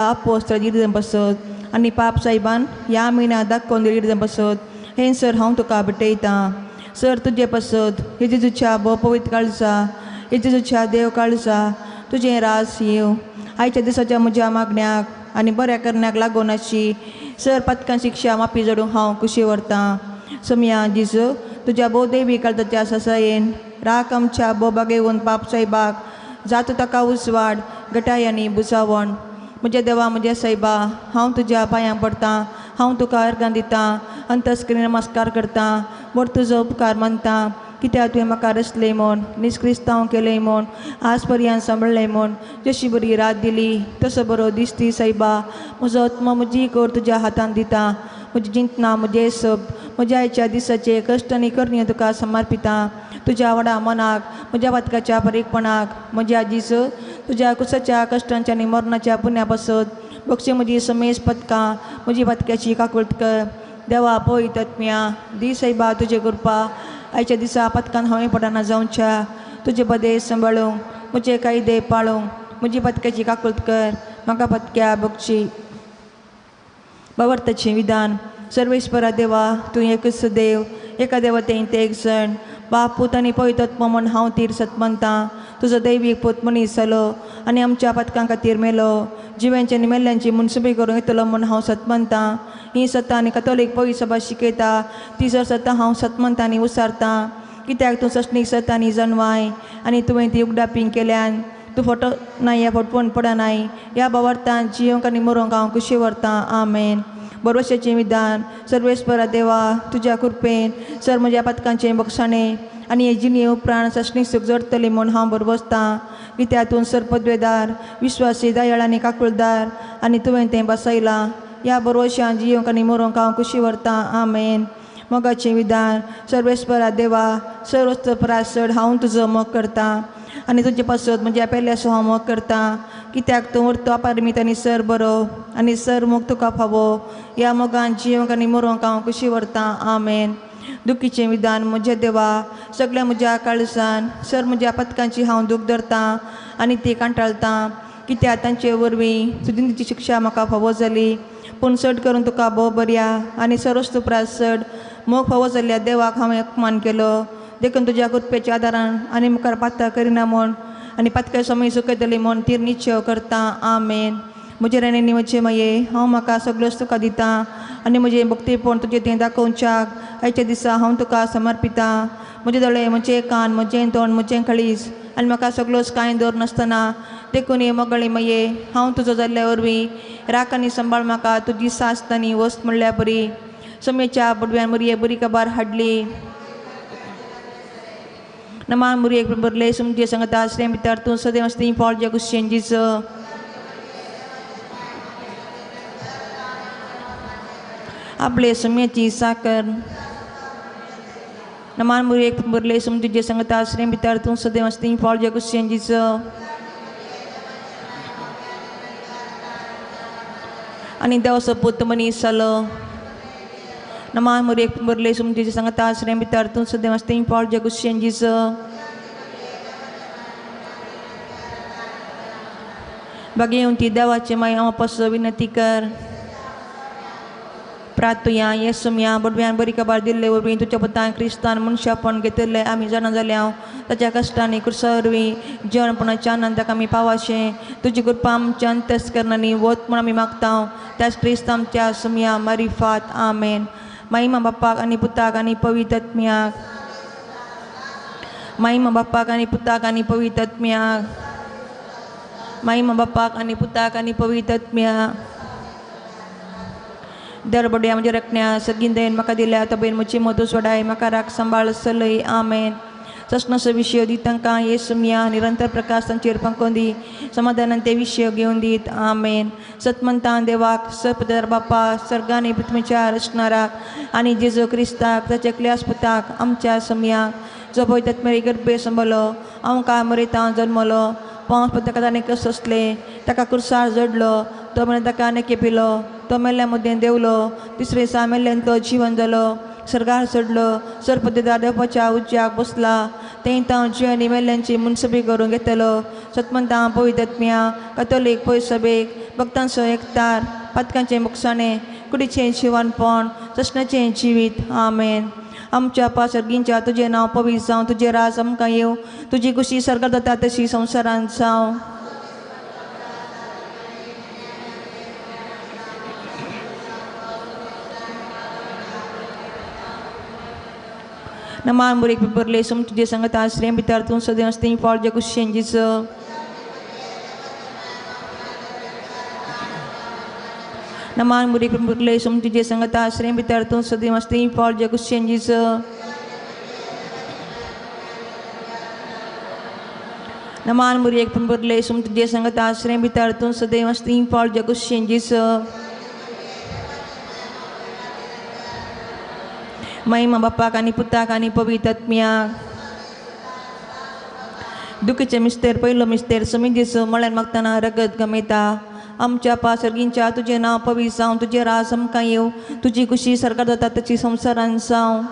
apostol dirdan basod ani pap saiban या महिना दाखवून dirdan basod हे सर हांव तुका भेटयता सर तुजे पासत हे जेजूच्या बो पवित्र काळजा हे जेजूच्या देव काळजा तुझे रास येव आयच्या दिसाच्या म्हज्या मागण्याक आनी बऱ्या करण्याक लागून अशी सर पथकां शिक्षा माफी जोडूंक हांव खुशी व्हरतां समया जेजू तुज्या भोव देवी काळजाच्या ससायेन राख आमच्या बोबाक येवन पाप साहेबाक जाता ताका उसवाड गटाय आनी बुसावण म्हज्या देवा म्हज्या साहेबा हांव तुज्या पांयां पडटां हांव तुका अर्गां दितां अंतस्करी नमस्कार करतां वर तुजो उपकार मानतां कित्याक तुवें म्हाका रचलें म्हूण निश्क्रिस्तांव केलें म्हूण आज पर्यंत सांबाळलें म्हूण जशी बरी रात दिली तसो बरो दीस दी सायबा म्हजो आत्मा म्हजी कर तुज्या हातांत दितां म्हजी चिंतना म्हजें सब म्हज्या आयच्या दिसाचे कश्ट आनी करणी तुका समर्पितां तुज्या व्हडा मनाक म्हज्या वातकाच्या बारीकपणाक म्हज्या जीस तुज्या कुसाच्या कश्टांच्या आनी मरणाच्या पुण्या पासत बक्षी म्हजी समेज पथकां म्हजी वातक्याची काकुळट कर देवा पळयत आत्म्या दी सायबा तुजे कृपा आयच्या दिसा पथकान हांवें पडना जावच्या तुजे बदे सांबाळूंक म्हजे कायदे पाळूंक म्हजी पथक्याची काकुळट कर म्हाका पथक्या बक्षी बावर्ताचें विधान सर्वेश्वरा देवा तूं एकच देव एका देवतेन ते एक जण बाप पूत आनी पवित्र आत्मा म्हूण हांव तीर सतमंतां तुजो दैवीक पूत मनीस जालो आनी आमच्या पथकां खातीर मेलो जिव्यांची आनी मेल्ल्यांची मुनसुबी करूंक येतलो म्हूण हांव सतमंतां ही सतां आनी कथोलीक पवित्र सभा शिकयता ती जर सतां हांव सतमंतां आनी उसारतां कित्याक तूं सश्णीक सतां आनी जन्माय आनी तुवें ती उगडापींग केल्यान तूं फोटो नाय ह्या फोटवून पडनाय ह्या बावर्तांत जियोंक आनी मरोंक हांव खुशी व्हरतां आमेन बरोवशाचें विधान सर्वेस्परा देवा तुज्या कृपेन सर म्हज्या पथकांचें बक्षाणें आनी हे जिणे उपरांत सश्णीक सुख जोडटली म्हूण हांव बरोवसतां कित्याक तूं सर पदवेदार विश्वासी दयाळ आनी काकुळदार आनी तुवें तें बसयलां ह्या बरोवशान जियोंक आनी मरोंक हांव खुशी व्हरतां आमेन मोगाचें विधान सर्वेस्परा देवा सर वस्त परास चड हांव तुजो मोग करतां आनी तुजे पासत म्हज्या पेल्यासो हांव मोग करतां कित्याक तूं उरतो अपारमीत आनी सर बरो आनी सर मोग तुका फावो ह्या मोगान जियोंक आनी मरोंक हांव खुशी व्हरतां आमेन दुखीचें विधान म्हज्या देवा सगळ्या म्हज्या काळजान सर म्हज्या पथकांची हांव दूख धरतां आनी ती कांटाळतां कित्याक तांचे वरवीं सुदिंतीची शिक्षा म्हाका फावो जाली पूण चड करून तुका भोव बऱ्या आनी सरवस्त उपरास चड मोग फावो जाल्ल्या देवाक हांवें अपमान केलो देखून तुज्या कृपेच्या आदारान आनी मुखार पातळ करिना म्हूण आनी पातक्या समय सुकयतली म्हूण तीर निश्चय करतां आमेन म्हजे राणी म्हजे माये हांव म्हाका सगळोच तुका दितां आनी म्हजें भक्तीपण तुजें तें दाखोवच्याक आयच्या दिसा हांव तुका समर्पितां म्हजे दोळे म्हजें कान म्हजें तोंड म्हजें काळीज आनी म्हाका सगळोच कांय दवर नासतना देखून हे मोगळी माये हांव तुजो जाल्ल्या वरवीं राख आनी सांबाळ म्हाका तुजी सास्त आनी वस्त म्हणल्या बरी समेच्या बडव्यान मरये बरी काबार हाडली नमान मुरये बरले सुमजे सांगता श्रेम भितर तूं सदैव आसती फॉल ज्या कुशेन जीस आपले समेची साकर नमान मुरये बरले सुमजे सांगता श्रेम भितर तूं सदैव आसती फॉल ज्या कुशेन जीस आनी देवाचो पूत मनीस जालो नमान मुरये बरले सुमजे सांगता श्रेम भितर तूं सदैव आसती फॉल ज्या कुशेन जीस बागे येवन ती देवाचे माय हांव पासो विनंती कर प्रार्थया येसुम्या बडव्यान बरी काबार दिल्ले वरवीं तुज्या पुतान क्रिस्तान मनशापण घेतिल्लें आमी जाणा जाल्यां ताच्या कश्टांनी कुर्सा वरवीं जेवणपणाच्या आनंदाक आमी पावाशें तुजी कृपा आमच्या अंतस्करणांनी वत म्हूण आमी मागता त्याच क्रिस्त आमच्या सुम्या मारिफात आमेन महिमा बापाक आनी पुताक आनी पवित्र आत्म्याक महिमा बापाक आनी पुताक आनी पवित्र आत्म्याक महिमा बापाक आनी पुताक आनी पवित्र आत्म्याक दरबड्या म्हणजे रखण्या सगीन दयेन म्हाका दिल्या तबेन म्हजी मधू सोडाय म्हाका राख सांबाळ चलय आमेन सस्नाचो विशय दी तांकां येसुम्या निरंतर प्रकाश तांचेर पंखोवन दी समाधानान ते विशय घेवन दीत आमेन सतमंतान देवाक सपदार बापा सर्गांनी पृथ्वीच्या रचणाराक आनी जेजू क्रिस्ताक ताच्या क्ल्यास पुताक आमच्या सम्याक जो पळय तत्मेरी गर्भे संबलो हांव काय मरिता जल्मलो पांच पथकांत आनीक सोंसले ताका कुर्सार जडलो तो मेळून ताका आनीक केपिलो तो मेल्ल्या मदें देवलो तिसरे दिसा मेल्ल्यान तो जिवन जालो सरगार चडलो सरपदेदार देवपाच्या उज्ज्याक बसला तें तांव जिवानी मेल्ल्यांची मुनसुबी करूंक घेतलो सतमंतां पवित्र आत्म्या कथोलीक पळय सभेक भक्तांसह एकतार पातकांचे मुखसाणे कुडीचे शिवणपण ससणाचे जिवीत आमेन। आमच्या पासर्गींच्या तुझे नाव पवित्र जावं, तुझे राज आमकां येवं, तुझी कुशी सर्गार जाता तशी संवसारांत जावं। Namaan murik berlesum tujuh sangat asrem bitar tun sedang sting fal jago shenjis. Namaan murik berlesum tujuh sangat asrem bitar tun sedang sting fal jago shenjis. Namaan murik berlesum tujuh sangat asrem bitar tun sedang sting fal jago shenjis. महिमा बाप्पा कानी पुता कानी पवित्रात्म्या दुःखीचे मिस्तेर पहिलो मिस्तेर समितीसो म्हळ्यार मागतना रगत गमेता आमच्या पासर्गींच्या तुझे नाव पवित्र जावं, तुझे राज आमकां येवं, तुझी कुशी सरकार जाता तशी संवसारांत जावं।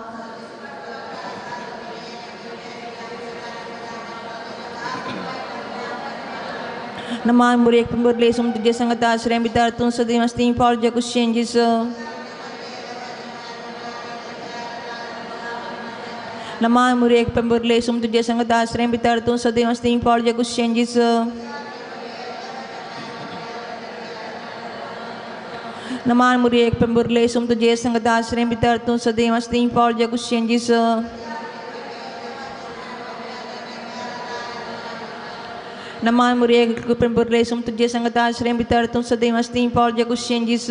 नमान मुरेक पंबरलेसुम तुझे संगत आश्रय बितार तू सदैव स्तीं पाल जगुशेंजिस Nama murid pemberlesum tujuh sangat asrem bitar tu sedih mesti impor jago shenjis. Nama murid pemberlesum tujuh sangat asrem bitar tu sedih mesti impor jago shenjis. Nama murid pemberlesum tujuh sangat asrem bitar tu sedih mesti impor jago shenjis.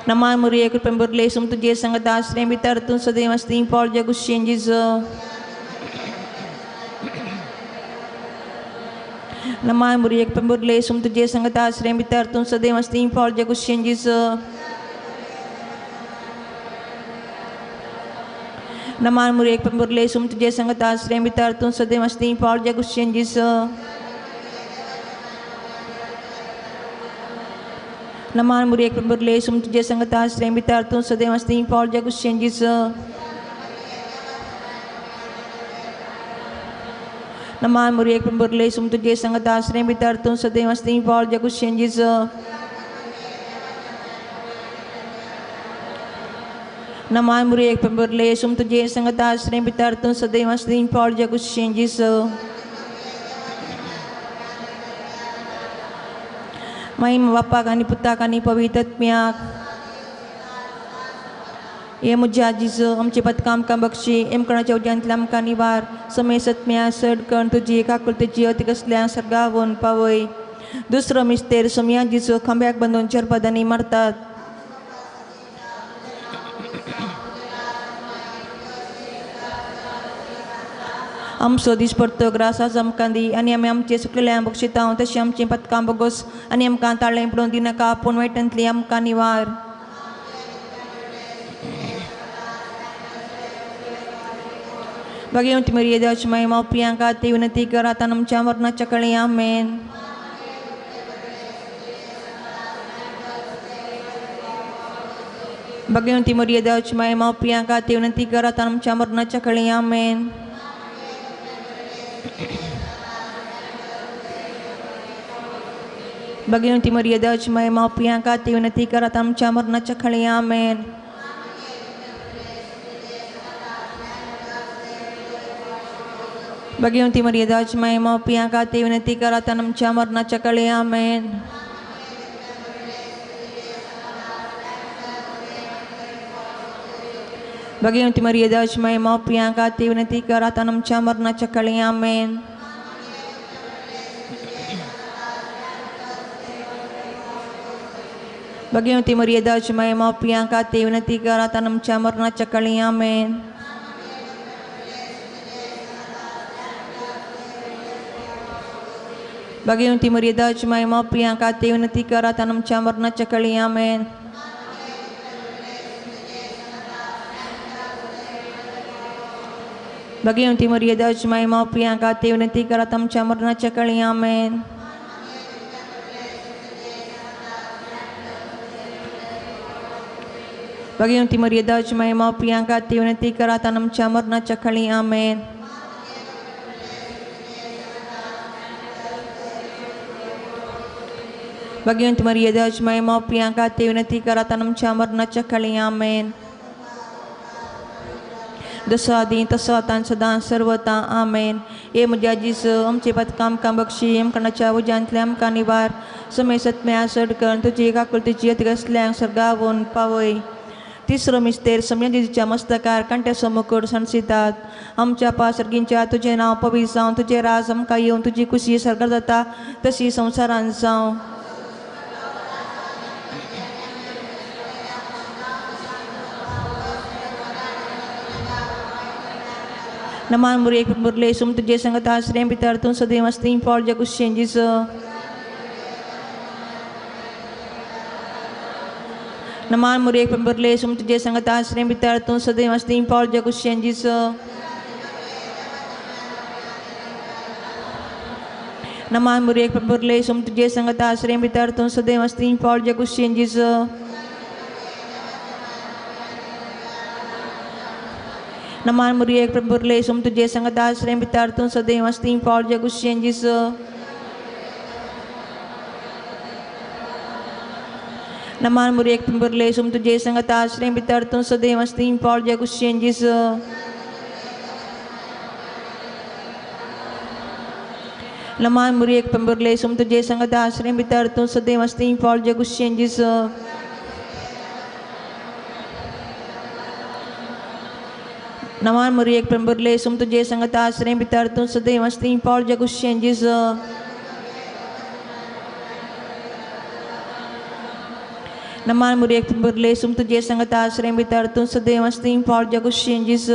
Nama murid pemberlesum tujuh sangat asrem bitar tu sedih mesti impor jago shenjis. Nama murid pemberlesum tujuh sangat asrem bitar tu sedih mesti impor jago shenjis. Nama murid pemberlesum tujuh sangat asrem bitar tu sedih mesti impor jago shenjis. Nama murid pemberlesum tujuh sangat asrem bitar tu sedih mesti impor jago shenjis. Nama murid pemberlesum tujuh sangat asrem bitar tu sedih mesti impor jago shenjis. Nama murid pemberlesum tujuh sangat asrem bitar tu sedih mesti impor jago shenjis. महिमा बाप्पा कानी पुता कानी पवित्रात्म्या ये मुजाजिज आमचे पदकाम का Bakshi M करण्याच्या उद्यांतल्या आमकां निवार समय सत्म्या सडकण तुजी काकुलतेची अति कसल्या सर्गावून पावय दुसरो मिस्तेर सोमयाजीचो खांब्याक बांदून चरपदांनी मारतात आमचो दीस परतो ग्रासाच आमकां दी आनी आमी आमचे सुकलेल्या बक्षिता तशें आमचें पदकां बगोस आनी आमकां ताळ्ळें पडोवन दिनाका पूण वायटांतली आमकां निवार भगवंती मरिये देवाची महिमा पियांका ती विनंती करात आनी आमच्या मरणाच्या कळी आमेन भगवंती मरिये देवाची महिमा पियांका ती विनंती करात आनी आमच्या मरणाच्या कळी आमेन भगवंती मरिये देवाची महिमा पियांका ती विनंती करात आमच्या मरणाच्या खळी आमेन भगवंती मरिये देवाची महिमा पियांका ती विनंती करात आमच्या मरणाच्या खळी आमेन भगवंती मरिये देवाची महिमा पियांका ती विनंती करात आमच्या मरणाच्या खळी आमेन भगवंती मरिये देवाची महिमा पियांका ती विनंती करात आमच्या मरणाच्या खळी आमेन भगवंती मरिये देवाची महिमा पियांका ती विनंती करात आमच्या मरणाच्या खळी आमेन भगवंती मरिये देवाची महिमा पियांका ती विनंती करात आमच्या मरणाच्या खळी आमेन भगवंती मरिये देवाची महिमा पियांका ती विनंती करात आमच्या मरणाच्या खळी आमेन Bagaimana Maria Deus Mãe mau piangkat unity karatanam chamar na chakali amen. Dosa din tasatan sadan sarvata amen. ये मुझे जिस आमचे पत्काम काम बक्षी आम करना चाहो जानते आम का निवार समय सत में आसर कर तुझे का कुल तुझे तिगस्लैंग सरगावन पावे तिसरो मिस्तेर समय जिसच्या मस्तकार कंटे समोर संसितात आमच्या पासर्गिंच्या तुझे नाव पविसाव तुझे राज हम का येऊन तुझी खुशी सरकार जाता तशी संसारांसाव Naman murid berle sum tujuh sangat asrem pitar tun sedih mesti impor jagus changes. Naman murid berle sum tujuh sangat asrem pitar tun sedih mesti impor jagus changes. Naman murid berle sum tujuh sangat asrem pitar tun sedih mesti impor jagus changes. Naman murid berle sum tujuh sangat asrem pitar tun sedih mesti impor jagus changes. Naman murid berle sum tujuh sangat asrem pitar tun sedih mesti impor jagus changes. Naman murid berle sum tujuh sangat asrem pitar tun sedih mesti impor jagus changes. Naman murid berle sum tujuh sangat asrem pitar tun sedih mesti impor jagus changes. Naman murid berle sum tujuh sangat asrem pitar tun sedih mesti impor jagus changes.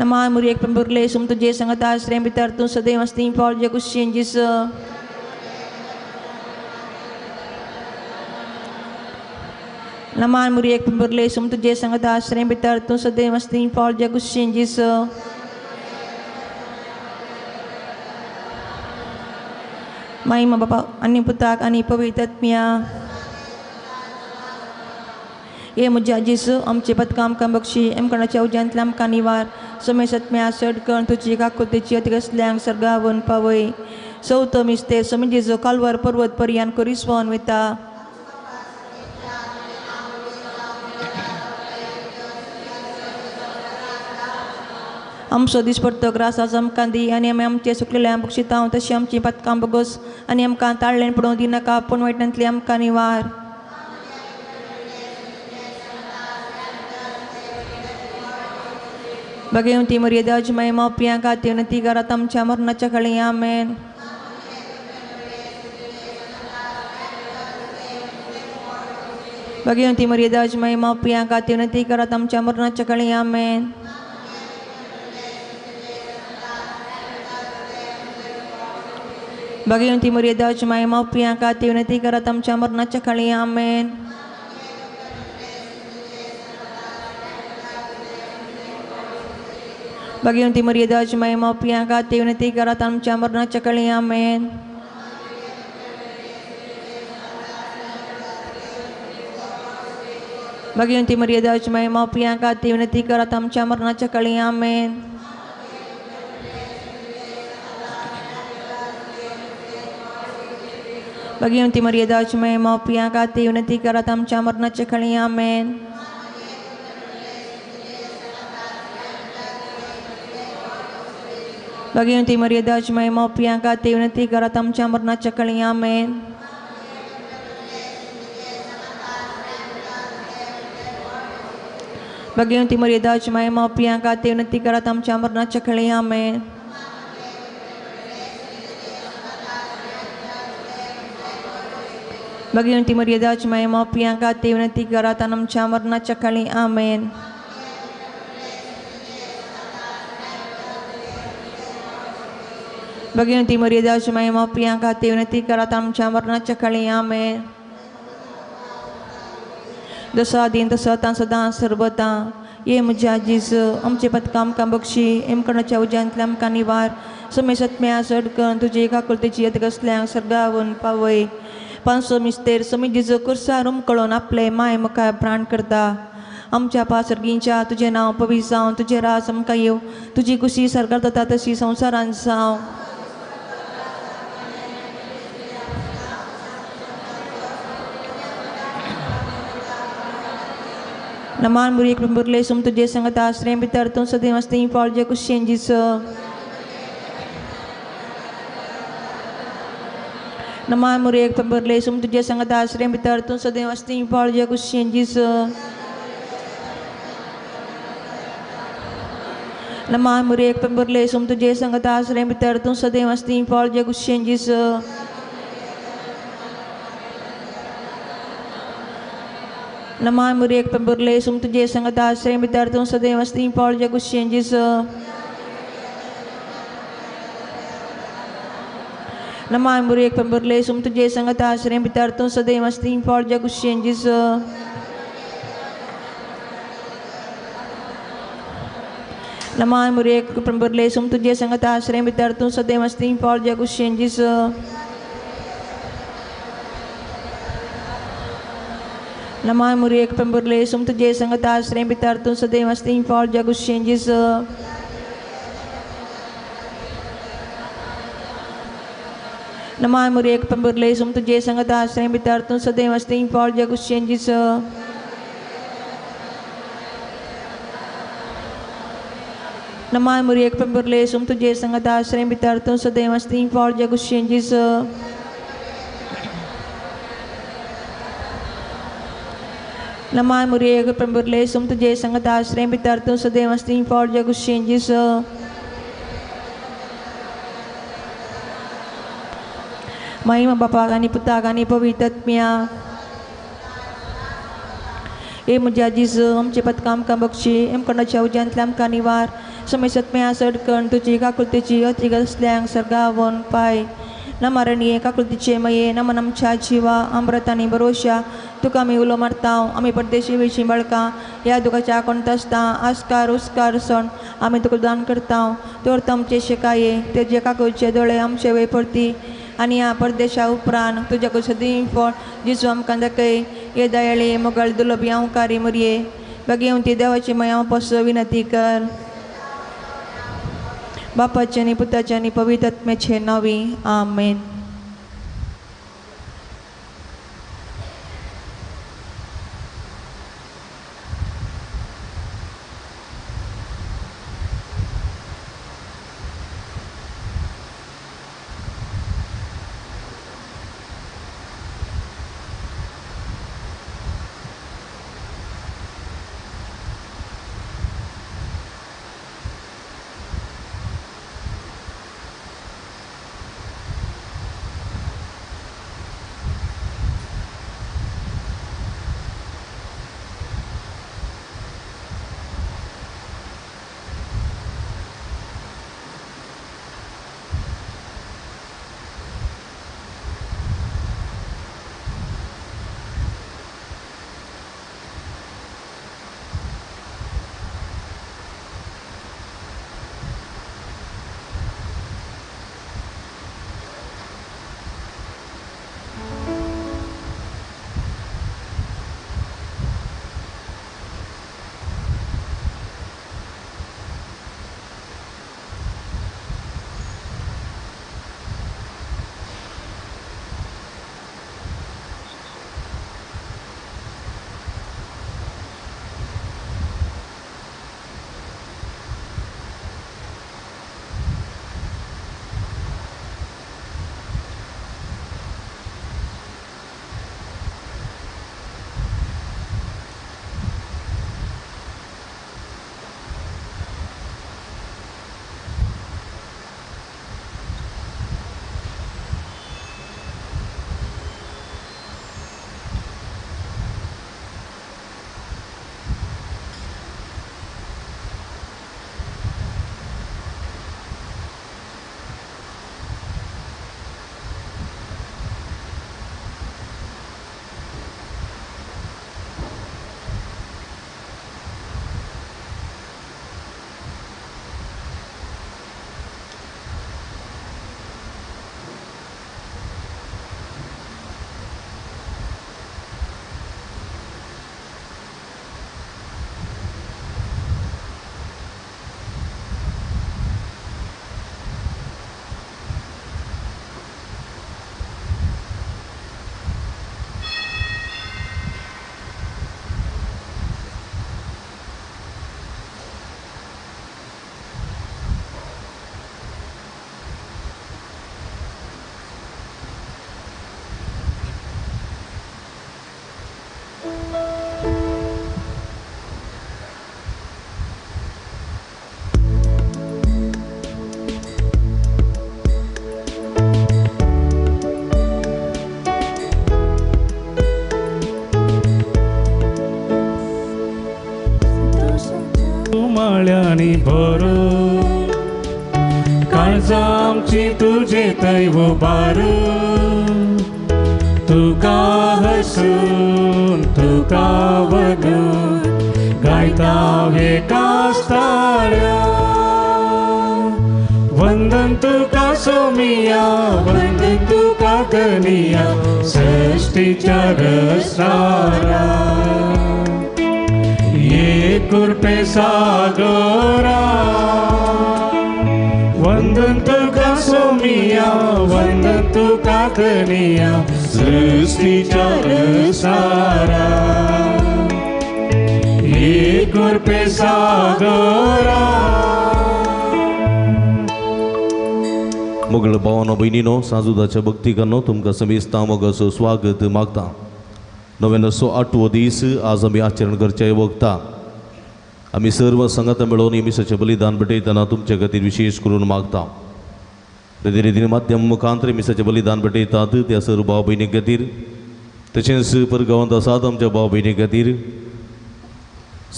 Naman murid berle sum tujuh sangat asrem pitar tun sedih mesti impor jagus changes. Naman murid berle sum tujuh sangat asrem pitar tun sedih mesti impor jagus changes. Mai Bapa ani putak ani पवित्रत्म्या ये मुझे जिसु आमचे पत्काम काम Bakshi M करना चाहू जानतलाम का निवार समय सत में आसड कर तुझे का कुल तुझे तिगस्लैंग सरगावन पावे सौतो मिस्ते समय जिसु कालवर पर्वत परियान को रिस्वान विता Am sodis pertograsa sam kandi ani am चे सुकलेले am बक्षिताव तशी आमची पत्काम बगोस ani am kan ताळलेन पडून दिना का आपण वाईटंतली am का निवार Bagaimana Maria Deus Mãe mau piangkat unity karatam chamar na chakali amen. Bagaimana Maria Deus Mãe mau piangkat unity karatam chamar na chakali amen. Bagaimana Maria Deus Mãe mau piangkat unity karatam chamar na chakali amen. Bagaimana Maria Deus Mãe mau piangkat unity karatam chamar na chakali amen. Bagaimana Maria Deus Mãe mau piangkat unity karatam chamar na chakali amen. Bagaimana Maria Deus Mãe mau piangkat unity karatam chamar na chakali amen. Bagaimana Maria Deus Mãe mau piangkat unity karatam chamar na chakali amen. Bagaimana Maria Deus Mãe mau piangkat unity karatam chamar na chakali amen. Bagaimana Maria Deus Mãe mau piangkat unity karatam chamar na chakali amen. Bagaimana Maria Deus Mãe mau piangkat unity karatam chamar na chakali amen. Dosa din tasatan sadan sarvata ये मुझे जिस आमचे पत्काम काम Bakshi M करना चाहू जानतलाम का निवार समय सत में आसड कर तुझे का कुल तुझे तिगस्लैंग सरगावन पावे 500 मिस्तेर समय जिस कुर्सारुम कळोन आपले माय मका प्राण करता आमच्या पासर्गींच्या तुझे नाव पवित्र जावं तुझे राज आमकां येव तुजी कुशी सरकार जाता तशी संवसारांत जावं Naman muri kumburle sum tuje sangat asrem bitar tun sadem asting polje kushenji so. Naman muri kumburle sum tuje sangat asrem bitar tun sadem asting polje kushenji so. Naman muri kumburle sum tuje sangat asrem bitar tun sadem asting polje kushenji so. Naman muri kumburle sum tuje sangat asrem bitar tun sadem asting polje kushenji so. Naman muri kumburle sum tuje sangat asrem bitar tun sadem asting polje kushenji so. Naman muri kumburle sum tuje sangat asrem bitar tun sadem asting polje kushenji so. Naman muri kumburle sum tuje sangat asrem bitar tun sadem asting polje kushenji so. Naman muri kumburle sum tuje sangat asrem bitar tun sadem asting polje kushenji so. Naman muri kumburle sum tuje sangat asrem bitar tun sadem asting polje kushenji so. Naman muri kumburle sum tuje sangat asrem bitar tun sadem asting polje kushenji so. Mahima Bapa kani Putra kani Pavitra Atma ए मुझे जिस हम चेपत काम का Bakshi M करना चाहूँ जंतलम का निवार समय सत में आसर कर तुझे का कुलती अतिगल स्लैंग सरगावन पाए न मरणीय का कुलती मये न मनम चाचीवा अमृतानी भरोसा तुका मी उलो मरताव आम्ही परदेशी विषय बळका या दुका चाकोन तस्ता आस्कार उस्कार सन आम्ही तुका दान करताव तोर तमचे शिकाये ते जे का कुलचे दोळे आमचे वे पडती आणि या परदेशा उपरांत तुझ्या कुसदी फळ जिसू आमकां दाखय ये दयाळे मोगळ दुर्लभ कारी मरिये बघेवन ती देवाची मया पस विनंती कर बापाचे आणि पुत्राचे आणि पवित्र आत्म्याचे नावी आमेन. दवरून काळजा आमची तुझे थंय उबारून तुका हसून तुका वदून गायता हे कास्ताळ्या वंदन तुका सोमिया वंदन तुका कनिया सृष्टीच्या रसारा ये कृपे सागरा वंदन तुका सोमिया वंदन तुका कनिया सृष्टीच्या रसारा ये कृपे सागरा मुगल भावानो भयणीनो साजुदाच्या भक्तिकांनो तुमकां समेस्ता मोगाचो स्वागत मागता 908वो दीस आज आमी आचरण करचे वखता आमी सर्व संगत मेळोवन मिसाचें बलिदान भेटयतना तुमचे खातीर विशेष करून मागता प्रतिनिधी माध्यम मुखांतर मिसाचें बलिदान भेटयतात त्या सर्व भाव भयणी खातीर तशेंच परगांवांत आसात आमच्या भाव भयणी खातीर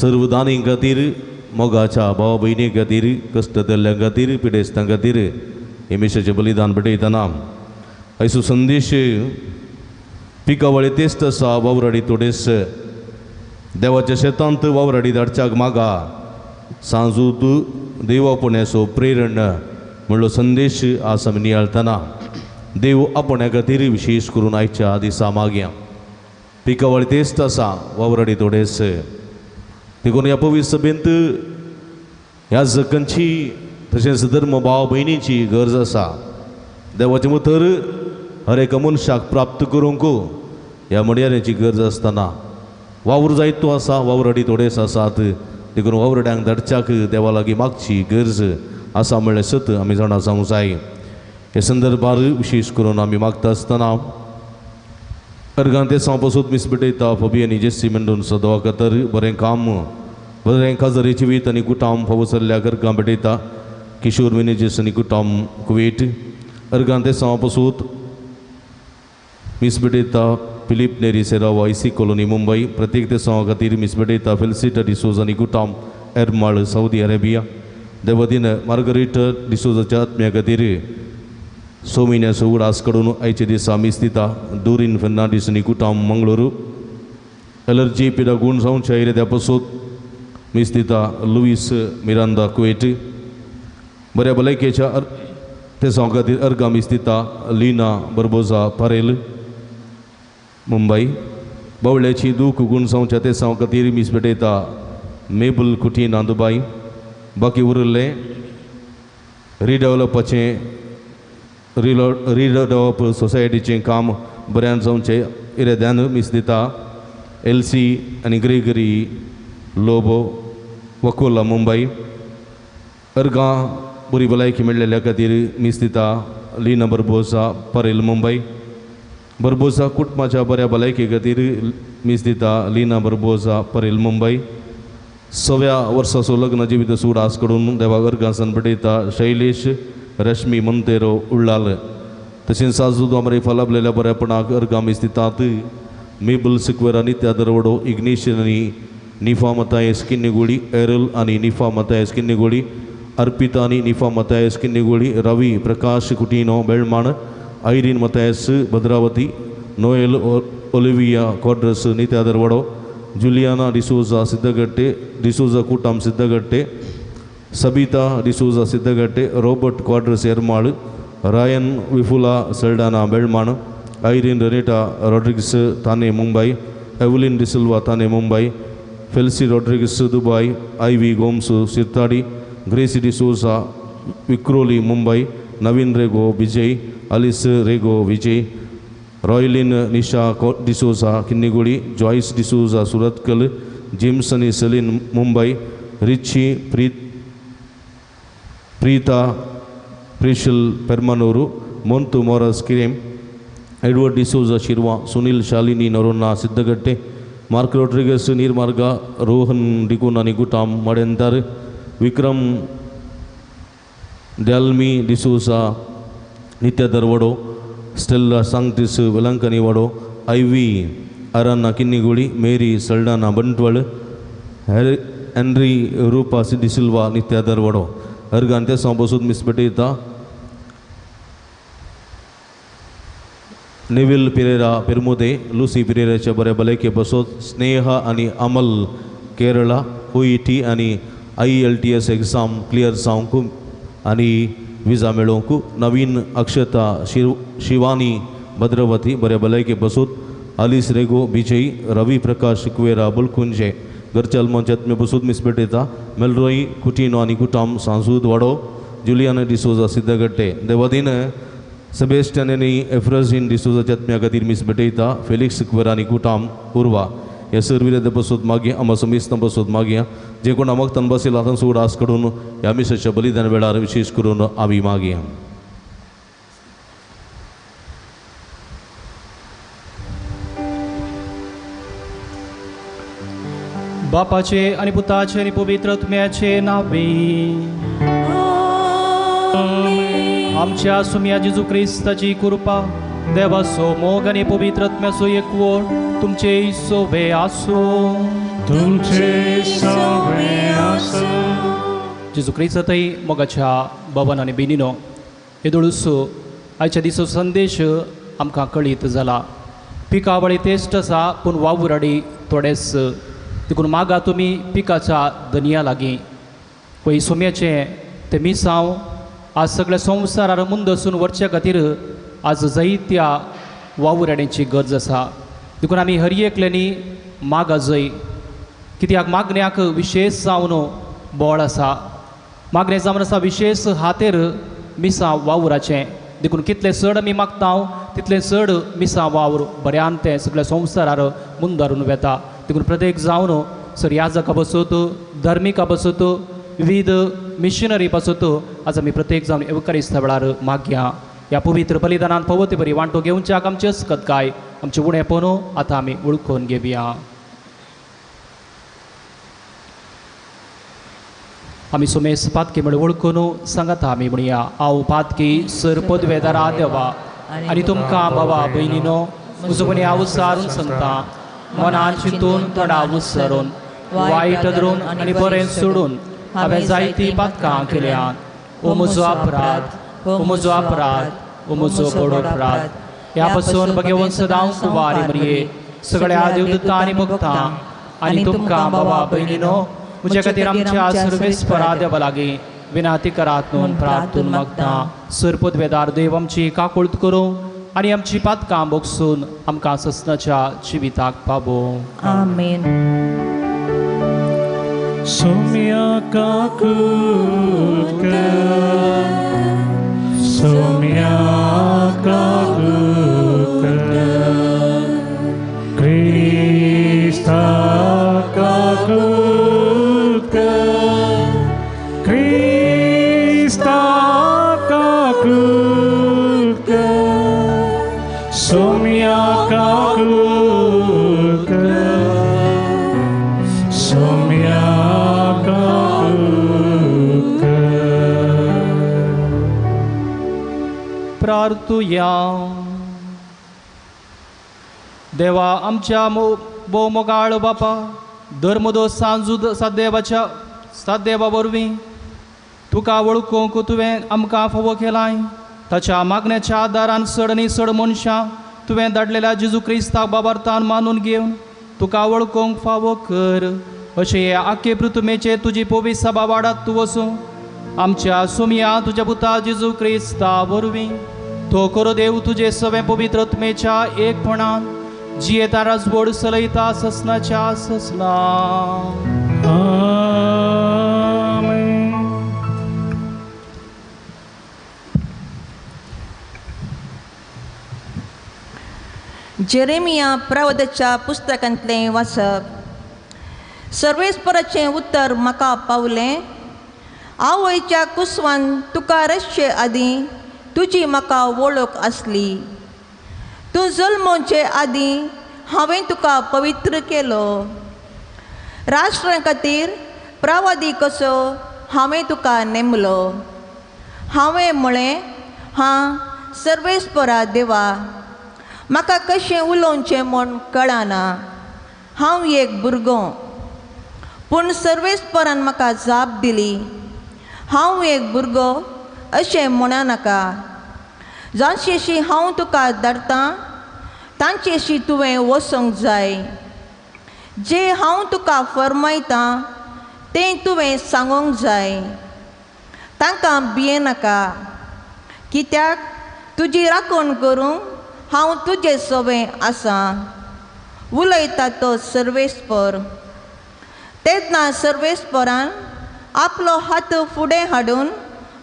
सर्व दानी खातीर मोगाच्या भाव भयणी खातीर कश्ट केल्ल्या खातीर पिडेस्तां खातीर हे मिसाचें बलिदान भेटयतना आयचो संदेश पिकावळे तेस्त आसा वावराडी तोडेस देवाच्या शेतांत वावराडी धाडच्याक मागा सांजूत देवापण्याचो प्रेरण म्हणलो संदेश आज आमी नियाळतना देव आपण्या खातीर विशेष करून आयच्या दिसा मागया पिकावळे तेस्त आसा वावराडी तोडेस देखून ह्या पवित्र सभेंत ह्या जखंची तशेंच धर्म भाव भयणीची गरज आसा देवाचें उतर हर एका मनशाक प्राप्त करूंक ह्या मडयाऱ्याची गरज आसतना वावर जायतो आसा वावराडी थोडेच आसात देखून वावरड्यांक धाडच्याक देवा लागीं मागची गरज आसा म्हणलें सत आमी जाणा जावंक जाय हे संदर्भार विशेष करून आमी मागता आसतना अर्गां ते पासून मीस भेटयता फबी आनी जेसी मेंडून सदवा खातर बरें काम बरें काजरेची वीत आनी कुटाम फावो सरल्या अर्गां भेटयता किशोर मेनेजेस आनी कुटाम कुवेट अर्गां ते पासून मीस भेटयता फिलिप नेरी सेराव आयसी कॉलोनी मुंबई प्रत्येक ते खातीर मीस भेटयता फेलिसिटा डिसोज आनी कुटाम एरमाळ सौदी अरेबिया देवतीन मार्गरीट डिसोजाच्या आत्म्या खातीर सोमिन्याचो उडास कडून आयचे दिसा मीस दिता डोरीन फेर्नांडीस आनी कुटाम मंगळूरू एलर्जी पिडा गुण जावच्या एरिया पासून मीस दिता लुईस मिरांदा कुवेट बऱ्या भलायकेच्या ते खातीर अर्गां मीस दिता लीना बर्बोजा पारेल मुंबई बावळ्याची दूख गुण जावच्या ते खातीर मीस भेटयता मेबल कुटी नांदुबाई बाकी उरले रिडेवलपाचें रिडेवलप सोसायटीचें काम बऱ्यान जावचें इरेद्यान मीस दिता एलसी आनी ग्रेगरी लोबो वकोला मुंबई अर्गां बरी भलायकी मेळ्ळेल्या खातीर मीस दिता लीना बर्बोजा परेल मुंबई बर्बोजा कुटुंबाच्या बऱ्या भलायके खातीर मीस दिता लीना बर्बोजा परेल मुंबई 6व्या वर्साचो लग्न जिवीत सुडास कडून देवाक अर्गांसन भेटयता शैलेश रश्मी मंतेरो उळ्ळाल तशेंच साजू दोमरे फलाबलेल्या बऱ्यापणाक अर्गां मीस दितात मेबल सिक्वेरा नित्या दरवडो इग्निशन आनी निफा मतायस किन्नेगुडी एरल आनी निफा मतायस किन्नेगुडी अर्पिता आनी निफा Mathias Kinnigoli Ravi Prakash Coutinho Belman Irene Mathias Bhadravathi Noel Olivia Quadros Nitya दरवडो जुलियाना डिसोजा सिद्धगट्टे डिसोजा कुटाम Siddakatte Sabita D'Souza Siddakatte Robert Quadros Ermal Ryan विफुला Saldanha Belman Irene Renita Rodrigues Thane Mumbai Evelyn D'Silva Thane Mumbai Felcy Rodrigues Dubai Ivy Gomes Shirthady Gracy D'Souza Vikhroli Mumbai Naveen Rego Vijay Alice Rego Vijay Roylin Nisha D'Souza Kinnigoli Joyce D'Souza Surathkal James आणि Celine Mumbai रिची प्रीता प्रिशल पेरमानूरू मोंतु मोरस Kirem Edward D'Souza Shirva Sunil Shalini Noronha Siddakatte Mark Rodrigues Neermarga Rohan D'Cunha आणि गुटाम मडेंतर विक्रम डॅल्मी डिसोजा नित्या दरवडो स्टेल्ला सांगटिस वेलंकनी वडो आयवी Arana किन्निगुडी मेरी Saldanha बंटवळ n-ary रूपा CD सिल्वा नित्यादर वडो अर्गांते सांबसूद मिसबेटेता Neville Pereira पेरमुदे Lucy पिरेराच्या बरे भलायके बसोत स्नेह आणि अमल केरळा हुईटी आणि IELTS एग्जाम क्लियर जावंक आणि विजा मेळोवंक नवीन अक्षता शिवानी भद्रवती बरे भलायके बसोत आलिस रेगो विजयी रवी प्रकाश कुवेरा बुलकुंजे घरचे अल्मोंचेत बसोत मिसबेटेता मेलरोई कुटिनो आणि कुटाम सांसूद वाडो जुलियाना डिसोजा सिद्धगट्टे देवदीन सेबेस्टियन आणि एफ्रोझिन डिसोजा चत्म्या खातीर मिसबेटयता फेलिक्स कुवेरानी कुटाम उर्वा हे सर्विरे बसोत मागया आम समिस्तां बसोत मागया जे कोण आमक तन बसेल आतां सूड आस कडून ह्या मिसाच्या बलिदान वेळार विशेष करून आमी मागया. बापाचे आणि पुताचे आणि पवित्र आत्म्याचे नावे आमच्या सुम्या जेजू ख्रिस्ताची कृपा देवाचो मोग आणि पवित्र आत्म्याचो एकवट तुमचे सोबे आसो. तुमचे सवे आसो. जेजू ख्रिस्तातय मोगाच्या भवन आणि बेनिनो येदोळूस आयच्या दिसा संदेश आमकां कळीत जाला. पिकावळी तेस्ट आसा पूण वावुराडी थोडेच देखून मागा तुमी पिकाच्या दनया लागीं पळय सोम्याचें तें मिसांव आज सगळ्या संवसारार मुंद असून वरच्या खातीर आज जायत्या वावुराड्यांची गरज आसा. देखून आमी हर एकल्यांनी मागा जय कित्याक मागण्याक विशेश जावन बोळ आसा. मागणें जावन आसा विशेष हातेर मिसां वावुराचें. देखून कितले चड आमी मागता तितले चड मिसां वावर बऱ्यान तें सगळ्या संवसारार मुंदारून वेता. देखून प्रत्येक जावन सर याजका बसत धर्मिका बसत विविध मिशनरी बसत आज आमी प्रत्येक जावन एवकारिस्ता वेळार मागया. ह्या पवित्र बलिदानान पवते बरी वांटो घेवच्याक आमचे हस्कत काय आमचे उणेपण आतां आमी वळखून घेवया. आमी सुमेस पातकी म्हण वळखून सांगात आमी म्हणया हांव पातकी सर पदवेदारा देवा आनी तुमकां भावा भयणीनो म्हजो म्हणे हांव सारून सांगता मनान चिंतून तोंडां उसरून वायट धरून आनी बरें सोडून हांवें जायतीं पातकां केल्यात. ओ म्हजो अपराध ओ म्हजो अपराध ओ म्हजो बडो अपराध. ह्या पासून भगवन सदां कुवारी मरिये सगळ्या देवदूतां आनी भक्तां आनी तुमकां भावा भयणीनो म्हजे खातीर आमच्या सर्वेस्परा देवा लागीं विनाती करात न्हून प्रार्थून मागता. सरपदवेदार देव आमची काकुळट करूं आनी आमची पातकां बोगसून आमकां ससनाच्या जिविताक पावो. आमेन. सोम्या काकुळट सोम्या काकुळट क्रिस्ता काकुळट क्रिस्ता काकुळट सोम्या काकुळट सोम्या प्रार्थुया. देवा आमच्या भोव मोगाळ बापा धर्मदो सांजूद सादेवा वरवीं तुका वळखूंक तुवें आमकां फावो केलाय. ताच्या मागण्याच्या आदारान चड आनी चड मनशां तुवें धाडलेल्या जेजू क्रिस्ताक बाबार्थान मानून घेवन तुका वळखूंक फावो कर. अशें हे आख्खे पृथ्वीचे तुजी पवित्र सभा वाडत तूं वचूं आमच्या सुमया तुज्या पुता जेजू क्रिस्ता वरवीं तो करो देव तुजे सवे पवित्र आत्मेच्या एकपणान जियेता राजवड चलयता ससनाच्या ससना. आमेन. जेरेमिया प्रवदाच्या पुस्तकांतलें वाचप. सर्वेस्पराचें उतर म्हाका पावलें. आवयच्या कुसवान तुका रचचे आदीं तुजी म्हाका वळख आसली. तूं जल्मोवचे आदीं हांवें तुका पवित्र केलो. राष्ट्रां खातीर प्रवादी कसो हांवें तुका नेमलो. हांवें म्हळें हां सर्वेस्परा देवा म्हाका कशें उलोवचें म्हूण कळना. हांव एक भुरगो पूण सर्वेस्परान म्हाका जाप दिली, हांव एक भुरगो अशें म्हणा नाका. जांचेशी हांव तुका धाडटां तांचेशी तुवें वचोंक जाय. जें हांव तुका फरमायतां तें तुवें सांगूंक जाय. तांकां भियेनाका, कित्याक तुजी राखण करूंक हांव तुजें सोबें आसां, उलयता तो सर्वेस्पर. तेन्ना सर्वेस्परान आपलो हात फुडें हाडून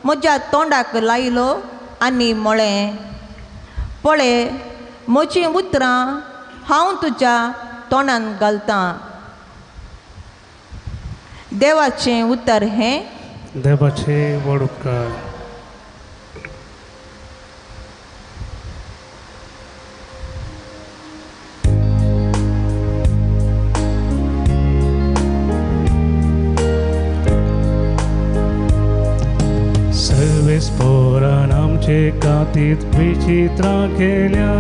म्हज्या तोंडाक लायलो आनी म्हळें, पळय, म्हजीं उतरां हांव तुज्या तोंडान घालतां. देवाचें उतर हें. देवाचे व्हड उपकार. सर्वेस्परान आमचे खातीर विचित्रां केल्या.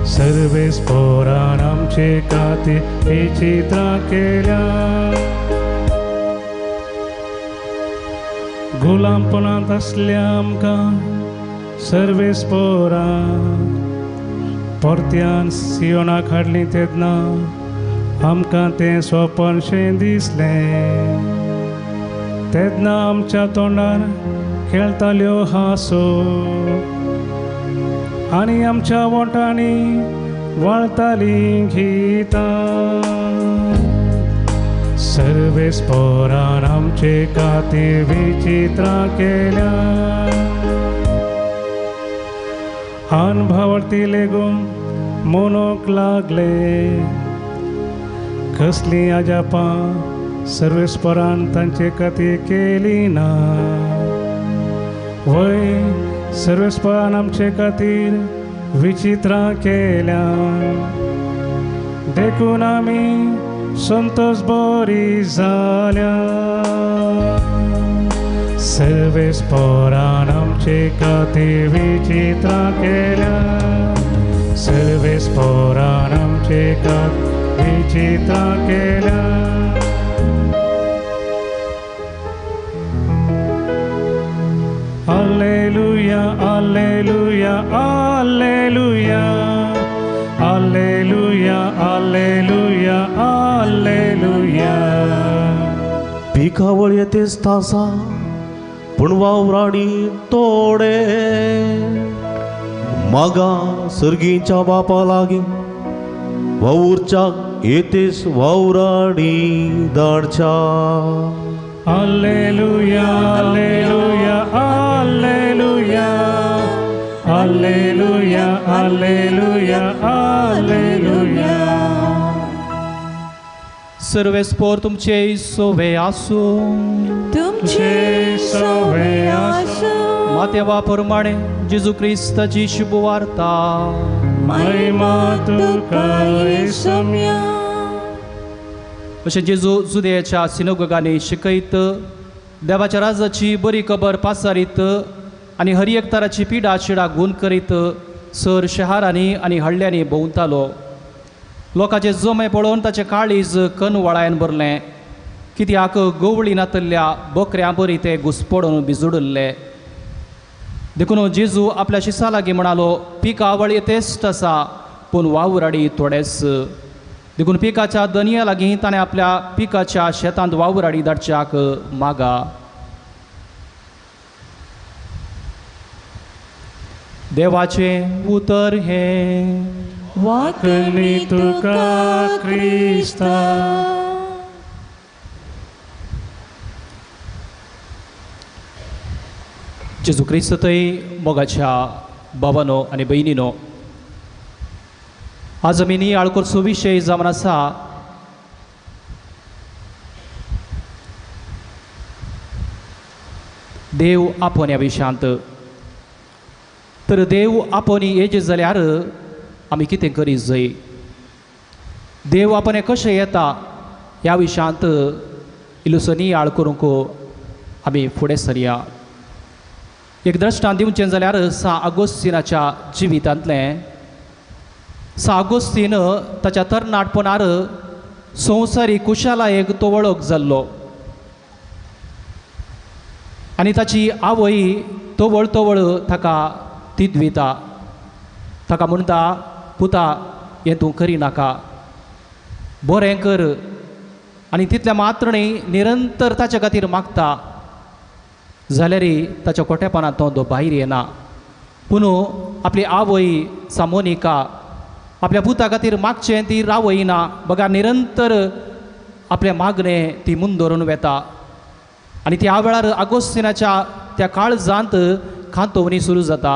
सर्वेस्परान आमचे खातीर विचित्रां केल्या. गुलामपणांत आसल्या आमकां सर्वेस्परान परत्यान सियोनाक हाडलीं तेन्ना आमकां तें स्वपनशें दिसलें. तेन्ना आमच्या तोंडार खेळटाल्यो हांसो आनी आमच्या ओंठांनी वळतालीं गितां. सर्वेस्परान आमचे खातीर विचित्रां केल्या. अनभावर्थी लेगून मोनोक लागले. कसलीं अजापां सर्वेस्परान तांचे खातीर केलीं ना. वय सर्वेस्परान आमचे खातीर विचित्रां केल्या. देखून आमी संतोष बरी जाल्या. सर्वेस्परान आमचे खातीर विचित्रां केल्या. सर्वेस्परान आमचे खातीर विचित्रां केल्या. Alleluia, alleluia, alleluia. Alleluia, alleluia, alleluia. पिकावळ येतेच तासा पूण वावराडी तोडे. मागा सर्गीच्या बापा लागी वावुरच्या येतेच वावराडी धाडच्या. Alleluia, alleluia, alleluia. Alleluia, alleluia, alleluia. सर्वेस्पोर तुमचे सोवे आसूं. तुमचे सोबे आसूं. मातेवा प्रमाणे जेजू क्रिस्ताची शुभ वार्ता. महिमा तुका येसुया. अशें जेजू जुदेयाच्या सिनोगोगांनी शिकयत, देवाच्या राजाची बरी खबर पासारीत आनी हर एक तराची पिडा शिडा गूण करीत सर शहारांनी आनी हळ्यांनी भोंवतालो. लोकांचे जमे पळोवन ताचें काळीज कनवळायन भरलें. कित्याक गवळी नातल्ल्या बकऱ्यां बरी ते घुसपडून बिजुडले. देखून जेजू आपल्या शिसा लागीं म्हणालो, पिकावळ येतेस्ट आसा पूण वावराडी थोडेच. देखून पिकाच्या दनया लागीं ताणें आपल्या पिकाच्या शेतांत वावराडी धाडच्याक मागा. देवाचें उतर हें. वाकणी तुका क्रिस्ता. जेजू क्रिस्त थंय मोगाच्या बाबानो आनी भयणीनो, आज आमी नियाळकोरचो विशय जावन आसा देव आपोवन ह्या विशयांत. तर देव आपोवन येजे जाल्यार आमी कितें करीत जाय. देव आपोवन कशें येता ह्या विशयांत इल्लोसो नियाळ करूंक आमी फुडें सरया. एक दृश्टांत दिवचें जाल्यार सा आगोस्तिनाच्या जिवितांतलें. सा आगोस्तीन ताच्या तरणाटपणार संवसारी कुशालायेक तो वळख जाल्लो आनी ताची आवय तवळ ताका तिदविता ताका म्हणटा पुता हें तूं करिनाका बरें कर आनी तितल्या मात्रणी निरंतर ताचे खातीर मागता जाल्यार ताच्या कोटेपणांत तो भायर येना पूण आपली आवय सामोनिका आपल्या पुता खातीर मागचें ती रावयना बघा निरंतर आपलें मागणें ती मुन धरून वेता आनी त्या वेळार आगोस्तिनाच्या त्या काळजांत खांतोवणी सुरू जाता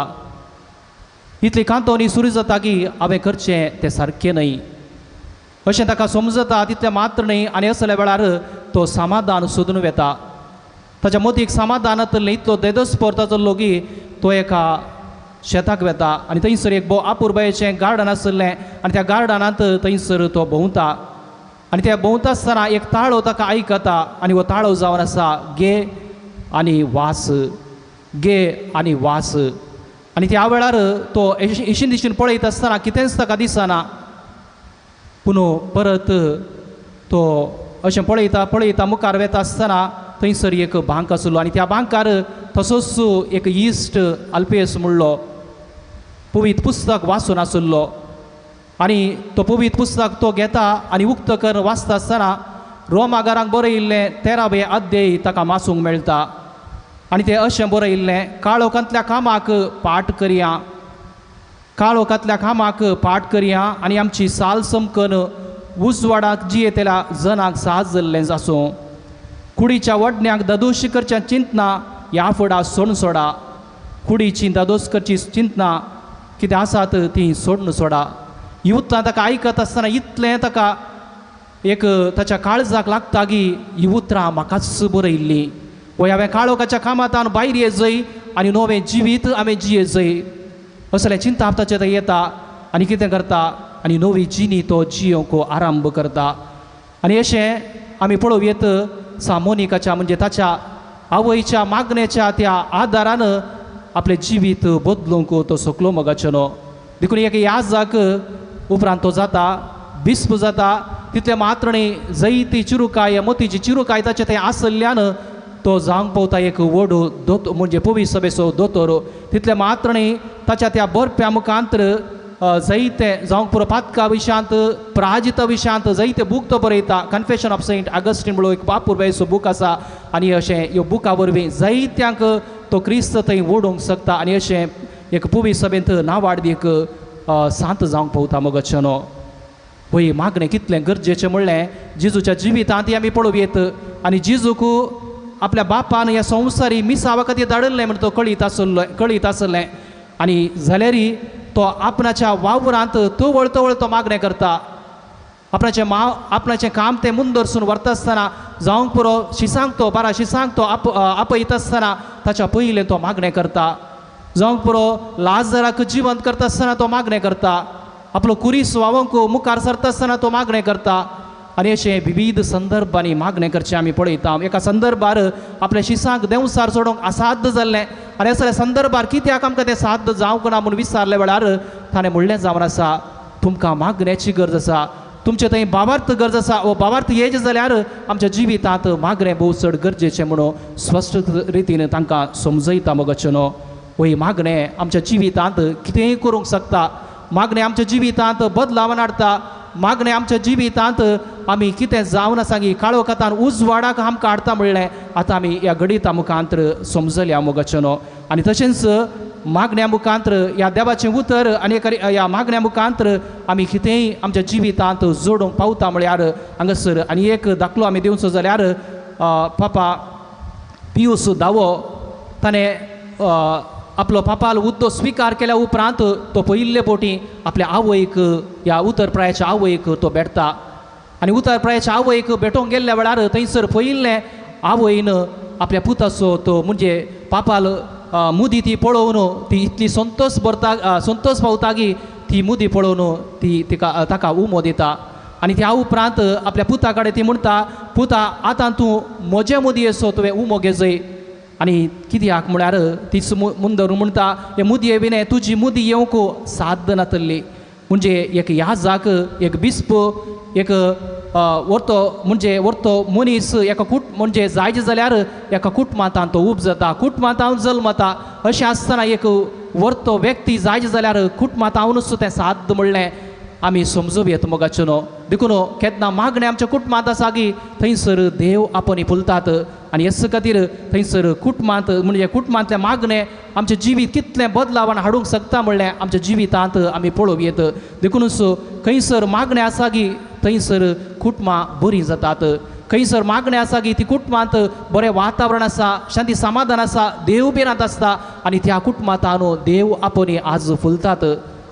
इतली खांतोवणी सुरू जाता की हांवें करचें तें सारकें न्हय अशें ताका समजता तितलें मात्र न्हय आनी असल्या वेळार तो समाधान सोदून वेता ताच्या मदीक समाधानांतले इतलो देदस्पर जाल्लो की तो एका शेताक वेता आनी थंयसर एक आपुरबायेचें गार्डन आसलें आनी त्या गार्डनांत थंयसर तो भोंवता आनी त्या भोंवता आसतना एक ताळो ताका आयकता आनी हो ताळो जावन आसा गे आनी वास गे आनी वास आनी त्या वेळार तो इशीन दिशीन पळयत आसतना कितेंच ताका दिसना पूण परत तो अशें पळयता मुखार वेता आसतना थंयसर एक भांक आसलो आनी त्या भांकार तसोच एक इश्ट अल्पेस म्हणलो पवित्र पुस्तक वाचून आसलो आनी तो पवित्र पुस्तक तो घेता आनी उक्त करून वाचता आसतना रोमागारांक बरयिल्लें 13वें अध्याय ताका वाचूंक मेळटा आनी तें अशें बरयिल्लें काळोखांतल्या कामाक पाट करया काळोखांतल्या कामाक पाट करया आनी आमची साल समकन उजवाडाक जियेतेल्या जनाक साज जाल्लें आसूं कुडीच्या वडण्याक दादोश करच्या चिंतना ह्या फुडा सोडून सोडा कुडीची दादोस करची चिंतना कितें आसात ती सोडून सोडा ही उतरां ताका आयकत आसतना इतलें ताका एक ताच्या काळजाक लागता की ही उतरां म्हाकाच बरयल्लीं वो हांवें काळोखाच्या कामांतल्यान भायर येजय आनी नवें जिवीत हांवें जियेजय असलें चिंता ताचें येता आनी कितें करता आनी नवी जिणी तो जियोंक आरंभ करता आनी अशें आमी पळोवयेत सामोनिकाच्या म्हणजे ताच्या आवयच्या मागणेच्या त्या आदारान आपलें जिवीत बदलूंक तो सकलो मोगाचेनो देखून एक याजाक उपरांत तो जाता बिस्प जाता तितले मात्रणी जैती चिरुकाय मोतीची चिरुकाय ताचे थंय आसल्यान तो जावंक पावता एक व्हड दोतोर म्हणजे पवित्र सभेचो दोतोर तितले मात्रणी ताच्या त्या बरप्या मुखांतर जायते जावंक पुरो पातका विशयांत प्राजिता विशयांत जायते बूक तो बरयता कन्फेशन ऑफ सेंट ऑगस्टीन म्हणून एक बापूरबायचो बूक आसा आनी अशें ह्यो बुका वरवीं जायत्यांक तो क्रिस्त थंय ओडूंक शकता आनी अशें एक पवित्र सभेंत नांवाडीक सांत जावंक पावता मोगचेनो पळय मागणें कितलें गरजेचें म्हणलें जेजूच्या जिवितांत आमी पळोवयेत आनी जेजूक आपल्या बापान ह्या संवसारी मिसावा खातीर धाडिल्लें म्हण तो कळीत आसलें आनी जाल्यारी तो आपणाच्या वावरांत तवळ तो मागणें करता आपणाचें काम तें मुन दर्सून व्हरता आसतना जावंक पुरो शिसांक तो बारा शिसांक तो आपयता आसतना ताच्या पयलें तो मागणें करता जावंक पुरो लाजराक जिवंत करता आसतना तो मागणें करता आपलो कुरी सुवावंक मुखार सरता आसतना तो मागणें करता आनी अशें विविध संदर्भांनी मागणें करचें आमी पळयता एका संदर्भार आपल्या शिसांक देंवसार सोडूंक असाध्य जाल्लें आनी असल्या संदर्भार कित्याक आमकां तें साध्य जावंक ना म्हूण विचारल्या वेळार ताणें म्हणलें जावन आसा तुमकां मागण्याची गरज आसा तुमचे थंय भावार्थ गरज आसा वो भावार्थ येज जाल्यार आमच्या जिवितांत मागणें भोव चड गरजेचें म्हणून स्पश्ट रितीन तांकां समजयता मोगचेनो वय मागणें आमच्या जिवितांत कितेंय करूंक शकता मागणें आमच्या जिवितांत बदलाव हाडटा मागणें आमच्या जिवितांत आमी कितें जावन आसा की काळोखांतान उजवाडाक आमकां हाडटा म्हणलें आतां आमी ह्या गणिता मुखांतर समजल्या मोगचेनो आनी तशेंच मागण्या मुखांतर ह्या देवाचें उतर आनी ह्या मागण्या मुखांतर आमी कितेंय आमच्या जिवितांत जोडूंक पावता म्हळ्यार हांगासर आनी एक दाखलो आमी दिवचो जाल्यार पापा पियूस दावो ताणें आपलो पापाल उद्दो स्विकार केल्या उपरांत तो पयिल्ले पोटी आपल्या आवयक ह्या उतरप्रायाच्या आवयक तो भेटता आनी उतरप्रायाच्या आवयक भेटोवंक गेल्ल्या वेळार थंयसर पयिल्लें आवयन आपल्या पुताचो तो म्हणजे पापाल मुदी ती पळोवन ती इतली संतोश पावता की ती मुदी पळोवन ती ताका उमो दिता आनी त्या उपरांत आपल्या पुता कडेन ती म्हणटा पुता आतां तूं म्हजे मुदयेचो तुवें उमो घेजय आनी कित्याक म्हळ्यार ती मुंदर म्हणटा हे मुदये विने तुजी मुदी येवंक साध्य नातल्ली म्हणजे एक ह्या जाक एक बिस्प एक व्हरतो म्हणजे व्हरतो मनीस एका म्हणजे जायचे जाल्यार एका कुटुंबांत तो उब जाता, कुटुंबांत जल्मता. अशें आसतना एक व्हरतो व्यक्ती जायचे जाल्यार कुटुंबांतूनच तें साद्य म्हणलें आमी समजूं येता मोगाचें न्हू. देखून केन्ना मागणें आमच्या कुटुंबांत आसा की थंयसर देव आपोवणी फुलतात. आनी हेच खातीर थंयसर कुटुंबांत म्हणजे कुटुंबांतलें मागणें आमचें जिवीत कितलें बदलावण हाडूंक शकता म्हणलें आमच्या जिवितांत आमी पळोवं येता. देखूनच खंयसर मागणें आसा की थंयसर कुटुंबां बरीं जातात. खंयसर मागणें आसा की ती कुटुंबांत बरें वातावरण आसा, शांती समाधान आसा, देव बिरांत आसता आनी त्या कुटुंबांत देव आपोवणी आज फुलतात.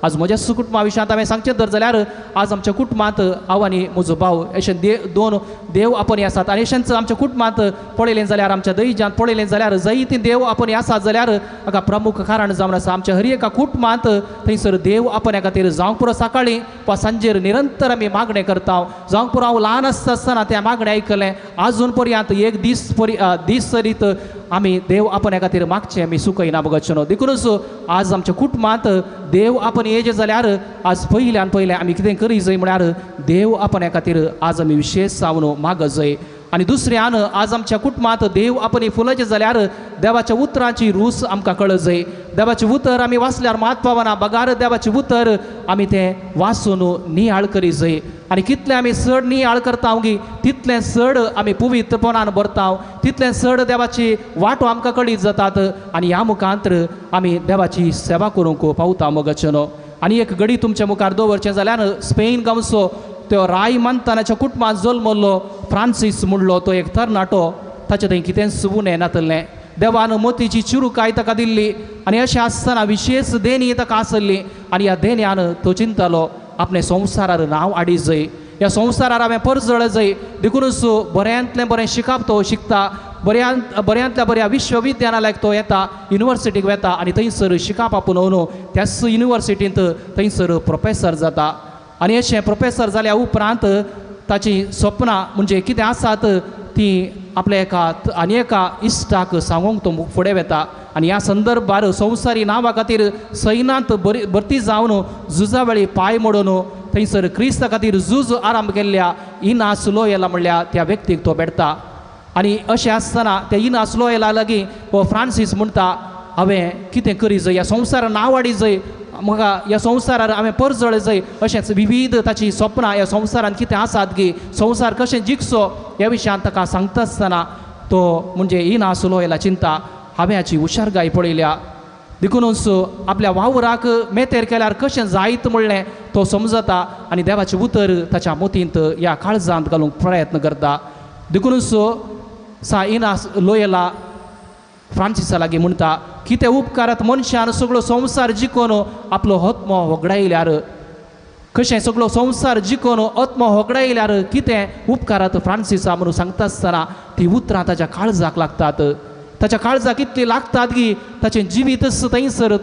आज म्हज्या कुटुंबा विशयांत हांवें सांगचें धर जाल्यार आज आमच्या कुटुंबांत हांव आनी म्हजो भाव अशें दोन देव आपोवणी आसात. आनी अशेंच आमच्या कुटुंबांत पळयलें जाल्यार आमच्या दयजांत पळयलें जाल्यार जायतीं देव आपोवणी आसात जाल्यार हाका प्रमुख कारण जावन आसा आमच्या हर एका कुटुंबांत थंयसर देव आपोवण्या खातीर जावंक पुरो सकाळीं वा सांजेर निरंतर आमी मागणें करता. जावंक पुरो हांव ल्हान आसतना तें मागणें आयकलें. आजून पर्यंत एक दीस सरीत आमी देव आपोवण्या खातीर मागचें आमी सुकयना बगतचें न्हू. देखूनच आज आमच्या कुटुंबांत देव आपोवन येजे जाल्यार आज पयल्यान पयलें आमी कितें करी जाय म्हळ्यार देव आपोवण्या खातीर आज आमी विशेश सावन मागत जाय. आनी दुसऱ्यान आज आमच्या कुटुंबांत देव आपोवणी फुलचें जाल्यार देवाच्या उतरांची रूच आमकां कळत जाय. देवाचें उतर आमी वाचल्यार मात पावना, बगार देवाचें उतर आमी तें वाचून नियाळ करी जाय. आनी कितलें आमी चड नियाळ करता गी तितलें चड आमी पवित्रपणान भरता, तितलें चड देवाची वाटो आमकां कळीत जातात आनी ह्या मुखांतर आमी देवाची सेवा करूंक पावता मोगाचें न्हू. आनी एक घडी तुमच्या मुखार दवरचें जाल्यार स्पेन गांवचो तो रायमांतानाच्या कुटुंबांत जल्मल्लो फ्रांसीस म्हणलो तो एक तरणाटो, ताचें थंय कितेंच उणें नातलें. देवान मोतीची चिरूकाय ताका दिल्ली आनी अशें आसतना विशेश देणी ताका आसली आनी ह्या देण्यान तो चिंतलो आपणे संवसारार नांव हाडी जाय, ह्या संवसारार हांवें परजळ जाय. देखूनच बऱ्यांतलें बरें शिकप तो शिकता, बऱ्यांतल्या बऱ्या विश्वविद्यालयाक तो येता, युनिवर्सिटीक वता आनी थंयसर शिकप आपुनून त्याच युनिवर्सिटींत थंयसर प्रोफेसर जाता. आनी अशें प्रोफेसर जाल्या उपरांत ताची स्वप्नां म्हणजे कितें आसात ती आपल्या एका इश्टाक सांगूंक तो फुडें वता. आनी ह्या संदर्भार संवसारी नांवा खातीर सैनांत भरती जावन झुजा वेळी पांय मोडून थंयसर क्रिस्ता खातीर झूज आरंभ केल्ल्या इनास लोयला म्हणल्या त्या व्यक्तीक तो भेटता. आनी अशें आसतना त्या इनास लोयला लागीं हो फ्रांसीस म्हणटा हांवें कितें करी जाय, ह्या संवसारान नांव हाडी जाय, म्हाका ह्या संवसारार हांवें परजळ जाय. अशेंच विविध ताची स्वप्नां ह्या संवसारान कितें आसात गी, संवसार कशें जिखचो ह्या विशयान ताका सांगता आसतना तो म्हणजे इनास लोयला चिंता हांवें हाची हुशारगाय पळयल्या. देखूनच आपल्या वावराक मेतेर केल्यार कशें जायत म्हणलें तो समजता आनी देवाचें उतर ताच्या मोतींत ह्या काळजांत घालूंक प्रयत्न करता. देखूनच इनास लोयला फ्रांसिसा लागीं म्हणटा कितें उपकारात मनशान सगळो संवसार जिखून आपलो आत्मो होगडायल्यार, कशें सगळो संवसार जिखून आत्मो होगडायल्यार कितें उपकारात फ्रांसिसा म्हणून सांगता आसतना ती उतरां ताच्या काळजाक लागतात. ताच्या काळजाक कितली लागतात की ताचें जिवीतच थंयसर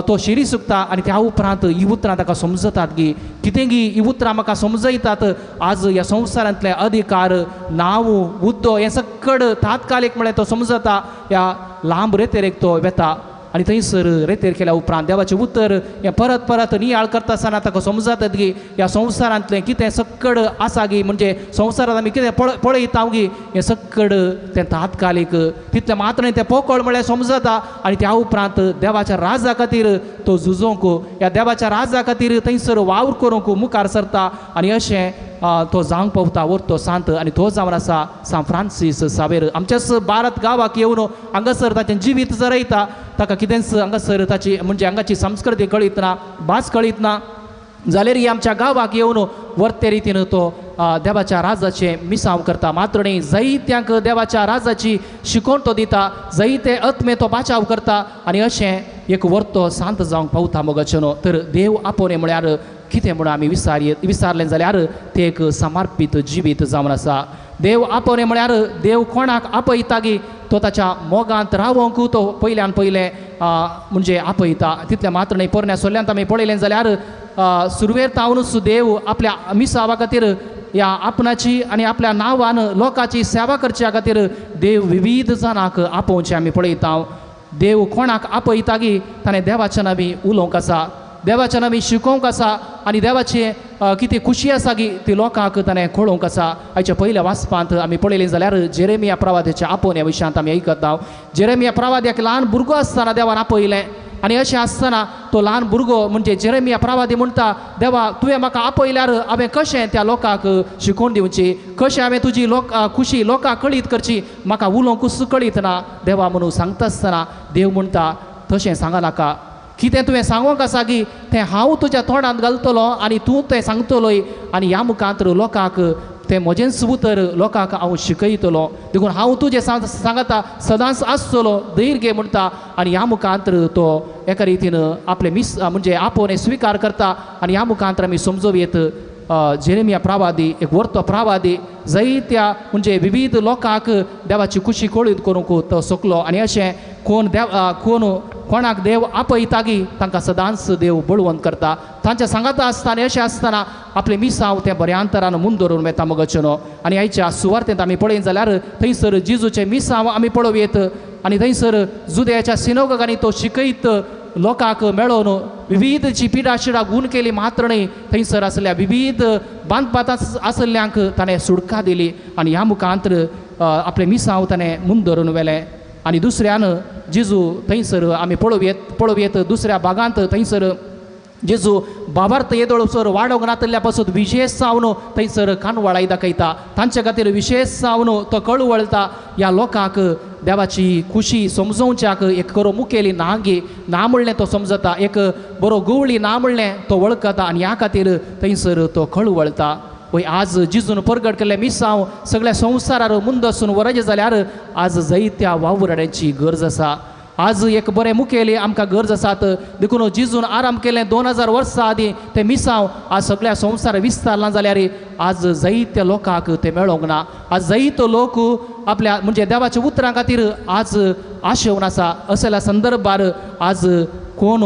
तो शिरी सुकता आनी त्या उपरांत ही उतरां ताका समजतात की कितें गी ही उतरां म्हाका समजयतात आज ह्या संवसारांतले अधिकार नांव हुद्दो हें सकड तात्कालीक म्हळ्यार तो समजता. ह्या लांब रेतेरेक तो वेता आनी थंयसर रेतेर केल्या उपरांत देवाचें उतर हें परत परत नियाळ करता आसतना ताका समजतात की ह्या संवसारांतलें कितें सकड आसा गी म्हणजे संवसारांत आमी कितें पळयता गी हें सकड तें तात्कालीक तितलें मात्र तें पोकळ म्हळ्यार समजता. आनी त्या उपरांत देवाच्या राजा खातीर तो झुजोवंक ह्या देवाच्या राजा खातीर थंयसर वावर करूंक मुखार सरता आनी अशें तो जावंक पावता वरतो सांत. आनी तो जावन आसा सान फ्रांसीस सावेर आमच्याच भारत गांवाक येवन हांगासर ताचें जिवीत जरयता. ताका कितेंच हांगासर ताची म्हणजे हांगाची संस्कृती कळीत ना, भास कळीत ना जाल्यार ही आमच्या गांवाक येवन वर्ते रितीन तो देवाच्या राजाचें मिसांव करता. मात्र न्ही जायत्यांक देवाच्या राजाची शिकोवण तो दिता, जायते आत्मे तो बाचाव करता आनी अशें एक वर्तो सांत जावंक पावता मोगाचें न्हू. तर देव आपोवणें म्हळ्यार कितें म्हणून आमी विचारलें जाल्यार तें एक समर्पीत जिवीत जावन आसा. देव आपोवणें म्हळ्यार देव कोणाक आपयता गी तो ताच्या मोगांत रावोंक तो पयल्यान पयलें म्हणजे आपयता. तितलें मात्र न्ही पोरण्या सोल्यांत आमी पळयलें जाल्यार सुरवेर तावनूच देव आपल्या मिसावा खातीर ह्या आपणाची आनी आपल्या नांवान लोकांची सेवा करच्या खातीर देव विविध जाणांक आपोवचें आमी पळयता. देव कोणाक आपयता गी ताणें देवाच्या नांवी उलोवंक आसा, देवाच्या नांवी शिकोवंक आसा आनी देवाचे कितें खुशी आसा की ती लोकांक ताणें कळोवंक आसा. आयच्या पयल्या वाचपांत आमी पळयलें जाल्यार जेरेमिया प्रवाद्याच्या आपोवन ह्या विशयांत आमी आयकता. जेरेमिया प्रवाद्याक ल्हान भुरगो आसतना देवान आपयलें आनी अशें आसतना तो ल्हान भुरगो म्हणजे जेरेमिया प्रवादी म्हणटा, देवा तुवें म्हाका आपयल्यार हांवें कशें त्या लोकांक शिकोवन दिवची, कशें हांवें तुजी खुशी लोकांक कळीत करची, म्हाका उलोवंकूच कळीत ना. देवा म्हणून सांगता आसतना देव म्हणटा तशें सांगा नाका. कितें तुवें सांगोंक आसा की तें हांव तुज्या तोंडांत घालतलो आनी तूं तें सांगतलोय आनी ह्या मुखांत लोकांक तें म्हजेंच उतर लोकांक हांव शिकयतलो. देखून हांव तुजें सांगता सदांच आसतलो, धैर्य घे म्हणटा. आनी ह्या मुखांत तो एका रितीन आपले म्हणजे आपोवन स्विकार करता. आनी ह्या मुखांत आमी समजूं येत जेरेमिया प्रवादी एक वर्तो प्रवादी जायत्या म्हणजे विविध लोकांक देवाची खुशी कळीत करूंक तो सोकलो. आनी अशें कोणाक देव आपयता की तांकां सदांच देव बळवंत करता. तांच्या सांगाता आसतना अशें आसतना आपले मिसांव तें बऱ्या अंतरान मून धरून वेता मगचनो. आनी आयच्या सुवार्थेंत आमी पळयत जाल्यार थंयसर जेजूचे मिसांव आमी पळोवयेत आनी थंयसर जुदेयाच्या सिनोगांनी तो शिकयत लोकांक मेळोवन विविधची पिडाशिडा गूण केली मात्र न्ही, थंयसर आसल्या विविध बांदपात आसल्ल्यांक ताणें सुडका दिली आनी ह्या मुखांत आपले मिसांव ताणें मून धरून व्हेलें. आनी दुसऱ्यान जेजू थंयसर आमी पळोवयेत दुसऱ्या भागांत थंयसर जेजू बाबार्थ येदोळसर वाडोवंक नातल्या पासून विशेश सावन थंयसर कानवळाय दाखयता. तांचे खातीर विशेश सावन तो कळवळटा ह्या लोकांक देवाची खुशी समजोवच्याक एक बरो मुखेली नांगी ना म्हणलें तो समजता, एक बरो गवळी ना म्हणलें तो वळखता आनी ह्या खातीर थंयसर तो कळवळटा. वय आज जिजून परगट केल्ले मिसांव सगळ्या संवसारार मुंद आसून वरजे जाल्यार आज जायत्या वावुरड्यांची गरज आसा. आज एक बरें मुखेली आमकां गरज आसात. देखून जिजून आराम केलें 2000 वर्सां आदीं तें मिसांव आज सगळ्या संवसार विस्तारलां जाल्यार आज जायत्या लोकांक तें मेळोंक ना. आज जायतो लोक आपल्या म्हणजे देवाच्या उतरां खातीर आज आशेवन आसा. असल्या संदर्भार आज कोण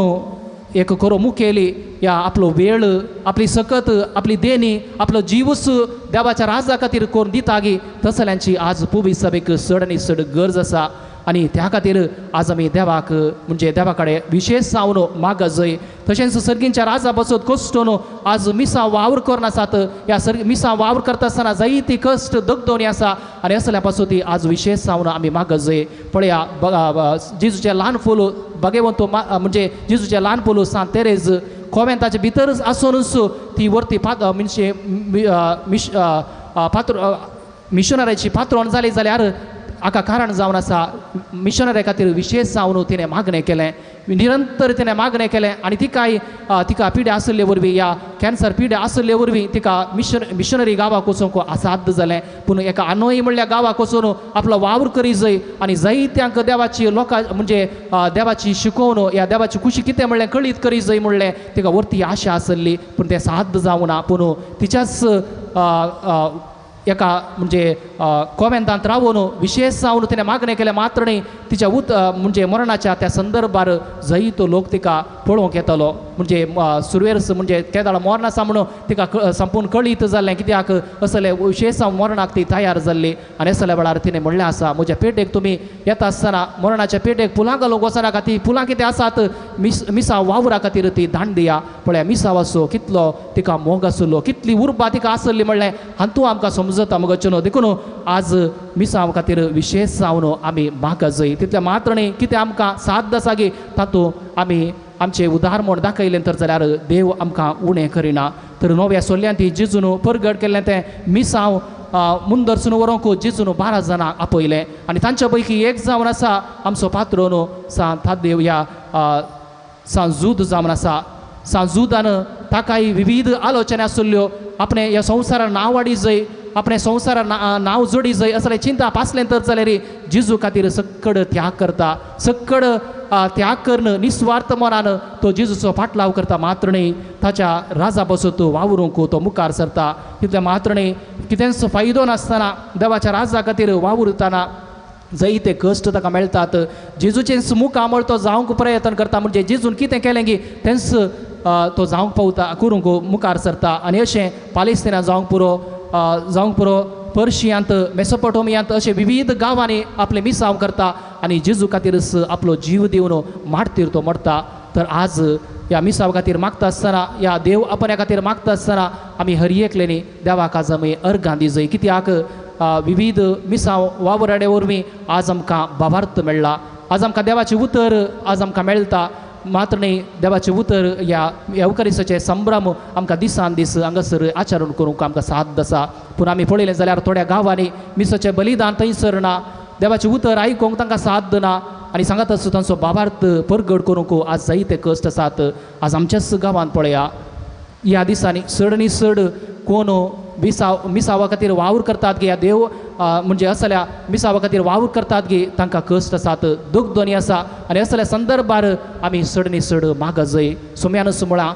एक खरो मुखेली या आपलो वेळ आपली सकत आपली देणी आपलो जीवस देवाच्या राजा खातीर कोण दिता गी तसल्यांची आज पुबी सभेक चड आनी चड गरज आसा. आनी त्या खातीर आज आमी देवाक म्हणजे देवा कडेन विशेश सावन माग जाय. तशेंच सर्गींच्या राजा बसत कश्टून आज मिसांव वावर करनासात. ह्या मिसांव वावर करता आसतना जायती कश्ट दगदोणी आसा आनी असल्या पासून ती आज विशेष सावन आमी माग जाय. पळया जेजूचे ल्हान फूल भगवंत म्हणजे जेजूचे ल्हान फूल सांत तेरेज कॉवेंताचे भितर आसूनच ती वरती म्हणजे मिशनराची पात्रोण जाली जाल्यार हाका कारण जावन आसा. मिशनरी खातीर विशेष जावन तिणें मागणें केलें, निरंतर तिणें मागणें केलें आनी तिका पिड्या आसले वरवीं या कॅन्सर पिड्या आसले वरवीं तिका मिशनरी गांवाक वचूंक असाध्य जालें. पूण एका अनोय म्हणल्या गांवाक वचून आपलो वावर करी जाय आनी जायत्यांक देवाची लोकां म्हणजे देवाची शिकोवन ह्या देवाची खुशी कितें म्हणलें कळीत करी जाय म्हणलें तिका वरती आशा आसली. पूण तें साध्य जावं ना. पूण तिच्याच एका म्हणजे कॉमेंतांत रावून विशेष जावन तिणें मागणें केलें मात्र न्ही तिच्या म्हणजे मरणाच्या त्या संदर्भार जायतो लोक तिका पळोवंक येतालो. म्हणजे सुरवेर म्हणजे केदाळ मरण आसा म्हणून तिका संपूर्ण कळीत जाल्लें कित्याक असले विशेष जावन मरणाक ती तयार जाल्ली. आनी असल्या वेळार तिणें म्हणलें आसा म्हज्या पेटेक तुमी येता आसतना मरणाच्या पेटेक फुलां घालूंक वचनाका. ती फुलां कितें आसात मिसांव वावरा खातीर ती दान दिया. पळया मिसांव आसूं कितलो तिका मोग आसलो कितली उर्बा तिका आसली म्हणलें हातूंत आमकां समजता मगचनो. देखून आज मिसांव खातीर विशेष जावन आमी माग जाय. तितलें मात्र न्ही कितें आमकां साध्य आसा गी तातूंत आमी आमचें उदार म्हूण दाखयलें तर जाल्यार देव आमकां उणें करिना. तर नव्या सोल्ल्यान ती जेजून परगट केल्लें तें मिसांव मून दर्शन व्हरूंक जेजून 12 जाणांक आपयलें आनी तांच्या पैकी एक जावन आसा आमचो पात्रोन सांत थादेव ह्या सांत जूद जावन आसा. सांत जुदान ताकाय विविध आलोचना आसल्ल्यो. आपणें ह्या संवसारान नांव वाडी जाय आपणें संवसारान नांव जोडी जाय असलें चिंता पासलें तर जाल्यार जेजू खातीर सक्कड त्याग करता. सक्कड त्याग करून निस्वार्थ मनान तो जेजूचो फाटलाव करता. मात्र न्ही ताच्या राजा बसत वावरूंक तो मुखार सरता. तितलें मात्र न्ही कितेंच फायदो नासतना देवाच्या राजा खातीर वावुरतना जायते कश्ट ताका मेळटात. जेजूचेंच मुख आमळ तो जावंक प्रयत्न करता. म्हणजे जेजून कितें केलें गी तेंच तो जावंक पावता करूंक मुखार सरता. आनी अशें पालेस्तिनांत जावंक पुरो पर्शियांत मेसोपोटोमियांत अशे विविध गांवांनी आपले मिसांव करता आनी जेजू खातीरच आपलो जीव दिवन मारतीर तो मरता. तर आज या मिसाव खातीर मागता आसतना या देव आपण्या खातीर मागता आसतना आमी हर एकल्यानी देवाक आज आमी अर्घां दिजय कित्याक विविध मिसाव वावराडे वरवीं आज आमकां भावार्थ मेळ्ळा आज आमकां देवाचें उतर आज आमकां मेळटा मात्र न्ही देवाचें उतर या येवकारिसाचे संभ्रम आमकां दिसान दीस हांगासर आचरण करूंक आमकां साथ आसा पूण आमी पळयलें जाल्यार थोड्या गांवांनी मिसाचें बलिदान थंयसर ना देवाचें उतर आयकूंक तांकां साथ ना आनी सांगात आसता तांचो भावार्थ परगट करूंक आज जायते कश्ट आसात आज आमच्याच गांवांत पळया ह्या दिसांनी चड न्ही चड कोण मिसावा खातीर वावर करतात गे या देव म्हणजे असल्या मिसावा खातीर वावर करतात गे तांकां कश्ट आसात दूख दोनी आसा आनी असल्या संदर्भार आमी चड न्ही चड माग जय सुम्यान सुमळा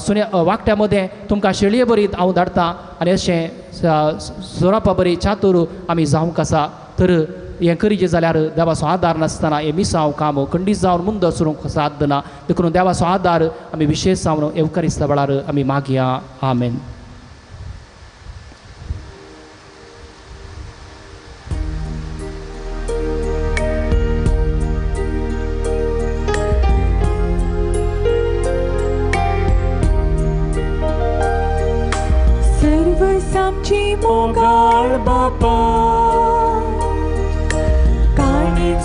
सुन्या वाकट्या मदें तुमकां शेळये बरीत हांव धाडटां आनी अशें सोरापा बरी चातूर आमी जावंक आसा तर हें करीत जाल्यार देवाचो आदार नासतना हे मिसांव काम खंडीत जावन मुंद सुरूंक साथ ना देखून देवाचो आदार आमी विशेश जावन येवकारिस्ता वेळार आमी मागया आमेन. सर्व आमची मोगाळ बापा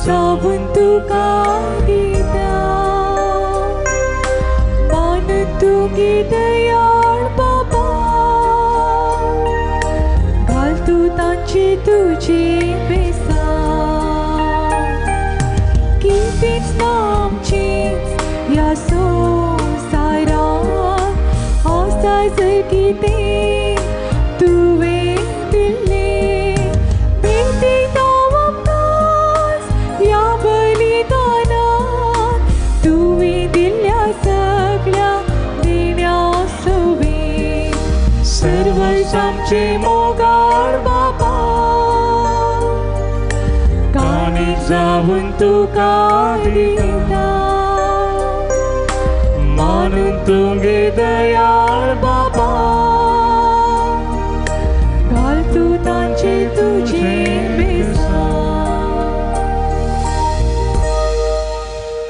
जाऊन तुका दिता मान तुगे दयाळ बाबा घाल तू तांची तुझी बेसा कितीच नामचीच या संसारात आसा जर कितें तुवें दिल्लें आमचे मोगाळ बाबा कानी जाऊन तुका दिता मानून तुगे दयाळ बाबा घाल तू तांचे तुझे बेसा.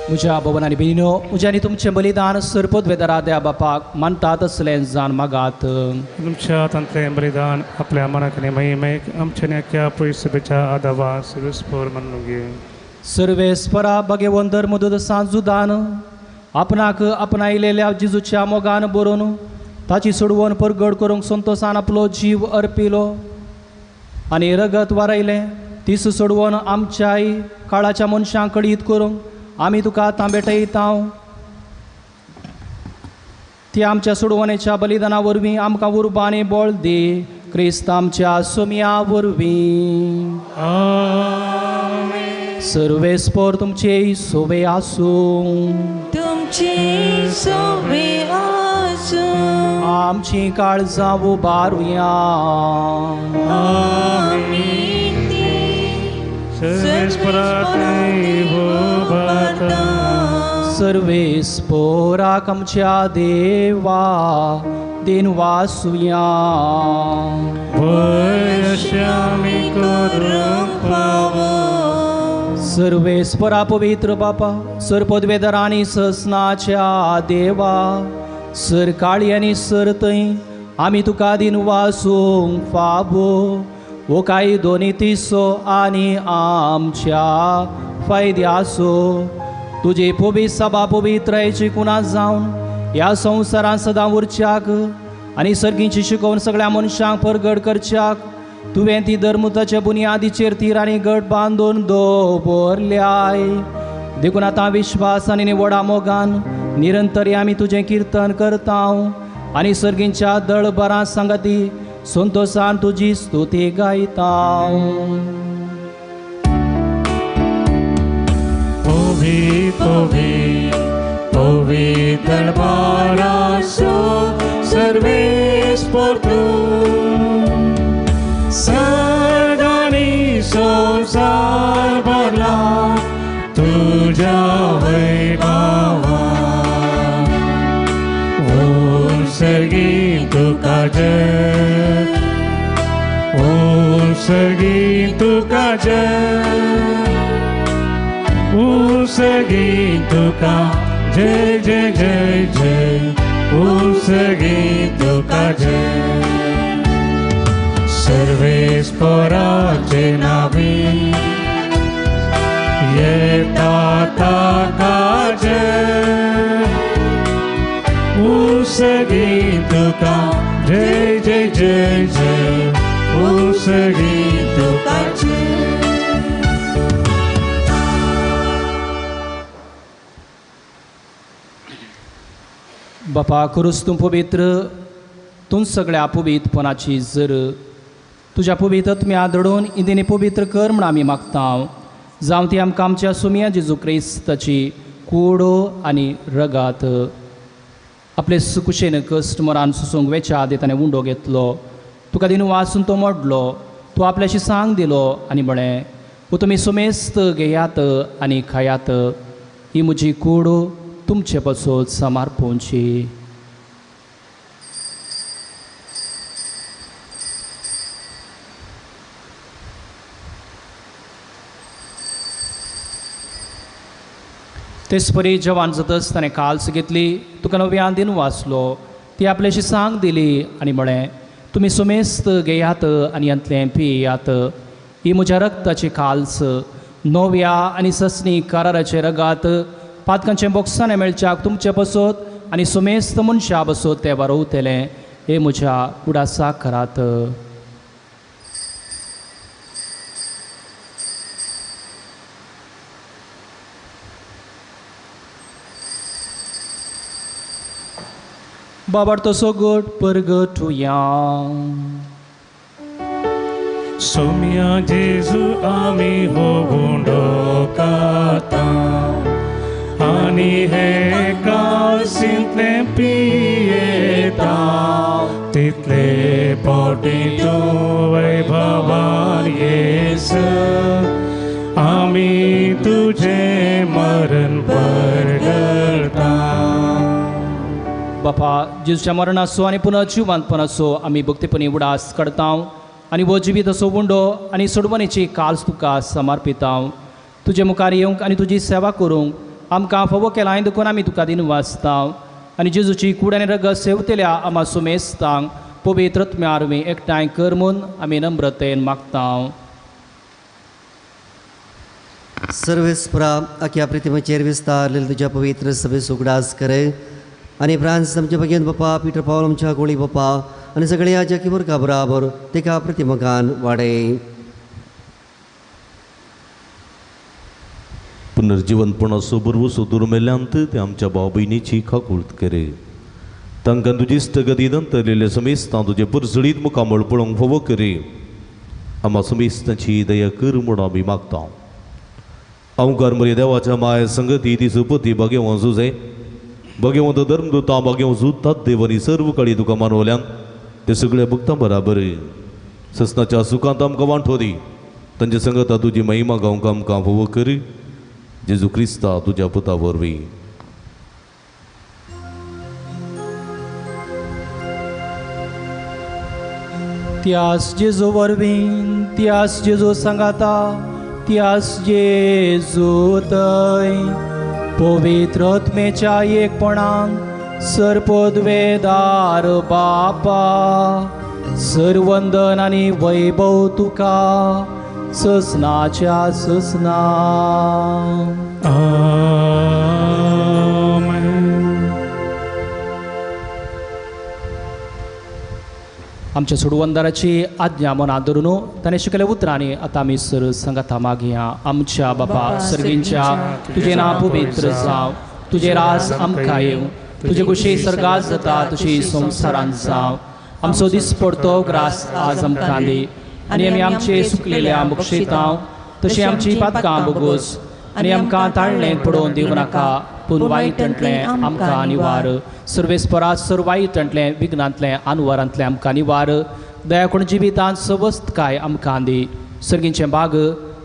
म्हज्या भवन आनी भयणीनो म्हज्यानी तुमचें बलिदान सरपदवेदारा द्या बापाक मानतात असलें जाण मागात. तुमच्या तंतलें बलिदान आपल्या मनाक आनी महिमेक आमच्या नेक्या पयसुबेच्या आदावा सुरस्पोर म्हणून घे. सर्वेस्परा भगवंत धर्मदूत सांजुदान आपणाक आपणायलेल्या जिजूच्या मोगान बरोवन ताची सोडवण परगड करूंक संतोषान आपलो जीव अर्पिलो आनी रगत वारयलें तीस सोडवण आमच्याय काळाच्या मनशांक कळीत करूंक आमी तुका आतां भेटयता. ती आमच्या सोडवणेच्या बलिदाना वरवीं आमकां उर्बा आनी बळ दे क्रिस्त आमच्या सोम्या वरवीं. सर्वेस्पर तुमचे सोबे आसूं तुमची सोबे आसूं आमची काळजां उबारुया. सर्वेस्पराक आमच्या देवा दिन वासुया. सर्वेस्परा पवित्र बापा सर पदवेदर आनी ससनाच्या देवा सर काळी आनी सर थंय आमी तुका दिन वासूंक फावो वो काही दोनी तिसो आनी आमच्या फायद्यासो तुजे पवित्र सभा पवित्रायची कुणा जावन ह्या संवसारांत सदां उरच्याक आनी सर्गींची शिकोवन सगळ्या मनशांक परगड करच्याक तुवें ती धर्मुताच्या बुनयादीचेर तीर आनी गट बांदून दवरल्याय. देखून आतां विश्वास आनी निवडा मोगान निरंतर आमी तुजें किर्तन करता आनी सर्गींच्या दळबरां संगती संतोषान तुजी स्तुती गायता. पवित्र दळबरांचो सर्वेस्पर सदानी संसार भरला तुझ्या वैभवा. सर्गी तुका जय सर्गी तुका जय सर्गी तुका जय जय जय जय उसगी तुका जय सर्वेश्वराचे नावे येता ताका जय उसगी तुका जय जय जय जय उसगी तुका जय बापा करूस तूं पवित्र तूं सगळ्या पवित्रपणाची जर तुज्या पवित्र आत्म्या दडून इंदिनी पवित्र कर म्हण आमी मागता जावं ती आमकां आमच्या सुमया जेजू क्रिस्ताची कूडो आनी रगात आपले सुकुशेन कश्ट मरान सुसूंक वेच्या ताणें उंडो घेतलो तुका दिनू वाचून तो मोडलो तूं आपल्याशी सांग दिलो आनी म्हळें वो तुमी सुमेस्त घेयात आनी खायात ही म्हजी कूडो तुमचे पासून समर्पूंची तेच परी जवान जातच ताणें काल्स घेतली तुका नव्यान दिन वाचलो ती आपल्याशी सांग दिली आनी म्हळें तुमी सुमेस्त घेयात आनी अंतलें पियेयात ही म्हज्या रक्ताची काल्स नव्या आनी ससनी कराराचे रगात पातकांचे बोक्साने मेळच्याक तुमचे बसोत आनी सुमेस्त मनशा बसोत ते वारोवतलें हे म्हज्या उडासा करात बाबार तसो गोड परगटुया सोम्या जेजू आमी हो गुंडो काता आनी हे कासिंतले पियेता तितले पोटी तूं वैभवान येस आमी तुझे मरण परगटा बापा जेजूच्या मरणाचो आनी पुनर्जिवांतपणाचो आमी भक्तीपणी उडास करता आनी वो जिवीत असो उंडो आनी सोडवणेची काल्स तुका समर्पिता तुजे मुखार येवंक आनी तुजी सेवा करूंक आमकां फावो केलां देखून आमी तुका दिन वाचता आनी जेजूची कूड आनी रगत सेवतल्या आमा सुमेस्तांक पवित्र आत्म्यारवी एकठांय कर म्हूण आमी नम्रतेन मागता सर्वेस्परा आख्या प्रितीमेचेर विस्तारलेले तुज्या पवित्र सभे सुगडास करे आनी फ्रांस आमचे भगेन बापा पिटर पावल आमच्या गोळी बापा आनी सगळ्या जकी बरका बराबर तेका प्रतिमकान वाडय पुनर्जीवनपणाचो बरवसो दुर्मेल्यांत ते आमच्या भाव भयणीची खाकुळट करे तांकां तुजी स्थगती नंतरलेले समेस्तां तुजे परसडीत मुखामळ पळोवंक फावो करे आमा समेस्तांची दया कर म्हूण आमी मागता अवकार मरे देवाच्या माय संगती ती सुपती भगेवं झुजे भगवंत धर्मदूता भगवं झुतात देवानी सर्व काळी तुका मानवल्यान ते सगळ्या भक्तां बराबर ससनाच्या सुखांत आमकां वांटो दी तांचे संगता तुजी महिमा गावंक आमकां फावो कर जेजू क्रिस्ता तुज्या पुता वरवीं त्यास जेजू वरवीं त्यास जेजू सांगाता त्यास जेजू थंय पवित्र आत्मेच्या एकपणान सरपदवेदार बापा सरवंदन आनी वैभव तुका ससनाच्या ससना आमच्या सोडवंदाराची आज्ञा मनात धरून ताणें शिकयल्या उतरांनी आतां आमी सर संगता मागया आमच्या बापा सर्गींच्या तुजें नांव पवित्र जावं तुजें रास आमकां येवं तुजे कुशी सर्गात जाता तशी संवसारांत जावं आमचो दिसपडतो ग्रास आज आमकां दी आनी आमी आमचे सुकलेल्या मुक्षेतांव तशी आमची पातकां बोगोस आनी आमकां ताळणें पडोवन दिवं नाका पूण वायटांतलें आमकां निवार सर्वेस्परात सर्वायतांतलें विघ्नांतलें आनवारांतलें आमकां निवार दया कोण जिवितांत सवस्त काय आमकां दी सर्गींचें बाग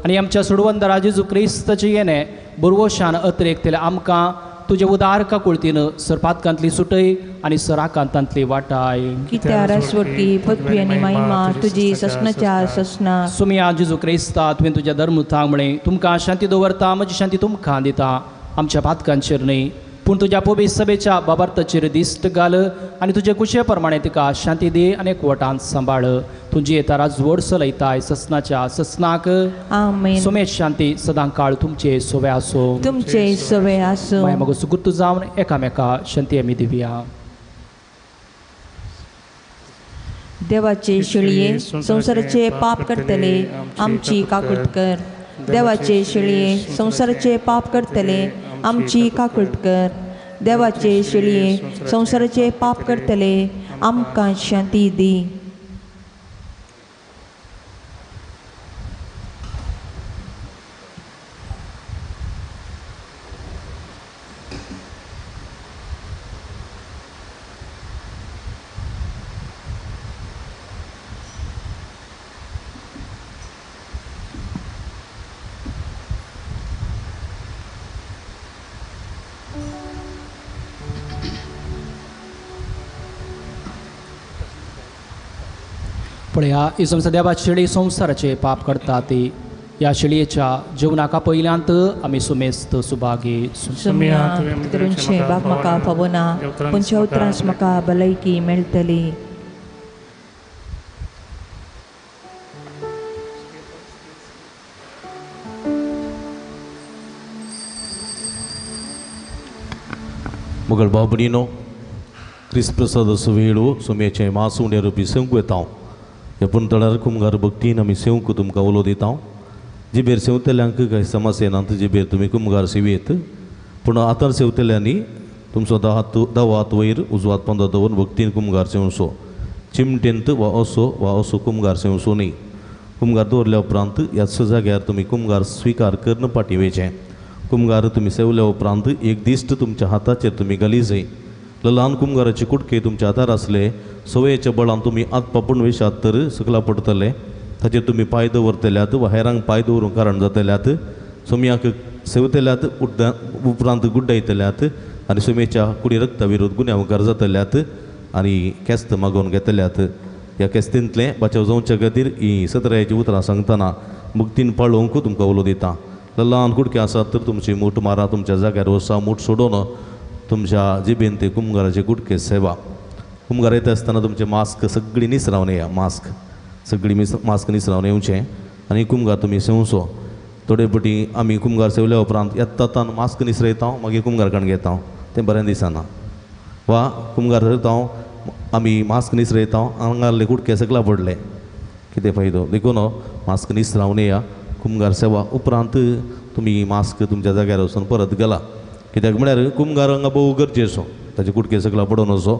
आनी आमच्या सोडवंदरा जेजू क्रिस्ताचे येणे बरवशान अतिरेकतले आमकां तुजे उदार काकुळतीन सरपातकांतली सुटय आनी सराकांतांतली वाटाय कित्या रासवटी पदवी आनी महिमा तुजी ससनाच्या ससना सुमया जेजू क्रिस्ता तुवें तुज्या धर्म थांग म्हणे तुमकां शांती दवरता म्हजी शांती तुमकां दिता आमच्या पातकांचेर न्ही पूण तुज्या पवित्र सभेच्या बाबार्थाचेर दिश्ट घाल आनी तुजे कुशे प्रमाणे तिका शांती दे आनी एकवटान सांबाळ तुजी येता राजवड चलयताय ससनाच्या ससनाक आमेन. सुमेश शांती सदां काळ तुमचे सोवे आसो तुमचे सवे आसो. माय मगो सुगुर्त जावन एकामेका शांती आमी दिवया. देवाचे शिळये संसाराचे पाप करतले आमची काकुट कर. देवाचे शिळये संसाराचे पाप करतले आमची काकुट कर. देवाचे शिळये संसाराचे पाप करतले आमकां शांती दी. पळया इसम देवा शिळी संसाराचे पाप करता ती या शिळयेच्या जीवनाका पयल्यांत आमी सुमेस्त सुभागी सुम्या पितरूंचे बाप म्हाका फवना पुंच्या उतरांस म्हाका भलायकी मेळटली. मुगल बाबडीनो क्रिस्प्रसाद सुवेळो सुमेचे मासूंडे रुपी सेवंक येता हे पूण तळार कुमगार भक्तीन आमी सेवंक तुमकां उलो दिता. जिबेर सेवतल्यांक काही समस्या ना जिबेर तुमी कुमगार सेवेत पूण आतां सेवतल्यांनी तुमचो दावो हात वयर उजवात पंदो दवरून भक्तीन कुमगार सेवसो. चिमटेंत वा असो कुमगार सेवसो न्ही. कुमगार दवरल्या उपरांत ह्याच जाग्यार तुमी कुमगार स्विकार करून पाठिवेचें. कुमगार तुमी सेवल्या उपरांत एक दिश्ट तुमच्या हाताचेर तुमी घाली जाय. ल्हान कुमगाराचे कुडके तुमच्या हातार आसले सवयेच्या बळान तुमी आत पापूण वेशात तर सकला पडटले. ताचेर तुमी पांय दवरतल्यात वा हेरांक पांय दवरूंक कारण जातल्यात. सुमयाक सेवतल्यात उपरांत गुड्डायतल्यात आनी सुमेच्या कुडी रक्ता विरोध गुन्यांवकार जातल्यात आनी केस्त मागोवन घेतल्यात. ह्या केस्तींतले बचाव जावच्या खातीर ही 17 उतरां सांगतना मुक्तीन पाळोवंक तुमकां उलो दिता. ल्हान कुडके आसात तर तुमची मूठ मारा तुमच्या जाग्यार वसा मूठ सोडून तुमच्या जिबेन ते कुमगाराचे कुडके सेवा. कुमगार येता आसतना तुमचे मास्क सगळी निसरावन येया. सगळी मास्क निसरावन येवचें आनी कुमगार तुमी सेवसो. थोडे पटी आमी कुमगार सेवल्या उपरांत येता मास्क निसरयता मागीर कुमगार काण घेता तें बरें दिसना. वा कुमगार धरता आमी मास्क निसरयता आंगारले कुडके सकला पडले कितें फायदो. देखून मास्क निसरावन येया. कुमगार सेवा उपरांत तुमी मास्क तुमच्या जाग्यार वचून परत घाला. कित्याक म्हळ्यार कुमगार हांगा भोव गरजेचो. ताचे कुडके सकला पडोवन वचो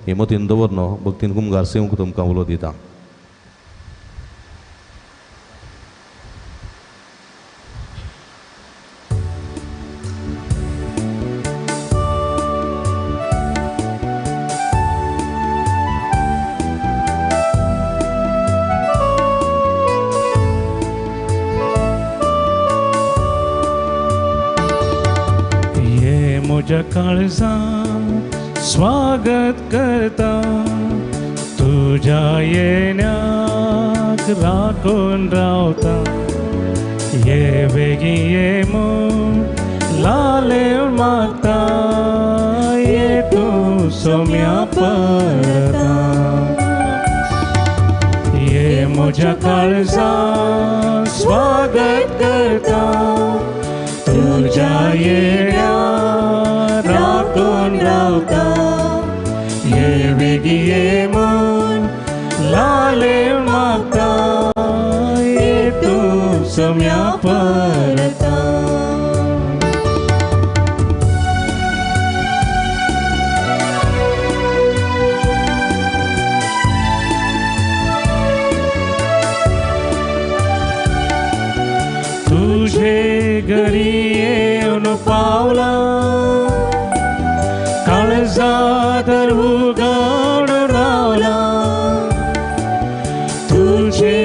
हे मतीन दवरनो भक्तीन कुमगार सेवंक तुमकां उलो दिता. तुझ्या काळजात स्वागत करता तुझ्या येण्याक राखून रावता. ये बेगी ये म्हूण लाले मागता ये तूं सोम्या परता. ये म्हज्या काळजात स्वागत करता तुझ्या येण्याक राखून रावता. ये बेगी ये म्हूण लाले मागता ये तूं सोम्या परता. तुझे घरी येऊन पावला काळजात उगवून रावला. तुझे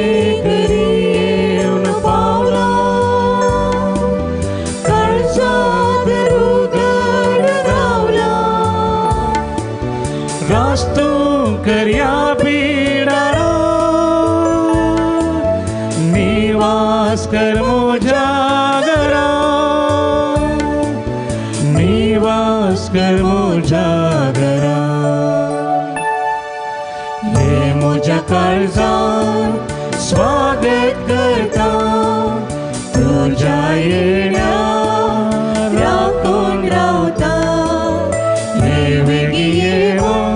घरी येऊन पावला काळजात उगवून रावला. रास्तू करया पिडाळा निवास कर मोजा घरा. निवास निवास कर म्हज्या घरा ये म्हज्या काळजान स्वागत करता तुज्या येण्यार राखून रावता ये वेगी येवन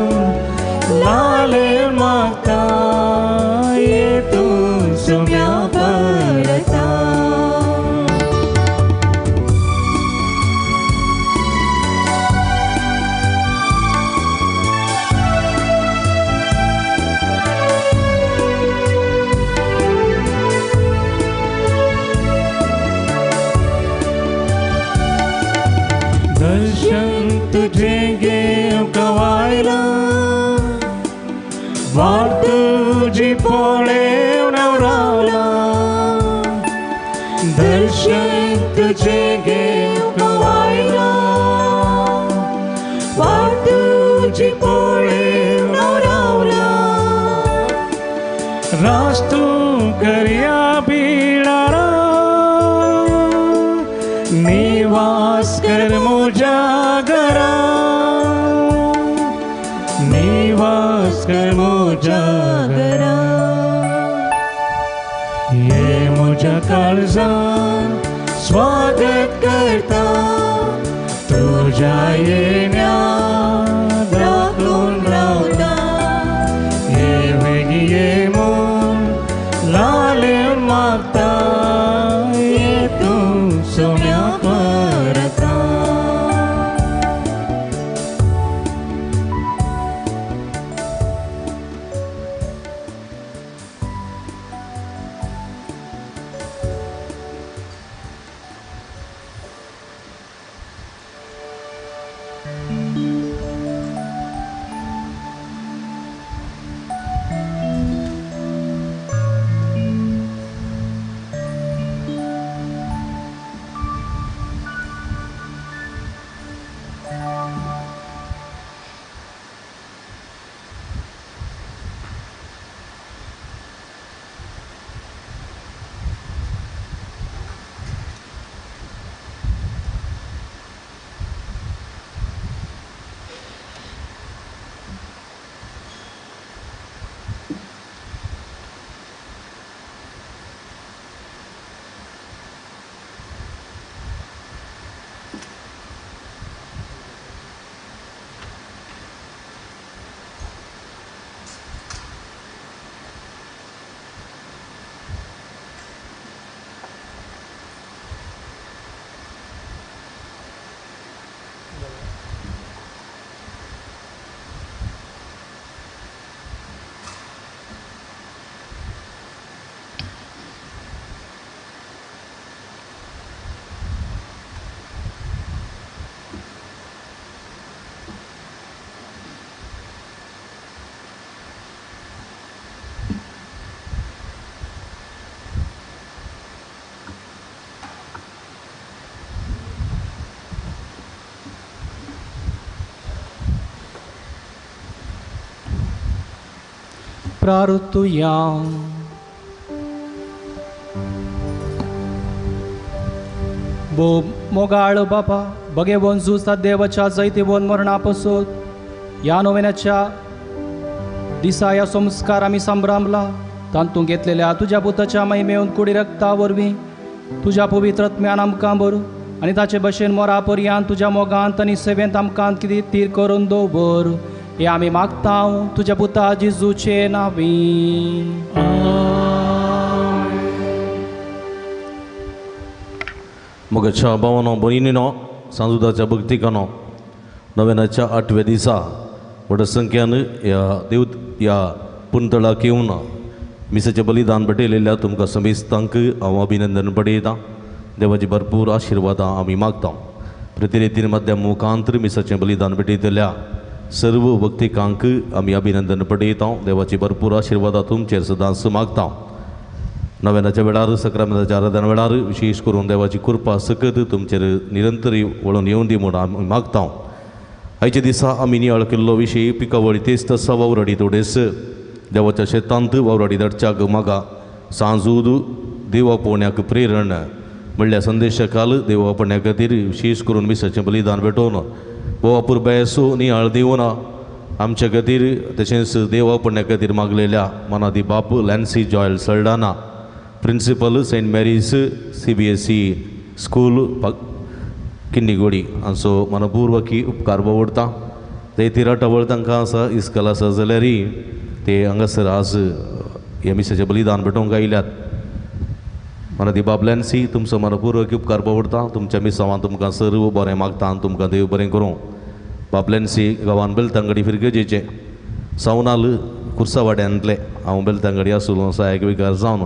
लाले मागता ये तूं सुम्या परता दर्शन तुझे घेव कवायला वाट तुझी पळेव रावला दर्शन तुझे घेव कवायला वाट तुझी पळेव रावला रास तूं करया बिडारा निवास कर म्हज्या घरा निवास कर म्हज्या घरा ये म्हज्या काळजान स्वागत करता तुज्या येण्यार राखून रावता ये वेगी ये म्हूण लालेवन मागता ये तूं सोम्या परता प्रार्थुया बो मोगाळ बापा बगे वंजूचा देवाच्या जैते वन मरणा पासून या नोवेनाच्या दिसा या संस्कार आम्ही संभ्रामला तांतून घेतलेल्या तुझ्या पुताच्या महिमेऊन कुडी रक्ता वरवीं तुझ्या पवित्रत्म्यान आमकां बर आनी ताचे भशेन मोरा पर्यंत तुझ्या मोगांत आनी सेवेंत आमकां कितें तीर करून दवर हे आमी मागता तुझ्या पुता जेजूचे नांवी मोगाच्या भावानो भयणीनो सांजुदाच्या भक्तिकानो नव्यानाच्या 8व्या दिसा व्हड संख्यान या पुंतळाक येवन मिसाचें बलिदान भेटयलेल्या तुमकां समेस्तांक हांव अभिनंदन पडयतां देवाची भरपूर आशिर्वादां आमी मागता प्रतिरितीन माध्यम मुखांतर मिसाचें बलिदान भेटयतल्या सर्व भक्तिकांक आमी अभिनंदन पडयता देवाची भरपूर आशिर्वादां तुमचेर सदांच मागता नव्यानाच्या वेळार सक्रामेंताच्या आराधना वेळार विशेष करून देवाची कृपा सकत तुमचेर निरंतर वळून येवन दी म्हूण आमी मागता आयच्या दिसा आमी नियाळ केल्लो विशय पिकावळी तेच तसा वावराडी थोडेस देवाच्या शेतांत वावराडी धाडच्याक मागा सांजूद देवा पोवण्याक प्रेरण म्हणल्या संदेशा काल देवा पोवण्या खातीर विशेष करून मिसाचें बलिदान भेटोवन बोवा पुरबायसो नियाळ दिवन आमच्या खातीर तशेंच देवा पुण्या खातीर मागलेल्या मनादी बाप Lancy Joel Saldanha principal saint Mary's CBSE school Kinnigoli हांचो मनपूर्वकी उपकार बावडटा ते तिराटवळ तांकां आसा इस्कल आसा जाल्यारय ते हांगासर आज ह्या मिसाचें बलिदान भेटोवंक आयल्यात मनादी बाब लॅन्सी तुमचो मनपूर्वकी उपकार बावडटा तुमच्या मिसांवान तुमकां सर्व बरें मागता आनी तुमकां देव बरें करूं बाब लॅन्सी गांवान बेलतांगडी फिरगेजेचे सावनाल कुर्सावाड्यांतले हांव बेलतांगडी आसलो सहाय्यक विकार जावन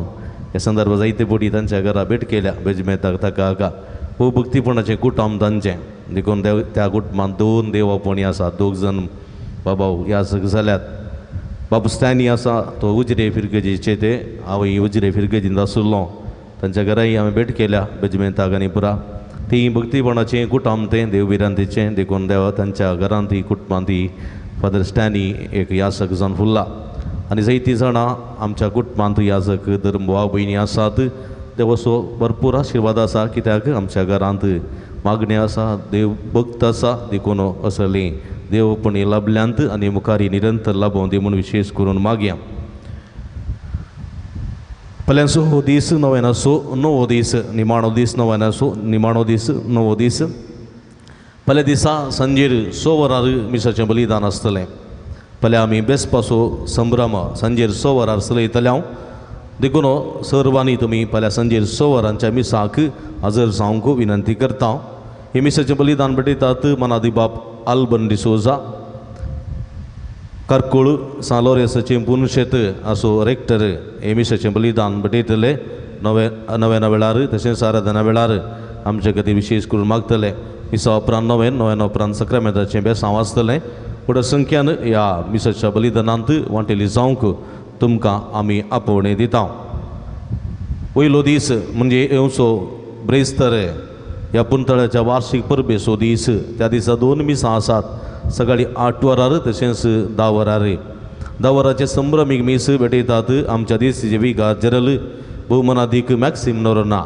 ह्या संदर्भात जायते पोटी तांच्या घरा भेट केल्या बेजमेताक ताका हाका हो भक्तीपणाचें कुटुंब तांचें देखून त्या कुटुंबांत 2 देवापणी आसा 2 जण बाबा यासक जाल्यात बाब स्टॅनी आसा तो उजरे फिरगेजीचे ते हांवय उजरे फिरगेजींत आसुल्लो तांच्या घराय हांवें भेट केल्या बेजमेताक आनी पुरा ती भक्तीपणाचें कुटुंब तें देवबिरांतीचें देखून देवा तांच्या घरांत ती कुटुंबांत ती फादर स्टॅनी एक यासक जावन फुल्ला आनी जायतीं जाणां आमच्या कुटुंबांत याजक धर्म भाव भयणी आसात देवाचो भरपूर आशिर्वाद आसा कित्याक आमच्या घरांत मागणी आसा देव भक्त आसा देखून असली देवपणी लाभल्यांत आनी मुखारी निरंतर लाभों दी म्हूण विशेश करून मागया पल्यासो हो दीस नव्यानाचो 9वो दीस निमाणो दीस नव्यानाचो निमाणो दीस 9वो दीस पल्या दिसा सांजेर 6 वरार मिसाचें बलिदान आसतलें पल्या आमी बेसपाचो संभ्रम सांजेर 6 वरार चलयतल्या देखून सर्वांनी तुमी फाल्यां सांजेर 6 वरांच्या मिसाक हजर जावंक विनंती करता हे मिसाचें बलिदान भेटयतात मनादी बाप आल्बन डिसोजा कारकोळ सालोरेसाचे पुनशेत आसो रेक्टर हे मिसाचें बलिदान भेटयतले नव्याना वेळार तशेंच आराधना वेळार आमचे खातीर विशेश करून मागतले मिसा उपरांत नव्यान उपरांत सक्रामेंताचें बेसांव आसतलें व्हड संख्यान ह्या मिसाच्या बलिदानांत वांटेली जावंक तुमकां आमी आपोवणें दिता वयलो दीस म्हणजे येवचो ब्रेस्तर ह्या पुंतळ्याच्या वार्षिक परबेचो दीस त्या दिसा 2 मिसां आसात सकाळीं 8 वरार तशेंच 10 वरार 10 वरांचे संभ्रमीक मीस भेटयतात आमच्या देशीचे विकार जनरल भौमनाधीक मॅक्सिम नोरोना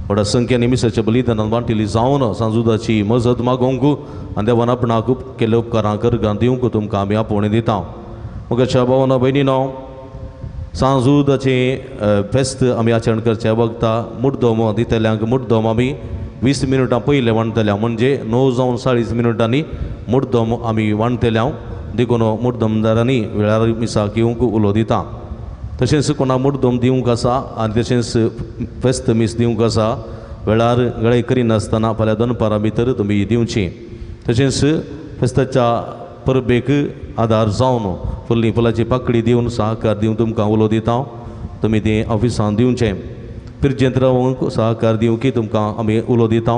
व्हड संख्येन मिसाच्या बलिदानांत वांटेली जावन सांजुदाची मजत मागोवंक आनी देवान आपणाक केल्ल्या उपकारां करगां दिवंक तुमकां आमी आपोवणें दिता मुखाच्या भावना भयणीनो सांजुदाचें फेस्त आमी आचरण करच्या वखता मुड्डोम दितल्यांक मुड्डोम आमी 20 मिनटां पयले वांटतल्या म्हणजे 9:40 मुड्डोम आमी वांटतल्या देखून मुड्डोमदारांनी वेळार मिसाक येवंक उलो दिता तशेंच कोणाक मुड्डोम दिवंक आसा आनी तशेंच फेस्त मीस दिवंक आसा वेळार गळे करिनासतना फाल्यां दनपारां भितर तुमी दिवची तशेंच फेस्ताच्या परबेक आदार जावन फुल्ली फुलाची पाकळी दिवन सहकार दिवन तुमकां उलो दिता तुमी तें ऑफिसांत दिवचें पिरजेंत रावंक सहकार दिवंक तुमकां आमी उलो दिता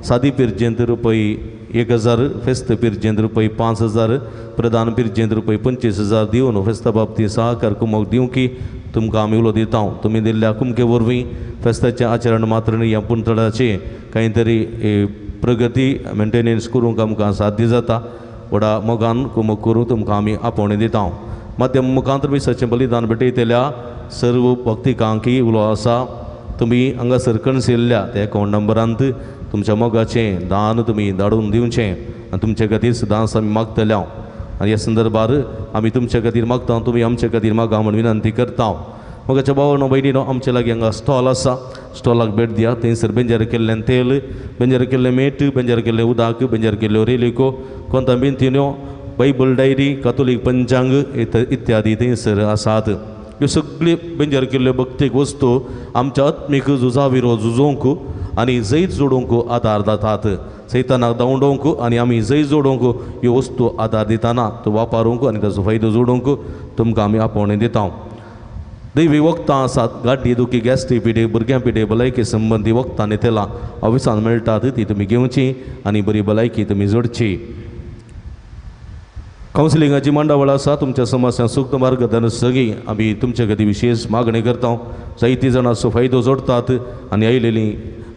सादी पिरजेंत रुपये 1000 फेस्त पिरजेंत रुपये 5000 प्रधान पिरजेंत रुपये 25000 दिवन फेस्ता बाबतींत सहकार कुमक दिवंक तुमकां आमी उलो दिता तुमी दिल्ल्या कुमके वरवीं फेस्ताचें आचरण मात्र ह्या पुंतळाचें कांय तरी प्रगती मेंटेनन्स करूंक आमकां साध्य जाता व्हडा मोगान कुमक करूंक तुमकां आमी आपोवणें दिता माध्यम मुखांतर मिसाचें बलिदान भेटयतल्या सर्व भक्तिकांकी उलो आसा तुमी हांगासर कणसिल्ल्या त्या अकावंट नंबरांत तुमच्या मोगाचें दान तुमी धाडून दिवचें आनी तुमचे खातीर सदांच आमी मागतल्या आनी ह्या संदर्भार आमी तुमचे खातीर मागता तुमी आमचे खातीर मागा म्हूण विनंती करता मोगाच्या भावनो भयणीनो आमचे लागीं हांगा स्टॉल आसा स्टॉलाक भेट दिया थंयसर बेंजार केल्लें तेल बेंजार केल्लें मीठ बेंजार केल्लें उदक बेंजार केल्ल्यो रेलिको कोंताबिंतीन्यो बायबल डायरी कातोलीक पंचांग इत्यादी थंयसर आसात ह्यो सगळ्यो बेंजार केल्ल्यो भक्तीक वस्तू आमच्या आत्मीक झुजा विरो झुजोवंक आनी जैत जोडूंक आदार जातात सैतानाक दावंडोवंक आनी आमी जैत जोडूंक ह्यो वस्तू आदार दितना तो वापरूंक आनी ताचो फायदो जोडूंक तुमकां आमी आपोवणें दिता दैवी वखदां आसात गाड्डी दुखी गॅस्ट्री पिडे भुरग्यां पिडे भलायके संबंदी वखदां नेतेलां ऑफिसान मेळटात ती तुमी घेवची आनी बरी भलायकी तुमी जोडची कावन्सिलिंगाची मंडळ आसा तुमच्या समस्या सूक्त मार्गदर्शक आमी तुमचे खातीर विशेष मागणी करता जायतीं जाणां असो फायदो जोडतात आनी आयलेलीं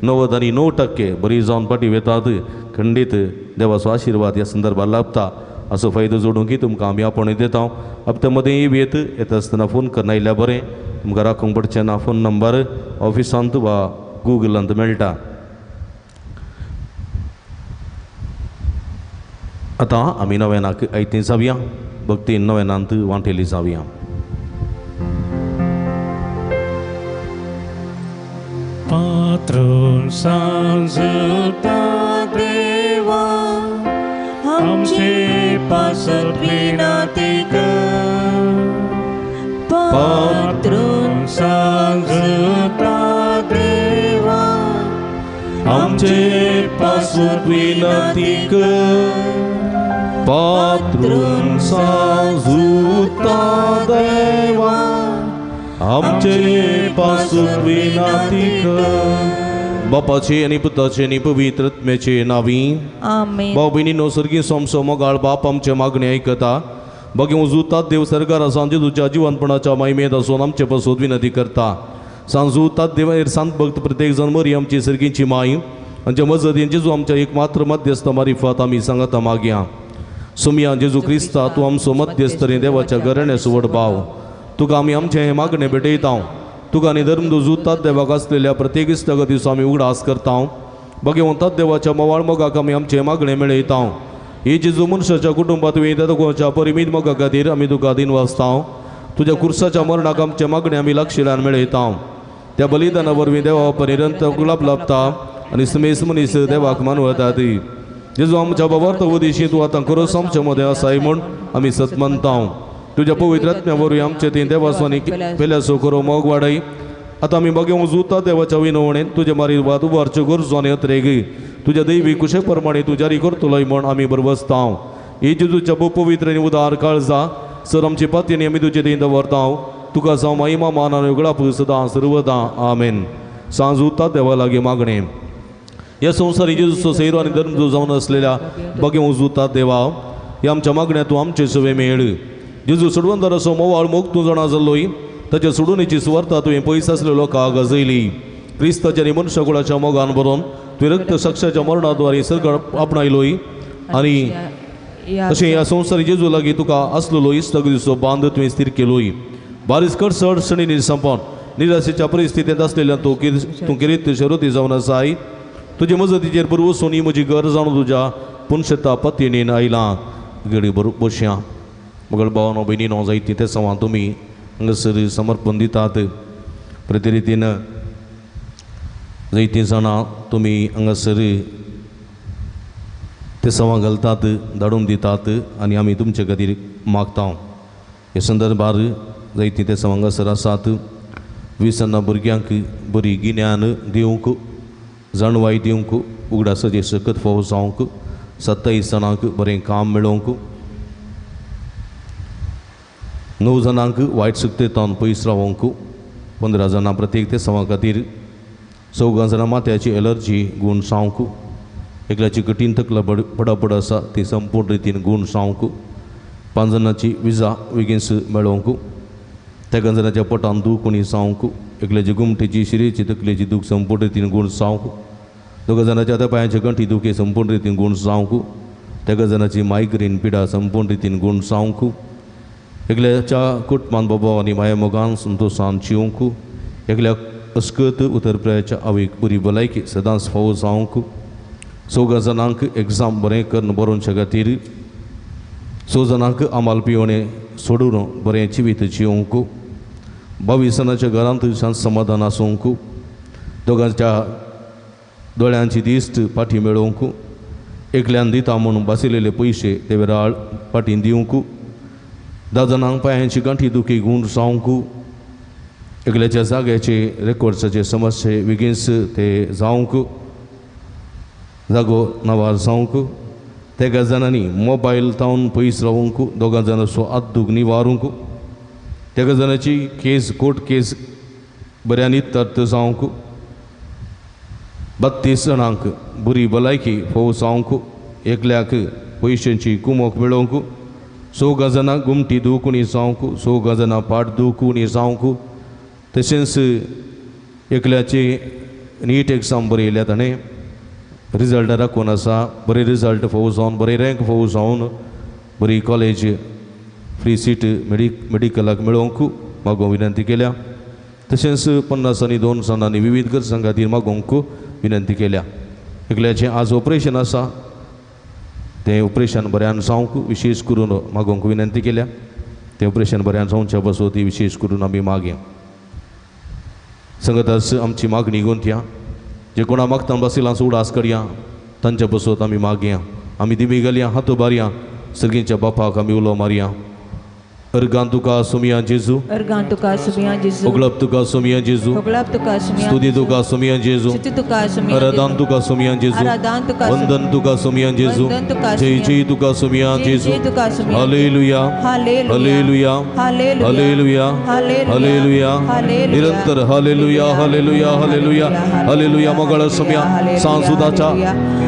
90 आनी 9% बरी जावन फाटीं वेतात खंडीत देवाचो आशिर्वाद ह्या संदर्भात लाभता असो फायदो जोडूंक तुमकां आमी आपोवणें दिता हप्त्या मदें येता आसतना फोन करन आयल्यार बरें तुमकां राखूंक पडचें ना फोन नंबर ऑफिसांत वा गुगलांत मेळटा आता आमी नव्यानाक आयतें जावया भक्तीन नव्यानांत वांटेली जावया. पात्रून सांजुता देवा आमचे पासत विनंती कर. पात्रून सांजुता देवा आमचे पासत विनंती कर. पात्रून सांजुता देवा आमचे पासून विनंती कर. बापाचे आणि पुताचे आणि पवित्र आत्म्याचे नावी. आमेन. भाऊ भयणीनो सर्गी सोमसो मोगाळ बाप आमचे मागणे ऐकता बघे उजुतात देव सरकार सांजे तुझ्या जीवनपणाच्या महिमेत असून आमचे पासून विनंती करता. सांजुतात देवा सांत भक्त प्रत्येक जण मरी आमची सर्गीची माई आमच्या मजदींचे जो आमच्या एकमात्र मध्यस्थ मारिफात आम्ही सांगता मागया. सुमिया जेजू क्रिस्ता तू आमचो मध्यस्थरी देवाच्या घराण्यास वड भाव तुका आमी आमचे हे मागणे भेटयता. तुका आनी धर्म दुजुतात देवाक आसलेल्या प्रत्येक इस्तगतीचो आमी उगडास करता. बगे म्हणतात देवाच्या मोवाळ मोगाक आमी आमचे मागणे मेळयता. ही जेजू मनशाच्या कुटुंबात वेदाच्या परिमीत मोगा खातीर आमी तुका दिन वाचता. तुझ्या कुर्साच्या मरणाक आमचे मागणे आमी लक्षिलान मेळयता. त्या बलिदाना वरवीं देवा परिरंत गुलाब लाभता आनी समेस मनीस देवाक मानवतात. जेजू आमच्या बाबार्थ उदेशी तूं आतां खरोच आमच्या मदें आसाय म्हूण आमी सत मानता. तुझ्या पवित्र आत्म्या वरवीं आमचे तीन देवास्वानी पेल्यासो खरो मोग वाडय. आतां आमी बगे उजुता देवाच्या विनवणेन तुजे मारी वाद उबारच्यो गरजो आनी अत्रेग तुज्या दैवी कुशे प्रमाणे तूं जारी करतलोय म्हूण आमी बरवसता. ही जेजूच्या पवित्र आनी उदार काळजा सर आमची पातयेनी आमी तुजे तीन दवरता. तुका जावं महिमा मान आनी उगडाप सदां सर्वदा आमेन. सांजुता देवा लागीं मागणे. ह्या संवसारी जेजूचो सैरो आनी धर्म जावन असलेल्या बगे उजुता देवा ह्या आमच्या मागण्या तूं आमचे सवे मेळ. जेजू सोडवंदार असो मोवाळ मोग तूं जाणा जाल्लोय ताच्या सोडुणीची सुवार्ता तुवें पयस आसलेल्या लोकांक गाजयली. क्रिस्ताच्या आनी मनशाकुळाच्या मोगान बरोवन तुवें रक्त साक्षाच्या मरणाद्वारे सर्ग आपणायलोय आनी तशें ह्या संवसारी जेजू लागीं तुका आसलेलो इश्टगतीचो बांद तुवें स्थिर केलोय. बारीक कडसड अडचणी निर्संपण निराशेच्या परिस्थितींत आसलेल्या तूं किरीत शरोती जावन आसाय. तुजे मजतीचेर बरोबर वचून म्हजी घर जावन तुज्या पुनशता पत्नीन आयलां. घडी बरोबर बसया. मगळ भावानो भयणीनो जायतीं ते सवां तुमी हांगासर समर्पण दितात. प्रतिरितीन जायतीं जाणां तुमी हांगासर ते सवां घालतात धाडून दितात आनी आमी तुमचे खातीर मागता. हे संदर्भार जायतीं ते सवां हांगासर आसात. 20 भुरग्यांक बरी गिन्यान दिवंक जाणवाय दिवंक उगडासाची सकत फावो जावंक 27 जाणांक बरें काम मेळोवंक 9 जाणांक वायट सुक्तेतावन पयस रावंक 15 जाणां प्रत्येक ते सवां खातीर 14 जाणां माथ्याची एलर्जी गूण जावंक एकल्याची कठीण तकला पडापड आसा ती संपूर्ण रितीन गूण जावंक 5 जाणांची विजा बेगीनच मेळोवंक 3 जाणांच्या पोटान दूख उणी जावंक एकल्याची गुमटेची शिरेची तकलेची दूख संपूर्ण रितीन गूण जावंक 2 जाणांच्या हाता पांयाची गंठी दुखे संपूर्ण रितीन गूण जावंक 3 जाणांची मायग्रेन पिडा संपूर्ण रितीन गूण जावंक एकल्याच्या कुटुंबान बाबा आनी माया मोगान संतोशान जिवंक एकल्या अस्कत उतरप्रायाच्या आवयक बरी भलायकी सदांच फावो जावंक 6 जाणांक एग्जाम बरें करून बरोवचे खातीर 6 जाणांक आमाल पिवणें सोडून बरें जिवीत जिवंक 22 जाणांच्या घरांत शांत समाधान आसूंक 2 दोळ्यांची दिश्ट फाटी मेळोवंक एकल्यान दिता म्हणून बासिलेले पयशे ते वेराळ फाटीन दिवंक 10 जाणांक पांयांची गांठी दुखी गूण जावंक एकल्याच्या जाग्याचे रेकॉर्ड्साचे समस्ये बेगीनच ते जावंक जागो नवार जावंक 3 जाणांनी मोबायल तावन पयस रावंक 2 जाणांचो आद्दूक निवारूंक 3 जाणांची केस कोर्ट केस बऱ्यांनी तर्त जावंक 32 जाणांक बरी भलायकी फावो जावंक एकल्याक पयशांची कुमोक मेळोवंक 6 जाणांक गुमटी दूख उणी जावंक 6 जाणां पाट दूख उणी जावंक तशेंच एकल्याचे नीट एग्जाम बरयल्या ताणें रिजल्ट राखून आसा बरे रिजल्ट फावो जावन बरे रँक फावो जावन बरी कॉलेज फ्री सीट मेडिकलाक मेळोवंक मागोवंक विनंती केल्या तशेंच 50 आनी 2 जाणांनी विविध गरजां खातीर मागोवंक विनंती केल्या एकल्याचें आज ऑपरेशन आसा तें ऑपरेशन बऱ्यान जावंक विशेष करून मागोवंक विनंती केल्या. तें ऑपरेशन बऱ्यान जावच्या बसो ती विशेष करून आमी मागया. संगतास आमची मागणी गोंतया. जे कोणा मागता बसिलांचो उडास करया तांच्या बसोत आमी मागया. आमी दिमी घालया, हातो बारया, सर्गींच्या बापाक आमी उलो मारया. अर्गां तुका सोमिया जेजू, अर्गां तुका सुमिया जेजू, उगळप तुका सोमिया जेजू, उगलाप तुका सुमिया स्तुती तुका सोमिया जेजू, स्तुती तुका सुमिया आराधन तुका सोमिया जेजू, आराधन तुका वंदन तुका सोमिया जेजू, वंदन तुका जय जय तुका सोमिया जय जेजू. जय तुका सोमिया हालेलुया, हालेलुया, हालेलुया, हालेलुया, निरंतर हालेलुया, हालेलुया, हालेलुया, हालेलुया. मंगळ सोमिया सांजुदाच्या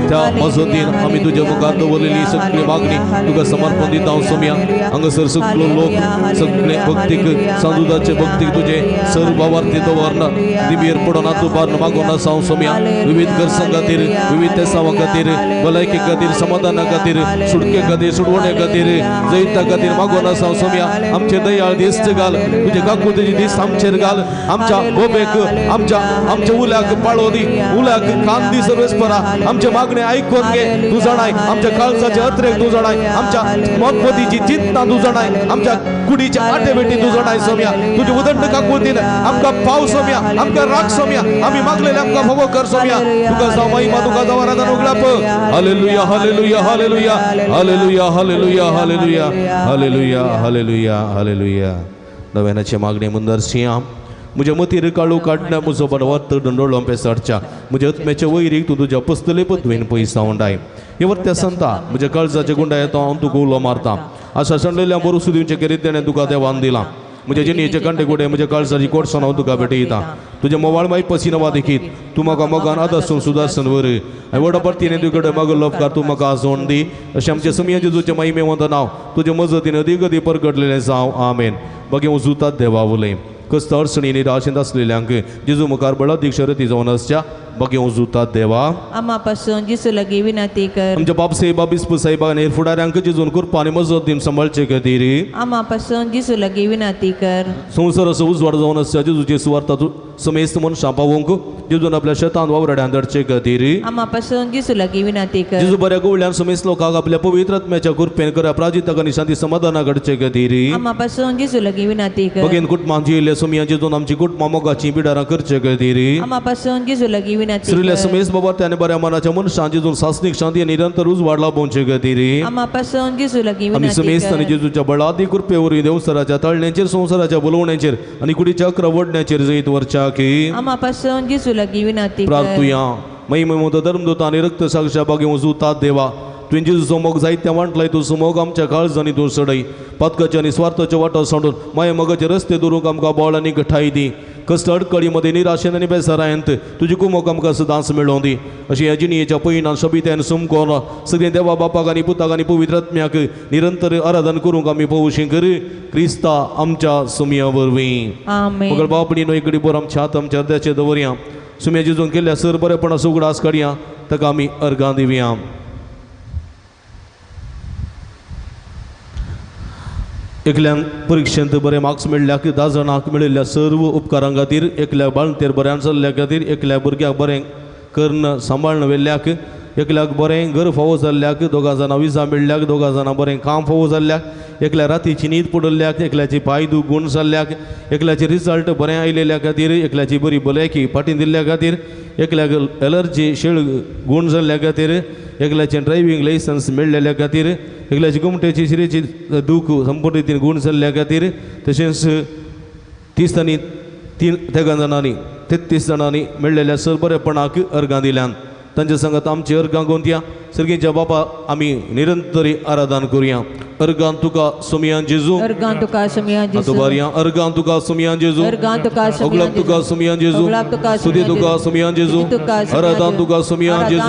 त्या मजतीन आमी तुज्या मुखार दवरलेली सगळी मागणी तुका समर्पण दिता सोमिया. हांगासर सगळे लोक सगळे भक्तीक सांजुदाचे भक्तीक तुझे सर्व वार्ते दवरना दिबीर पडोना तुबार मागोना साव सोमिया. विविध गरजां खातीर, विविध तेसावा खातीर, भलायके खातीर, समाधाना खातीर, सुटके खातीर, सुडवणे खातीर, जैता खातीर मागोना साव सोमिया. आमचे दयाळ दिश्ट घाल, तुझे काकुतेची दिस आमचेर घाल. आमच्या बोबेक, आमच्या उल्याक पाळो दी, उल्याक कान दी सर्वेस्परा. आमचे मागणे ऐकून घे तू जाणाय. आमच्या काळजाचे अत्रेक तू जाणाय. आमच्या मतपतीची चिंता तू जाणाय. आमच्या कुडीच्या आटे बेटी तू जाणाय सोमिया. तुझे उदंड काकुतीन आमका पाव सोमिया, आमका राग सोमिया. आम्ही मागलेले आमका भोगो कर सोमिया. तुका जाव महिमा, तुका जाव आराधना उगलाप. Hallelujah, hallelujah, hallelujah, hallelujah, hallelujah, hallelujah, hallelujah, hallelujah, hallelujah. नव्यानाची मागणी मुंदरसिया. म्हज्या मतीर काळू काडना म्हजो बडवत दंडोळो पेसाडच्या. म्हज्या आत्म्याच्या वैरीक तूं तुज्या पस्तले पद्वेन पयसा उंडाय. हे वर्त्या संता म्हज्या काळजाच्या गुंडा येता हांव तुका उलो मारता. आशा संडलेल्या बरो सुदींचे करीत तेणें तुका देवान दिलां. म्हज्या जिणेचे कंटे गुडे म्हज्या काळजाची कोडसावन हांव तुका भेटयता. तुज्या मोवाळ माई पसिनवा देखीत तूं म्हाका मोगान आदासून सुदासन वर. व्हड परतीने तुजे कडेन मागलो उपकार तूं म्हाका आजोवन दी. अशें आमच्या समिया जेजूचे महिमेवंत नांव तुज्या मजतीन अदीक अदीक परगटलेलें जावं. आमेन. बाकी हांव जुतात देवा उलय. कस्त अडचणी निराशेंत असलेल्यांक जेजू मुखार बळा दिक्षरती जावन आसच्या. बाकी हांव जुतात देवा. आम्हापासून जिसू लागीं विनंती कर. आमच्या बाप साहेबा बिस्प साहेबा आनी फुडाऱ्यांक जेजून कृपा आनी मजत दिन सांबाळचे खातीर आम्हापासून जिसू लागीं विनंती कर. संवसार असो उजवाड जावन आसच्या जेजूची सुवार्ता समेस्त मनशां पावोवंक जेजून आपल्या शेतांत वावराड्यान धडचे खातीर आम्हापासून जिसू लागीं विनंती कर. जेजू बऱ्या गवळ्यान समेस्त लोकांक आपल्या पवित्र आत्म्याच्या कृपेन करा प्राजिताक आनी शांती समाधाना घडचे खातीर आम्हापासून जिसू लागीं विनंती कर. बगेन कुटुंबांची येयल्या सोमिया जेजून आमची कुटुंबां मोगाची बिडारां करचे खातीर आम्हापासून जिसू लागीं विनंती श्रील्या कर. समेस्त बाबा त्याने बऱ्या मनाच्या मनशां जेजून सासनीक शांती आनी निरंतर उजवाड लाभोवचे खातीर आम्हापासून जिसू लागीं आमी विनंती समेस्त आनी कर. जेजूच्या बळादी कृपेवरवीं देवसराच्या तळण्याचेर संवसाराच्या बोलवण्याचेर आनी कुडीच्या चक्र वडण्याचेर जैत वरच्या की आम्हापासून जिसू लागीं विनंती कर. प्रार्थुया. महिमेमोद धर्मदूता आनी रक्त साक्षा बागी वजुतात देवा. तुवें जेजूचो मोग जायत्या वांटलाय तूं सुमोग आमच्या काळजांनी तूं सडय. पातकाचे आनी स्वार्थाचे वाटो सोडून माये मोगाचे रस्ते दुरूंक आमकां बळ आनी घटाय दी. कस्ट अडकळी मध्ये निराशेन आनी बेसारायंत तुजी कुमोक आमकां सदांच मेळों दी. अशी ह्या जिणयेच्या पयणान शबित्यान सुमकोन सगळें देवा बापाक आनी पुताक आनी पवित्र आत्म्याक निरंतर आराधन करूंक आमी पळोवशी कर. क्रिस्ता आमच्या सुमया वरवीं. आमेन. मगर बापडी न्हय कडी बोर आमच्या हात आमच्या हृदयाचेर दवरया. सुम्या जेजून केल्ल्या सर बरेपणाचो उगडास काडया. ताका आमी अर्गां दिवया. एकल्याक परिक्षेंत बरे मार्क्स मेळ्ळ्याक 10 जाणांक मेळिल्ल्या सर्व उपकारां खातीर, एकल्याक बाळंतेर बऱ्यान चल्ल्या खातीर, एकल्याक भुरग्याक बरें कर्ण सांबाळून व्हेल्ल्याक, एकल्याक बरें घर फावो जाल्ल्याक, 2 जाणां विजा मेळ्ळ्याक, 2 जाणां बरें काम फावो जाल्ल्याक, एकल्या रातीची न्हीद पडल्याक, एकल्याची पांय दूख गूण जाल्ल्याक, एकल्याचे रिजल्ट बरें आयलेल्या खातीर, एकल्याची बरी भलायकी फाटीं दिल्ल्या खातीर, एकल्याक एलर्जी शेळ गूण जाल्ल्या खातीर, एकल्याचें ड्रायव्हिंग लायसन्स मेळ्ळेल्या खातीर, एकल्याची गुमटेची शिरेची दूख संपूर्ण रितीन गूण जाल्ल्या खातीर, तशेंच 30 आनी 3 जाणांनी 33 जाणांनी मेळ्ळेल्या सर बरेपणाक अर्गां दिल्यान तांचे संगत आमची अर्गां गोंतया. सर्गीच्या बापा आमी निरंतरी आराधन करुया. अर्गां तुका सुमयान जेजू. अर्गां तुका सुमयान जेजू. आतोबारिया अर्गां तुका सुमयान जेजू. अर्गां तुका सुमयान ओगलाप तुका सुमयान जेजू. ओगलाप तुका स्तुती तुका सुमयान जेजू. आराधन तुका सुमयान जेजू.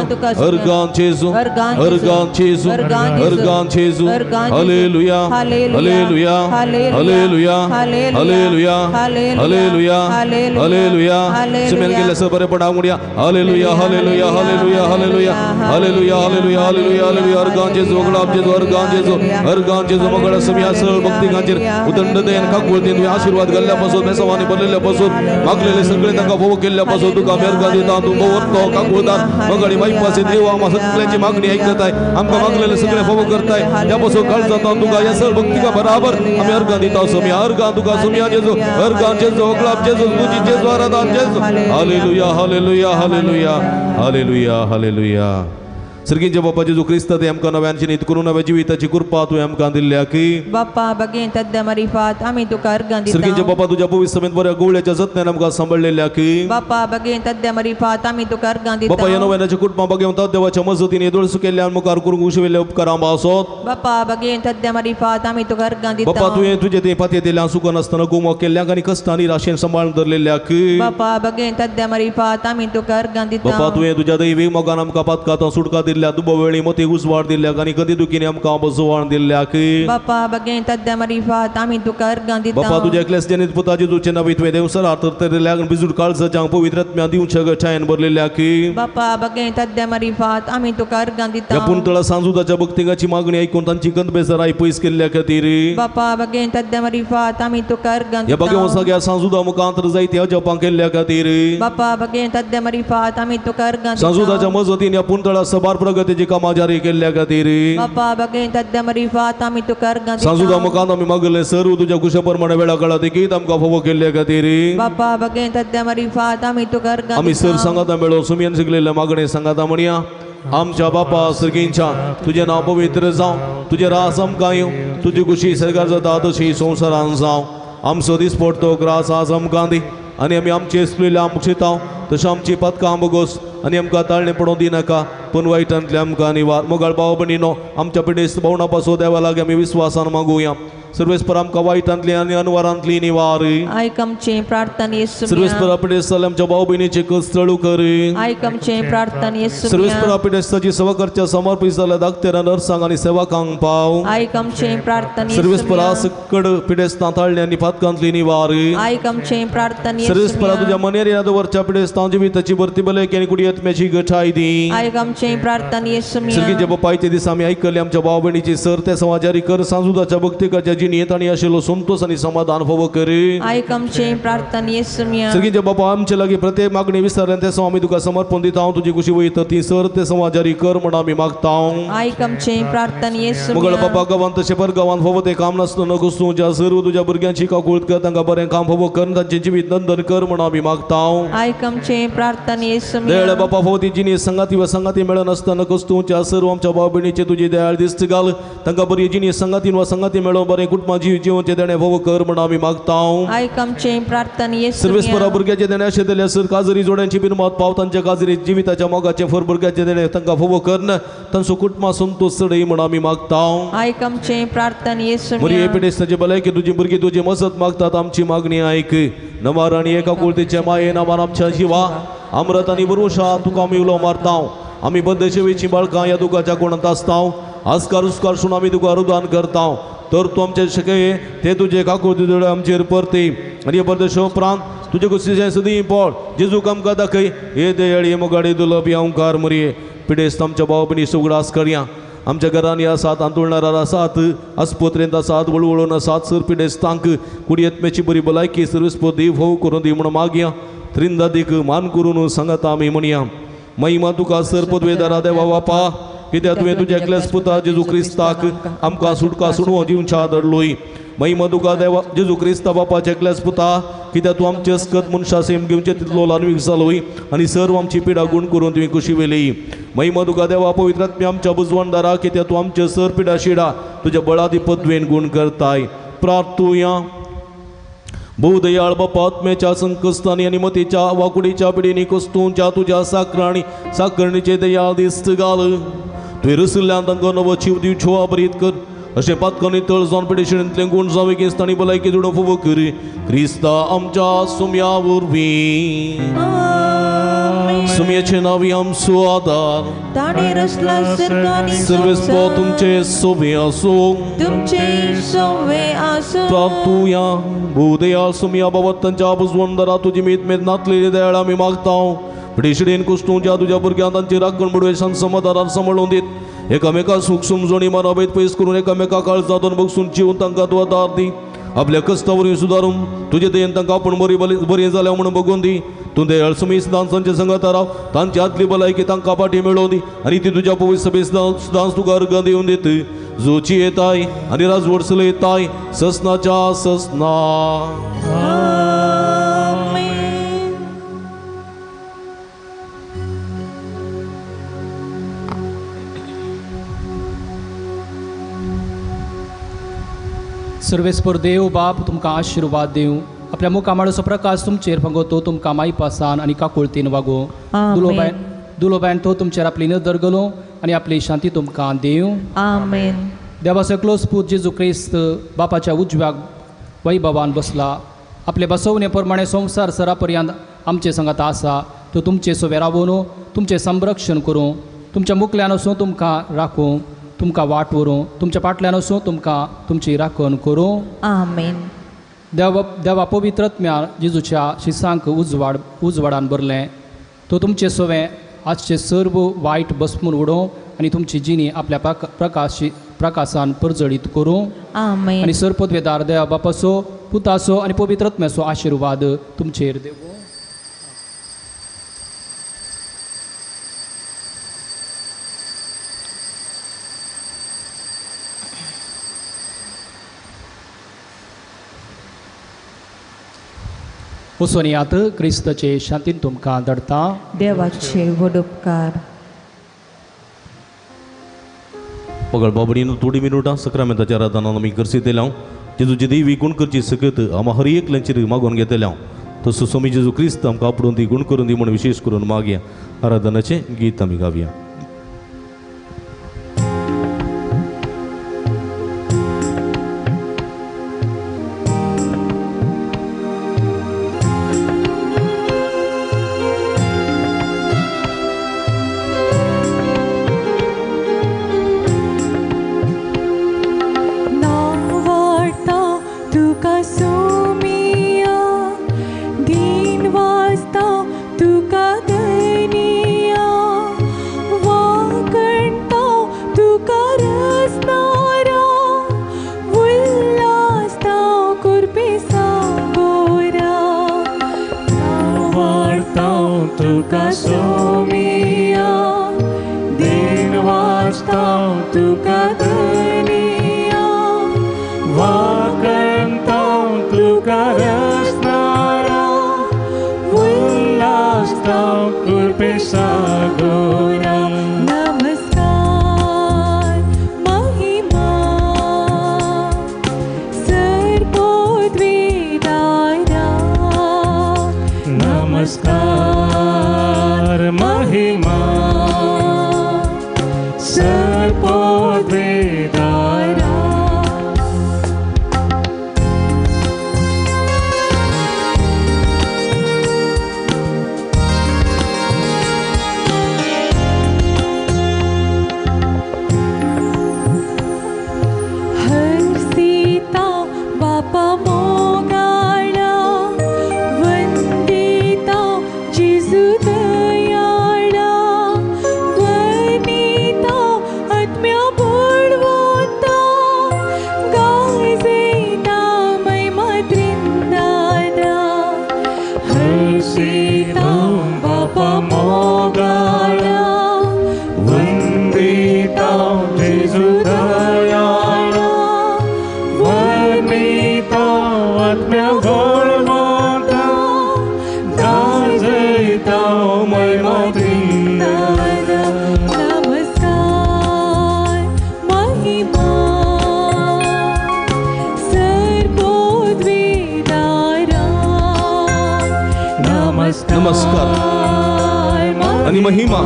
अर्गां जेजू. अर्गां जेजू. अर्गां जेजू. Hallelujah. Hallelujah. Hallelujah. Hallelujah. Hallelujah. Hallelujah. सुमयान गेल्या सर बरेपणा म्हणया. Hallelujah. Hallelujah. Hallelujah. Hallelujah. Hallelujah. Hallelujah. Hallelujah. Hallelujah. अर्गां जेजू. ओगलाप जेजू. अर्गां जेजू. अर्गांचे जमगड समिया सरळ भक्तिकांचेर उदंड देन काकुळतीन तुवें आशीर्वाद घाल्ल्यापासून बेसवानी भरलेल्यापासून मागलेले सगळे तांकां फोव केल्ल्यापासून तुका मेरगा दिता तूं भोवरतो काकुळदार मगडी मागपाचे देव आम्हा सगळ्यांची मागणी ऐकताय आमकां मागलेले सगळे फोव करताय त्यापासून काळ जाता तुका या सर्व भक्तिका बराबर आम्ही अर्गां दिता समिया अर्गां तुका समिया जेजू अर्गां जेजू अकलाप जेजू तुजी जेजू आराधना जेजू hallelujah hallelujah hallelujah hallelujah hallelujah सर्गींचे बाप्पा जेजू क्रिस्त ते आमकां नव्यान नीत करून नव्या जिविताची कृपा तुवें आमकां दिल्या की बाप्पा बगेन तद्द मरिफात आमी तुका अर्गां सर्गींचे दिता बाप्पा तुझ्या पवित्र समेत बऱ्या गोवळ्याच्या जतनान आमकां सांभाळलेल्या की बाप्पा बगेन तद्द मरिफात आमी तुका अर्गां बाप्पा या दिता नव्यानाच्या कुटुंबा बघेवता देवाच्या मजतीन येदोळसू केल्ल्यान मुखार करूंक उशेविल्ल्या उपकारां आसोत बाप्पा बगेन तद्द मरिफात आमी तुका अर्गां बाप्पा दिता तुवें तुजे ते पातये दिल्ल्यान सुख नासतना गुमो केल्ल्याक आनी कश्टांनी राशेन सांबाळून धरलेल्या की बाप्पा बगेन तद्द मरिफात आमी तुका अर्गां दिता बाप्पा तुवें तुज्या दैवी मोगान आमकां पातकातां सुटका दिल्ल्या दुबोवेळी मोती उसवाड दिल्ल्याक आनी कधी दुखीने आमकां बसवाण दिल्ल्याक बाप्पा बगेन तद्द मरिफात आमी तुका अर्गां दिता बाप्पा तुज्या एकल्याच जनीत पुता जेजूचे नांव तुवें देवसर आतरलेल्याक बिजूड काळजाच्या पवित्र आत्म्या दिवच्या गठायन भरलेल्याक बाप्पा बगेन तद्द मरिफात आमी तुका अर्गां या दिता पुंतळा सांजुदाच्या भक्तिकाची मागणी ऐकून तांची कंत बेजाराय पयस केल्ल्या खातीर बाप्पा बगेन तद्द मरिफात आमी तुका अर्गां या बगे दिता सगळ्या सांजुदा मुखांतर जायत्या जपां केल्ल्या खातीर बाप्पा बगेन तद्द मरिफात आमी तुका अर्गां सांजुदाच्या दिता मजतीन या पुंतळा सबार प्रगतीची कामां जारी केल्ल्या खातीर बाप्पा बगेन तद्द मरिफात आमी तुका अर्गां सांजुदा दिता मुखांत आमी मागले सर्व तुज्या कुशा प्रमाणे वेळा काळा देखीत आमकां फोव केल्ल्या खातीर बाप्पा बगेन तद्द मरिफात आमी तुका अर्गां आमी सर दिता सांगाता मेळो सुमियन शिकलेल्या मागणे सांगाता म्हणया आमच्या बापा सर्गींच्या तुझे नाव पवित्र जावं तुझे रास आमकां येवं तुजी खुशी सरकार जाता तशी संवसारान जावं आमचो दीस पडतो ग्रास आज आमकां दी आनी आमी आमचे स्कुलीला आमकां शिताव तशें आमची पदकां बगोस आनी आमकां ताळणे पडोवंक दिनाका पूण वायटांतले आमकां निवार मोगाळ भाव भयणीनो आमच्या पिडेस्त भोवणा पासो देवा लागीं आमी विस्वासान मागुया सर्वेस्पर आमकां वायटांतली आनी अनवरांतली निवार आयक आमचें प्रार्थना येसू सर्वेस्पर पिडेस्त जाल्यार आमच्या भाव भयणीचे कस्तळू कर आयक आमचें प्रार्थना येसू सर्वेस्पर पिडेस्ताची सेवा करच्या समर्पीत जाल्या धाकटेरा नर्सांक आनी सेवकांक पाव आयक आमचें प्रार्थना सर्वेस्परा सकड पिडेस्तां ताळणे आनी फातकांतली निवार आयक आमचें प्रार्थना येसू सर्वेस्परा तुज्या मनेर याद वरच्या पिडेस्तां जिविताची भरती भलायकी आनी कुडी आत्म्याची गठाय दी आयक आमचें प्रार्थना येसू सर्गीचे बापायचे दीस आमी आयकले आमच्या भाव भयणीची सर ते समाजारी कर सांजुदाच्या भक्तिकाच्या जिणेत आनी आशिल्लो संतोष आनी समाधान फोव कर आयक आमचें प्रार्थना येसू सर्गीचे बापा आमचे लागीं प्रत्येक मागणी विचारल्या ते आमी तुका समर्पण दिता हांव तुजी खुशी वयता ती सर ते समाजारी कर म्हण आमी मागता आयक आमचें प्रार्थना येसू मुगळ बापा गांवांत तशें पर गांवांत फोव ते काम नासतना घुसूं ज्या सर्व तुज्या भुरग्यांची काकूळट कर तांकां बरें काम फोव कर तांचें जिवीत नंदन कर म्हण आमी मागता आयक आमचें प्रार्थना येसू दयाळ बापा फोव ती जिणी संगाती वा संगाती मेळन आसतना कस्तूच्या सर्व आमच्या भाव भयणीचे तुजी दयाळ दिश्ट घाल तांकां बरी जिणी संगातीन वा संगाती मेळोन बरें कुटुंबा जिवचे देणे फोव कर म्हण आमी मागता आयक आमचें प्रार्थना येसू सर्वेस्परा भुरग्याचे देणे अशें जाल्यार सर काजरी जोड्यांची बिनमत पाव तांच्या काजरी जिविताच्या मोगाचे फर भुरग्याचे देणे तांकां फोव करन तांचो कुटुंबा संतोष चडय म्हण आमी मागता आयक आमचें प्रार्थना येसू बरी एपिडेस्ताचे भलायकी तुजी भुरगीं तुजी मजत मागतात आमची मागणी आयक नमार आनी एका कुळतीचे माये नामान आमच्या जिवा अमृत आनी भरोशा तुका आमी उलो मारता आमी बद्द सेवेची बाळकां ह्या दुखाच्या कोणांत आसता आस्कार उस्कार सुन आमी तुका अनुदान करता तर तूं आमचे शके ते तुजे काकूळ तुजे आमचेर परती आनी परदेश उपरांत तुजे कुशीचें सदी पड जेजूक आमकां दाखय हे दयाळी मोगाडी दुलभ ओंकार मरये पिडेस्त आमच्या भाव भयणी सुगडास करया आमच्या घरांनी आसात आंतोळणारार आसात आस्पत्रेंत आसात वळवळून आसात सर पिडेस्तांक कुडी आत्म्याची बरी भलायकी सर्वेस्पर देव फोव करून दी म्हण मागया त्रिंदादीक मान करून सांगता आमी म्हणया महिमा तुका सर पदवेदारा देवा बापा कित्याक तुवें तुज्या एकल्याच पुता जेजू क्रिस्ताक आमकां सुटका सुडवो दिवच्या धरलोय महिमा तुका देवा जेजू क्रिस्ता बापाच्या एकल्याच पुता कित्याक तूं आमचे अस्कत मनशा सेम घेवचे तितलो लानवीक जालोय आनी सर्व आमची पिडा गुण करून तुवें खुशी वेली महिमा तुका देवा पवित्र आत्म्या आमच्या बुजवणदारा कित्याक तूं आमचे सर पिडा शिडा तुज्या बळादी पदवेन गुण करताय प्रार्थुया बहुदयाळ बापा आत्म्याच्या संकस्तांनी आनी मतीच्या वाकुडीच्या पिडीनी कस्तूंच्या तुज्या साकराणी साकरणीचे दयाळ दिश्ट घाल तुवें रसिल्ल्यान तांकां नवो जीव दिवच्यो वापरीत कर अशें पातकांनी तळ जावन पिडेशिणेंतले गुण जावे किस्तांनी भलायकी जोडून फोव कर क्रिस्ता आमच्या सुम्या वरवीं सुम्याचे नावी आमचो आदार ताणे रचला सर्गांनी सर्वेस्पो तुमचे सोबे आसूं तुमचे सोवे आसूं प्रार्थुया बहुदयाळ सुम्या बाबत तांच्या बुजवणदारा तुजी मीत मेद नातलेली दयाळ आमी मागता पिडेशिडेन कुस्टूंच्या तुज्या भुरग्यांक तांची राखण बुडवेशान समाधानान सांबाळून दीत एकामेका सुख समजोनी मनाभेद पयस करून एकामेका काळजातून बगसून जीवन तांकां तूं आदार दी. आपल्या कश्टावरी सुदारून तुझे देन तांकां आपण बरी जाल्या म्हणून बगून दी. तूं दयाळ समीस तांच्या संगत राव, तांची आदली भलायकी तांकां फाटी मेळोवन दी आनी ती तुज्या पवित्र सभेस सुदांच तुका अर्घ दिवन दित. जोची येताय आनी राजवट चलयताय ससनाच्या ससना. सर्वेस्पर देव बाप तुमकां आशिर्वाद दिवं. आपल्या मुखामाळोचो प्रकाश तुमचेर फंगोतो तुमकां माई पासान आनी काकुळतीन वागो. दुलोबायन तो तुमचेर आपली नदर घालो आनी आपली शांती तुमकां दिवं. आमेन. देवाचो क्लोज पूत जेजू क्रिस्त बापाच्या उजव्या वैभवान बसला. आपले बसवणे प्रमाणे संवसार सरा पर्यंत आमचे संगत आसा. तो तुमचे सोबे रावून तुमचे संरक्षण करूं, तुमच्या मुखल्यान वचून तुमकां राखूं, तुमकां वाट व्हरूं, तुमच्या फाटल्यान वचून तुमकां तुमची राखण करूं. आमेन. देवा पवित्रत्म्या जेजूच्या शिसांक उजवाडान भरलें. तो तुमचे सोबे आजचे सर्व वायट बसमून उडोवं आनी तुमची जिणी आपल्या प्रकाशान परजळीत करूं. आमेन. आनी सर्पद्वेदार देवा बापाचो पुताचो आनी पवित्रत्म्याचो आशिर्वाद तुमचेर देवो. उसोनियात क्रिस्तचे शांतीन तुमकां धाडटा. देवाचे व्हड उपकार. मगळ बाबडीन थोडी मिनटां सक्रामेंताच्या आराधनान आमी करसितेल्या जेजूची देवी गुण करची सकत आम्हा हर एकल्यांचेर मागून घेतल्या. तसो स्वामी जेजू क्रिस्त आमकां आपडून दी गुण करून दी म्हणून विशेष करून मागया. आराधनाचें गीत आमी गावया. नमस्कार आणि महिमा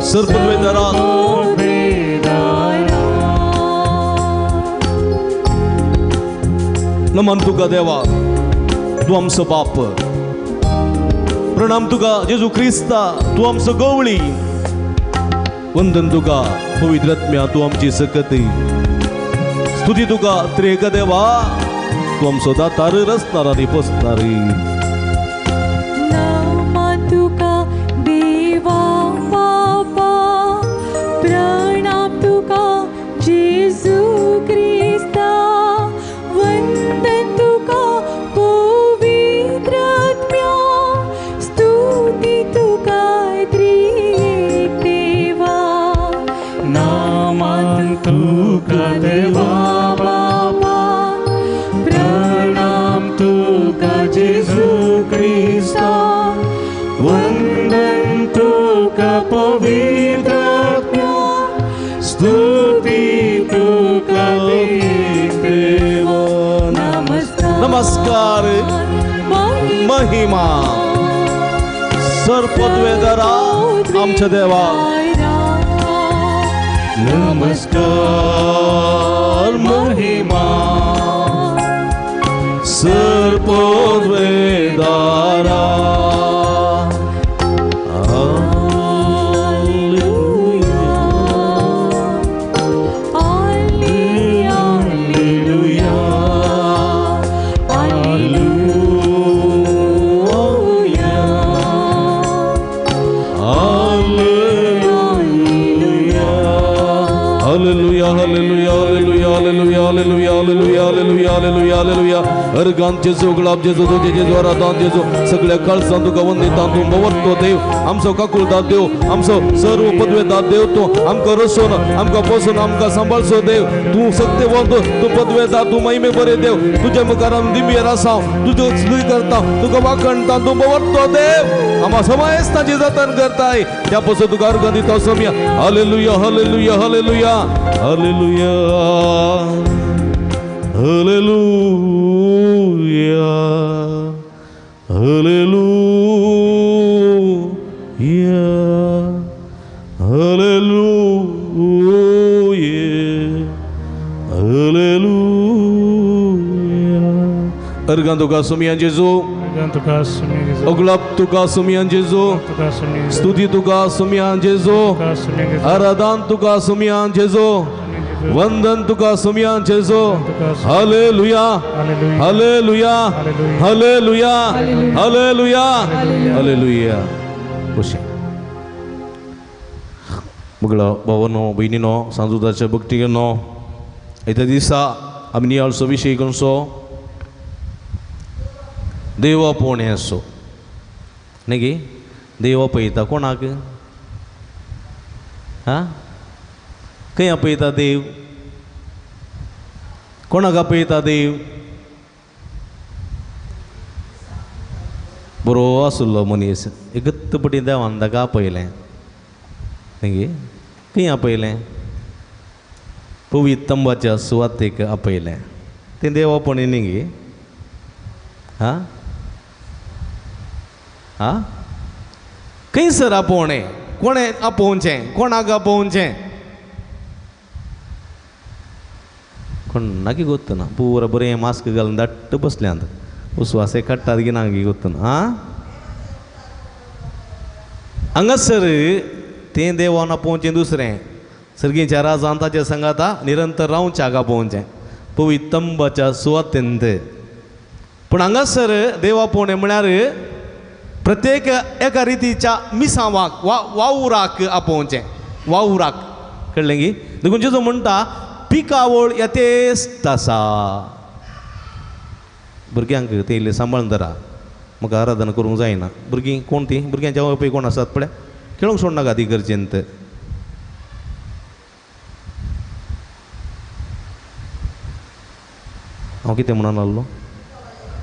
सर्पद्वेदारात नमन तुका देवा, तू आमचो बाप. प्रणाम तुका जेजू क्रिस्ता, तू आमचो गवळी. वंदन तुका पवित्रात्म्या, तू आमची सकती. स्तुती तुका त्रिएक देवा, तू आमचो दातार रचणार आणि पोसणारी. तुका देवा बापा क्रिस्ता वंदन तुका पवित्रात्म्या स्तुती तुका त्रिएक देवा नामान तुका देवा बाबा प्रणाम तुका जेजू क्रिस्ता वंदन तुका पवित्र आत्म्या स्तुती तुका देवा नमस्कार महिमा सर्पद्वेदरा आमच्या देवा नमस्कार महिमा सर्पद्वेदरा अर्गान जेजू गुलाब जेजू तुझे जेजू आराधन जेजू सगळ्या काळजान तुका वंदिता तूं मवरतो देव आमचो काकुळदार देव आमचो सर्व पदवेदार देव तूं आमकां रसोन आमकां पोसून आमकां सांबाळचो देव तूं सत्यवंत तूं पदवेदार तूं महिमे बरे देव तुझे मुखार आमी दिव्य आसां तुजो स्तुती करता तुका वाखणटा तूं मवरतो देव आमा समायस्ताची जतन करताय त्या पासून तुका अर्गां दिता सोम्या hallelujah hallelujah hallelujah hallelujah hallelujah hallelujah hallelujah hallelujah अर्गां तुका सोम्या जेजू ओगलाप तुका सोम्या जेजू स्तुती तुका सोम्या जेजू आराधन तुका सोम्या जेजू वंदन तुका सोम्या जेजू hallelujah hallelujah hallelujah hallelujah hallelujah खुशी मुगला भावांनो भयणींनो सांजुदाच्या भक्तीनो येत्या दिसा आमी नियाळसो विशय कसो देवा पोवणे असो न्ही गे देवा पळयता कोणाक हां खंय आपयता देव कोणाक आपयता देव बरो आसलो मनीस एकत्त पटी देवान ताका आपयलें न्ही गे खंय आपयलें पवित्र तंबाच्या सुवातेक आपयलें तें देवापणी न्ही गे हां हां खंयसर आपोवणें कोणें आपोवचें कोणाक आपोवचें कोण नाकी ಗೊತ್ತನ ಪೂರ ಬರೇ ಮಾಸ್ಕ್ ಗಳನ್ನ ದಟ್ಟ ಬಸ್ಲೆ ಅಂತ ಉಸ್ವಾಸೆ ಕಟ್ಟಾದಗಿ ನಾಗಿ ಗೊತ್ತನ हांगासर तें देवान आपोवचें दुसरें सर्गीच्या राजांताच्या संगाता निरंतर रावच्याक आपोवचें पवित्र तंबाच्या सुवातेंत पूण हांगासर देव आपोवणें म्हळ्यार प्रत्येक एका रितीच्या मिसावाक वावुराक आपोवचें वावुराक कळ्ळें गी देखून जेजू म्हणटा पिकावळ येतेस्त आसा भुरग्यांक ते इल्लें सांबाळून धरा म्हाका आराधना करूंक जायना भुरगीं कोण तीं भुरग्यांच्या वळपय कोण आसात पळय खेळूंक सोडनाका ती गरजेंत हांव कितें म्हणून आसलो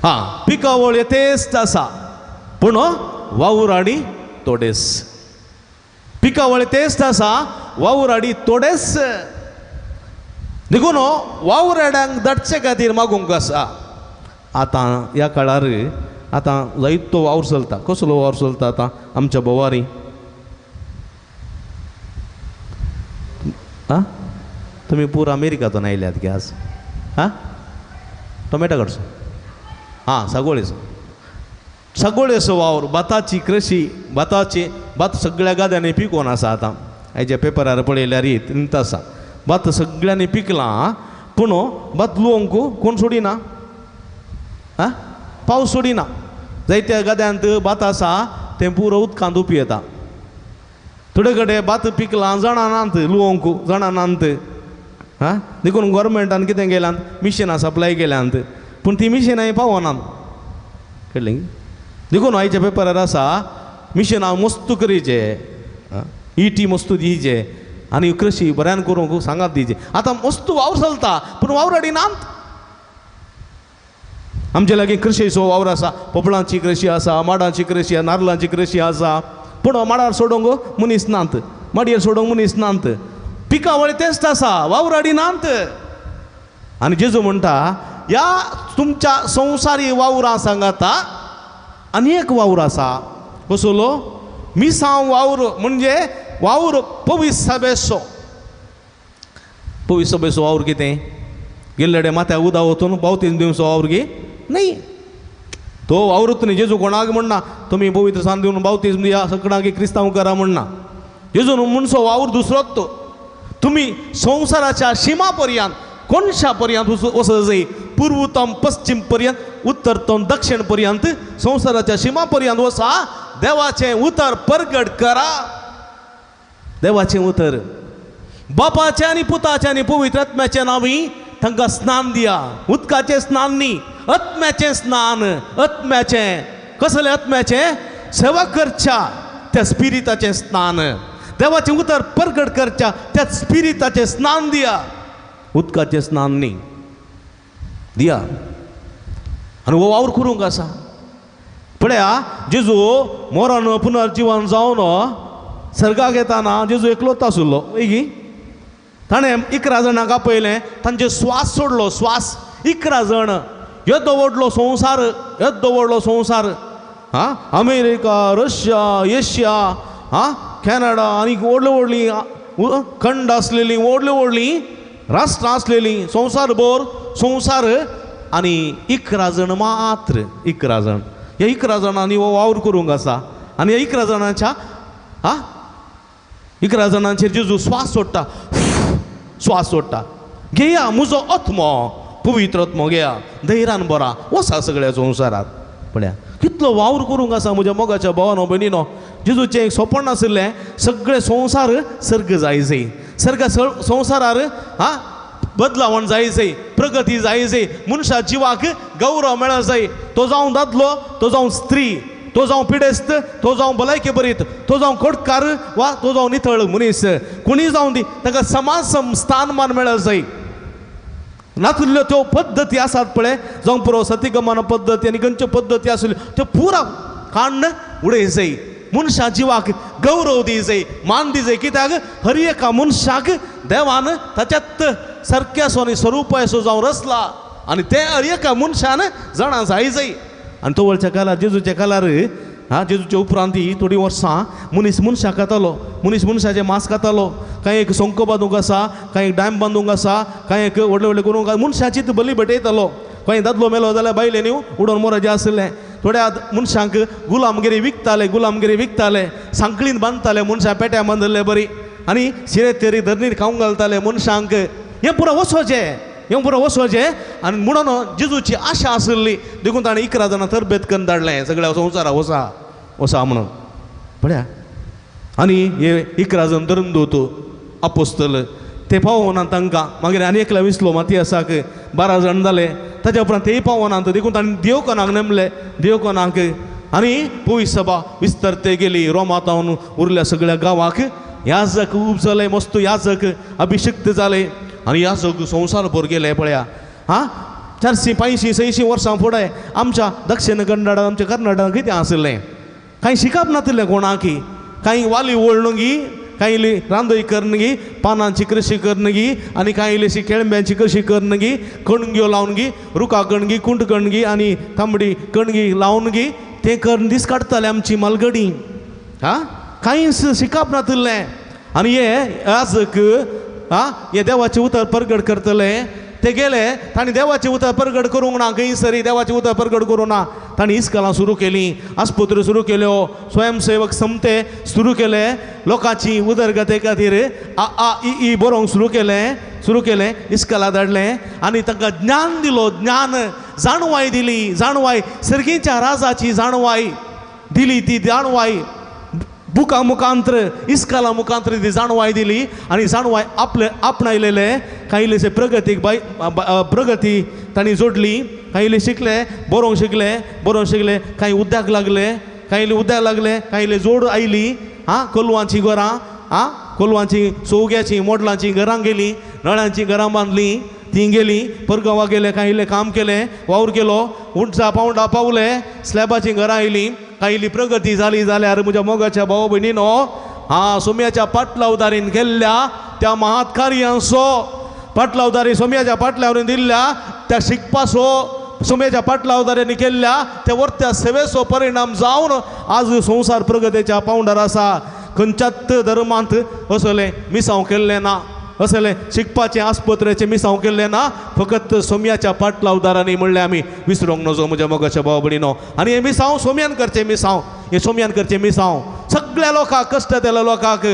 हां पिकावळ येतेस्त आसा पूण वावूर आनी तोडेस पिकावळ येतेस्त आसा वावूर आनी तोडेस देखून वावुराड्यांक दटचे खातीर मागूंक आसा आतां ह्या काळार आतां जायतो वावर चलता कसलो वावर चलता आतां आमच्या बोवारी आं तुमी पूर अमेरिकातून आयल्यात की आज हां टोमॅटो कडचो हां सगळेचो वावर भाताची कृषी भात सगळ्या गाद्यांनी पिकोवन आसा आतां हेज्या पेपरार पळयल्यार इंत आसा भात सगळ्यांनी पिकलां पूण भात लुवंक कोण सोडिना हां पावस सोडिना जायत्या गाद्यांत भात आसा तें पुरो उदकांत उप येता थोडे कडेन भात पिकलां जाणानांत लुवंक जाणानांत हां देखून गव्हर्मेंटान कितें केलां मिशनां सप्लाय केल्यांत पूण ती मिशनां पावनात कळ्ळें देखून आयच्या पेपरार आसा मिशनां मस्त करीचे ईटी मस्त दिवचे आनी कृषी बऱ्यान करूंक सांगात दिवचे आतां मस्त वावर चलता पूण वावराडी नात आमचे लागीं कृषीचो वावर आसा पोपळांची कृषी आसा माडांची कृषी आसा नारळांची कृषी आसा पूण माडार सोडूंक मनीस नात माडयेर सोडूंक मनीस नात पिकावळ तेच आसा वावराडी नात आनी जेजू म्हणटा ह्या तुमच्या संवसारी वावरां सांगाता आनी एक वावर आसा कसलो मिसांव वावर म्हणजे वावर पवित्र सभेचो वावर कितें गेल्ले माथ्या उदक वचून बावतीन दिवचो वावर गे नाही तो वावरूच न्ही जेजू कोणाक म्हणना तुमी पवित्र सान दिवन बावतीज दिया सगळ्यांक क्रिस्तांव करा म्हणना जेजून म्हणसो वावर दुसरोच तो तुम्ही संवसाराच्या शिमा पर्यंत कोणशा पर्यंत वचत जाय पूर्वतम पश्चिम पर्यंत उत्तरतम दक्षिण पर्यंत संवसाराच्या शिमा पर्यंत वचा देवाचें उतर परगट करा देवाचें उतर बापाचें आनी पुताचें आनी पवित्र आत्म्याच्या नांवी तांकां स्नान दिया उदकाचें स्नान न्ही आत्म्याचें स्नान आत्म्याचें कसलें आत्म्याचें सेवा करच्या त्या स्पिरिताचें स्नान देवाचें उतर परगट करच्या त्या स्पिरिताचें स्नान दिया उदकाचें स्नान न्ही दिया आनी हो वावर करूंक आसा पळया जेजू मोरान पुनर्जीवन जावन सर्गाक येताना जेजू एकलोच आशिल्लो वैगी ताणें 11 जाणांक आपयलें तांचे स्वास सोडलो स्वास 11 जण येदो व्हडलो संवसार हां अमेरिका रशिया एशिया हां कॅनडा आनी व्हडली खंड आसलेलीं व्हडलीं राष्ट्रां आसलेलीं संवसार आनी 11 जण मात्र 11 जण ह्या 11 जाणांनी हो वावर करूंक आसा आनी ह्या 11 जाणांच्या 11 जाणांचेर जेजू स्वास सोडटा घेया म्हजो आत्मो पवित्र आत्मो घेया धैर्यान बरा वसा सगळ्या संवसारात पळया कितलो वावर करूंक आसा म्हज्या मोगाच्या भावानो भयणीनो जेजूचें एक सोपण आशिल्लें सगळे संवसार सर्ग जायचे संवसारार बदलावण जायचे प्रगती जायचे मनशा जिवाक गौरव मेळो जाय तो जावं दादलो तो जावं स्त्री तो जावं पिडेस्त तो जावं भलायकी बरीत तो जावं खोडकार वा तो जावं नितळ मनीस कोणी जावं दी ताका समाज स्थानमान मेळो जाय नातुल्ल्यो त्यो पद्दती आसात पळय जावं पुरो सतीगमन पद्दती आनी खंयच्यो पद्दती आसल्यो त्यो पुरा काण्ण उडय जाय मनशा जिवाक गौरव दी जाय मान दी जाय कित्याक हर एका मनशाक देवान ताच्यात सारक्यासो आनी स्वरुपायसो जावं रचला आनी ते हर एका मनशान जाणा जाय आनी तो वळच्या काळार जेजूच्या काळार जेजूच्या उपरांत थोडीं वर्सां मनीस मनशाक खातालो मनशाचें मांस खातालो कांय एक सोंको बांदूंक आसा कांय एक डायम बांदूंक आसा कांय एक व्हडलें करूंक मनशाचीच बली भेटयतालो खंय दादलो मेलो जाल्यार बायलेनी उडोवन मोराचें आसलें थोड्या मनशांक गुलामगिरी विकताले सांकळीन बांदताले मनशां पेट्या बांदले बरी आनी शिरे तेरी धरणीर खावंक घालताले मनशांक हें पुरो वचोचें आनी म्हणून जेजूची आशा आशिल्ली देखून ताणें 11 जाणां तरबेत करून धाडलें सगळ्या संवसारा वसा म्हणून पळया आनी हे 11 जण धर्मदूत आपोस्तल ते पावोनात तांकां मागीर आनी एकलो विसलो मातयेसाक 12 जण जाले ताच्या उपरांत तेय पावोनात देखून ताणें देवकोनाक नेमले देवकोनाक आनी पवित्र सभा विस्तारते गेली रोमांतावन उरल्या सगळ्या गांवाक याजक खूब जाले मस्त याजक अभिषिक्त जाले आनी याजक संवसारभर गेले पळया 400 500 600 वर्सां फुडें आमच्या दक्षिण कन्नडांत आमच्या कर्नाटकांत कितें आसलें कांय शिकप नासलें कोणाकी कांय वाली ओळणगी कांय इल्ली रांदय करनगी पानांची कृशी करनगी आनी कांय इल्लीशी केळंब्यांची कृशी करनगी कणग्यो लावनगी रुखां कणगी कुंट कणगी आनी तांबडी कणगी लावनगी ते करून दीस काडटाले आमची मालगडी कांय शिकप नासलें आनी हे याजक हे देवाचें उतर परगट करतले ते गेले तांणी देवाचें उतर परगट करूंक ना खंय सरी देवाचें उतर परगट करूं ना तांणी इस्कॉलां सुरू केलीं आस्पत्र्यो सुरू केल्यो स्वयंसेवक समते सुरू केले लोकांची उदरगते खातीर इ बरोवंक सुरू केलें इस्कॉलां धाडलें आनी तांकां ज्ञान दिलो ज्ञान जाणवाय दिली जाणवाय सर्गेच्या राजाची जाणवाय दिली ती जाणवाय बुकां मुखांतर इस्कॉलां मुखांतर ती जाणवाय दिली आनी जाणवाय आपणायलेले काही इल्लेशे प्रगतीक प्रगती तांणी जोडली, काही इल्ले शिकले, बरोवंक शिकले, काही उद्याक लागले, काही इल्ले जोड आयली, कोलवांची घरां, कोलवांची चौग्याची मोडलांची घरां गेली, नळ्यांची घरां बांदली, ती गेली, परगांवा गेले, काही इल्ले काम केले, वावर केलो, उंचा पावंडा पावले, स्लॅबाची घरां आयली, काही इल्ली प्रगती जाली जाल्यार म्हज्या मोगाच्या भाव भयणीनो, सोम्याच्या पाटलावदारीन केल्ल्या त्या महात कार्यांचो पाटलावदारी सोम्याच्या पाटलावरीन दिल्ल्या त्या शिकपाचो सोम्याच्या पाटलावदाऱ्यांनी केल्ल्या त्या वर्त्या सेवेचो परिणाम जावन आज संवसार प्रगतीच्या पावंडार आसा. खंयच्याच धर्मांत असले मिसांव केल्ले ना, असले शिकपाचें आस्पत्रेचें मिसांव केल्लें ना, फकत सोम्याच्या पाटलावदारांनी म्हणलें आमी विसरूंक नजो म्हज्या मोगाच्या भाव भयणीनो. आनी हे मिसांव सोम्यान करचें मिसांव, हे सोम्यान करचें मिसांव सगळ्या लोकांक, कश्ट केल्या लोकांक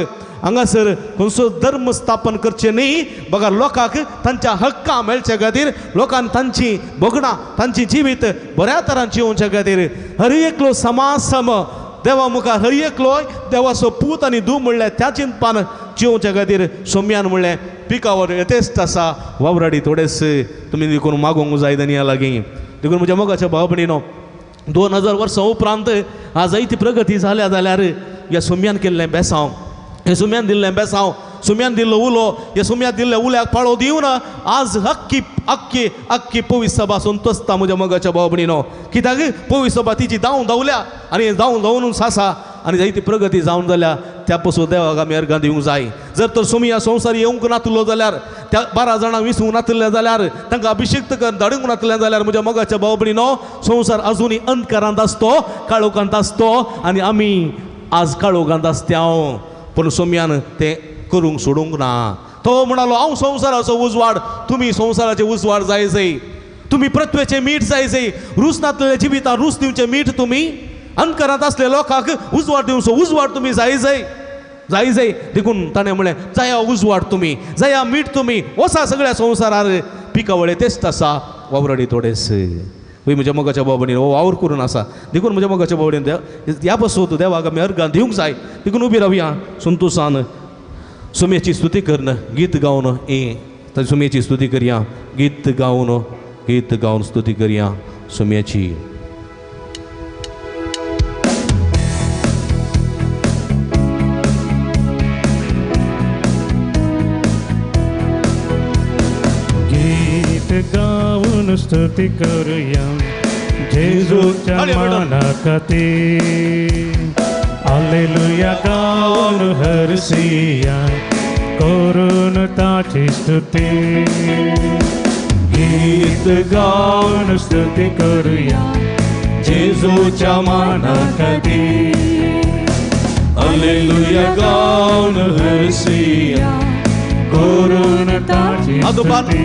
हांगासर खंयचो धर्म स्थापन करचें न्ही, बघा लोकांक तांच्या हक्कां मेळचे खातीर, लोकांक तांची भोगणां तांची जिवीत बऱ्या तरान जिवोवचे खातीर हर एकलो समाज सम देवा मुखार हर एकलो देवाचो पूत आनी धूव म्हणलें त्या चिंतपान जिवोवचे खातीर सोम्यान म्हणलें पिकावर यथेश्ट आसा, वावराडी थोडेच तुमी देखून मागोवंक जाय दनिया लागीं. देखून म्हज्या मोगाच्या भाव भयणीनो 2000 वर्सां उपरांत आज जायती प्रगती जाल्या जाल्यार ह्या सोम्यान केल्लें बेसांव, हे सोम्यान दिल्लें बेसांव, सोम्यान दिल्लो उलो, हे सोम्यान दिल्ल्या उल्याक पाळो दिवन आज अख्खी अख्खी अख्खी पवित्र सभा संतोसता म्हज्या मोगाच्या भाव भयणीनो. कित्याक पवित्र सभा तिची धांवन धांवल्या आनी धांवन धांवून आसा आनी जायती प्रगती जावन जाल्या त्या पासून देवाक आमी अर्गां दिवंक जाय. जर तर सोमिया संवसार येवंक नातलो जाल्यार त्या 12 जाणांक विसवूंक नातले जाल्यार तांकां अभिषेक्त करून धाडूंक नातलें जाल्यार म्हज्या मोगाच्या भाव भयणीनो संवसार अजुनी अंधकारांत आसतो, काळोखांत आसतो आनी आमी आज काळोखांत आसत्याव. पूण सोम्यान तें करूंक सोडूंक ना. तो म्हणालो हांव संवसाराचो उजवाड, तुमी संवसाराचे उजवाड जाय, तुमी पृथ्वेचें मीठ जाय, रूच नातलेल्या जिवितांत रूच दिवचें मीठ तुमी, अंधकारांत आसले लोकांक उजवाड दिवचो उजवाड तुमी जाय. देखून ताणें म्हळें जाया उजवाड तुमी, जाया मीठ तुमी, वसा सगळ्या संवसारार पिकावळे तेस्त आसा, वावराडी थोडेच. वय म्हज्या मोगाच्या भाव भयणीनो हो वावर करून आसा. देखून म्हज्या मोगाच्या भाव भयणीनो ह्या पासून देवाक आमी अर्गां दिवंक जाय. देखून उबी रावया संतोशान सोम्याची स्तुती करन गीत गावन सोम्याची स्तुती करया, गीत गावन स्तुती करया सोम्याची. गाऊन स्तुती करूया जेजूच्या माना खातीर, हालेलुया गाऊन हरसिया करून ताची स्तुती. गीत गाऊन स्तुती करूया जेजूच्या माना खातीर, हालेलुया गाऊन हरसिया करून ताची स्तुती.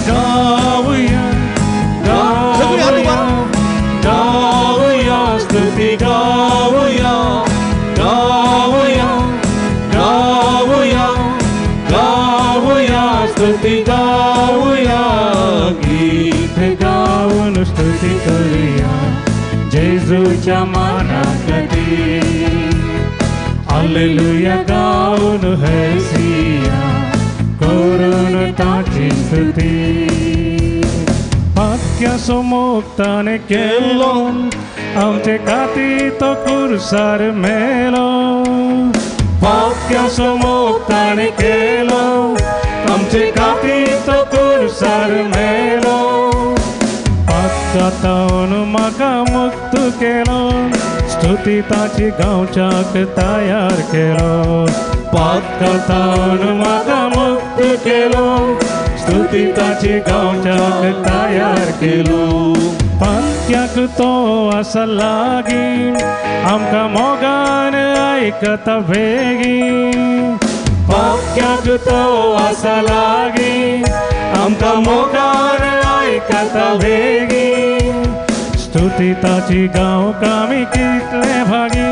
गाऊया स्तुती गाऊया स्तुती गाऊया, गीत गाऊन स्तुती करूया जेजूच्या माना खातीर, हालेलुया गाऊन हरसिया करून ताची स्तुती. वाक्याचो मोक्ताने केलो आमचे खातीर तो कुरसार मेलो, वाक्याचो मोक्ताने केलो आमचे खातीर तो कुरसार मेलो. पातकातावन म्हाका मुक्त केलो, स्तुती ताची गावच्याक तयार केलो. पातकातावन म्हाका मुक्त केलो, स्तुती ताची गावच्याक तयार केलो. पातक्याक तो आसा लागीं आमकां मोगान आयकता बेगीन, पातक्याक तो आसा लागीं आमकां मोगान आयकता बेगीन. स्तुती ताची गावक आमी कितले भागी,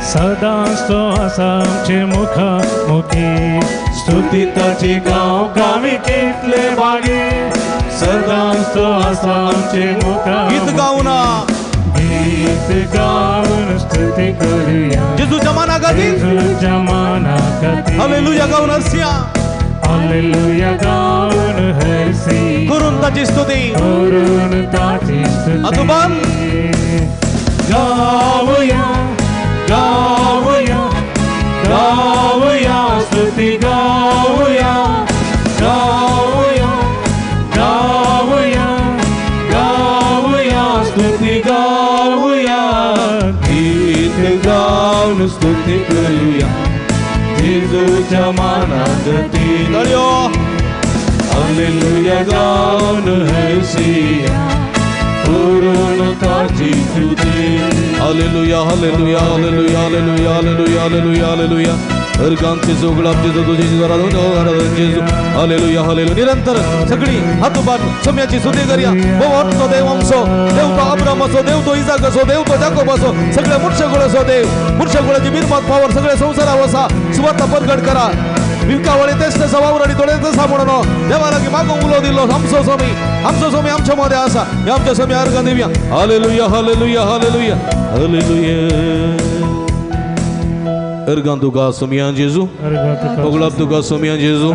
सदांच तो आसा आमचे मुखामुखी. स्तुती ताची गावक आमी कितले भागी, सदांच तो आसा आमचे मुखामुखी. गीत गावना गीत गाऊन स्तुती करूया जेजूच्या माना खातीर, जेजूच्या माना खातीर, हालेलुया गाऊन हरसिया हालेलुया गाऊन हरसी करून ताची स्तुती करून ताची स्तुती अतुबान गाऊया गाऊया गाऊया स्तुती गाऊया गाऊया गाऊया गाऊया स्तुती गाऊया गीत गाऊन स्तुती करूया जेजूच्या मानात ती तळयो हालेलुया गाऊन हरसिया करून ताची स्तुती hallelujah hallelujah hallelujah hallelujah hallelujah hallelujah hallelujah अर्गांचे जोगळाप जेजू तुझी जेजू हालेलुया हालेलुया निरंतर सगळी हातुबान सम्याची स्तुती करूया भगवान देव आमचो देव तो अब्राम असो देव तो इजाक असो देव तो जाकोब असो सगळे मुर्शगुळ असो देव मुर्शगुळाची बिरमात पावर सगळे संसारावर असा सुवार्ता प्रकट करा विकावळे तेच सवावर आणि थोडे तसा म्हणून देवाला की मागून उलो दिलो आमचो स्वामी आमच्या मध्ये असा या आमच्या स्वामी अर्घ देऊया हालेलुया हालेलुया हालेलुया हालेलुया अर्घां तुका सोमियान जेजू ओगलाप तुका सोमियान जेजू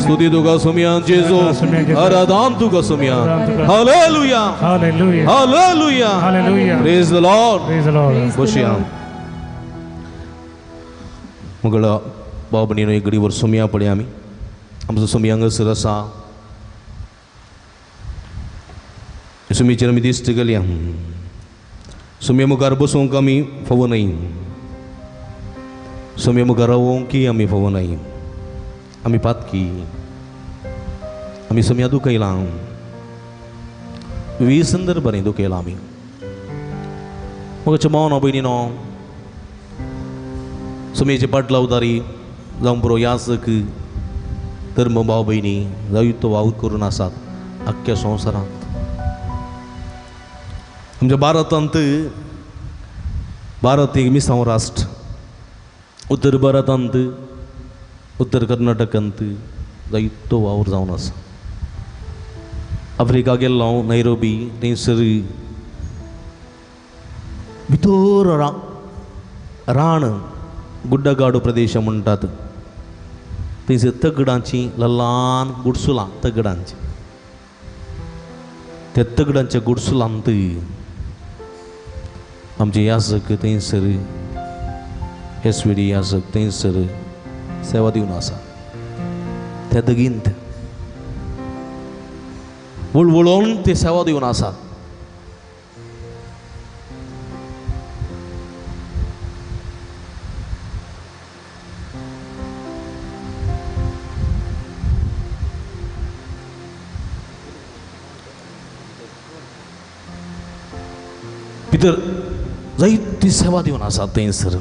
स्तुती तुका सोमियान जेजू आराधन तुका सोमियान hallelujah hallelujah hallelujah hallelujah praise the lord praise the lord बसया मगळा बाबणीनो एक घडीवर सोमिया पडे आमी आमचो सोमिया हांगासर आसा सोमियेचेर आमी दिश्ट केल्या सोमिया मुखार बसूंक आमी फावो न्हय सोमिया मुखार रावोंकय आमी फावो न्हय आमी पातकी आमी सोमिया दुखयलां संदर्भांनी दुखयलां आमी मगाच्या भावना भयणीनो सोमियेची पाटलावदारी जावं पुरो यासक धर्म भाव भयणी जायतो वावर करून आसात आख्ख्या संवसारांत आमच्या भारत एक मिसांव राष्ट्र उत्तर भारतांत उत्तर कर्नाटकांत जायतो वावर जावन आसा आफ्रिका गेल्लो हांव नैरोबी थंयसर भितर रान गुड्डगाडो प्रदेश म्हणटात थंयसर तगडांची ल्हान गुडसुलां तगडांची त्या तगडांच्या गुडसुलांत आमचे याजक थंयसर हेसवेडी याजक थंयसर सेवा दिवन आसा त्या दगींत वळवळोन ते सेवा दिवन आसात भितर जायती सेवा दिवन आसात थंयसर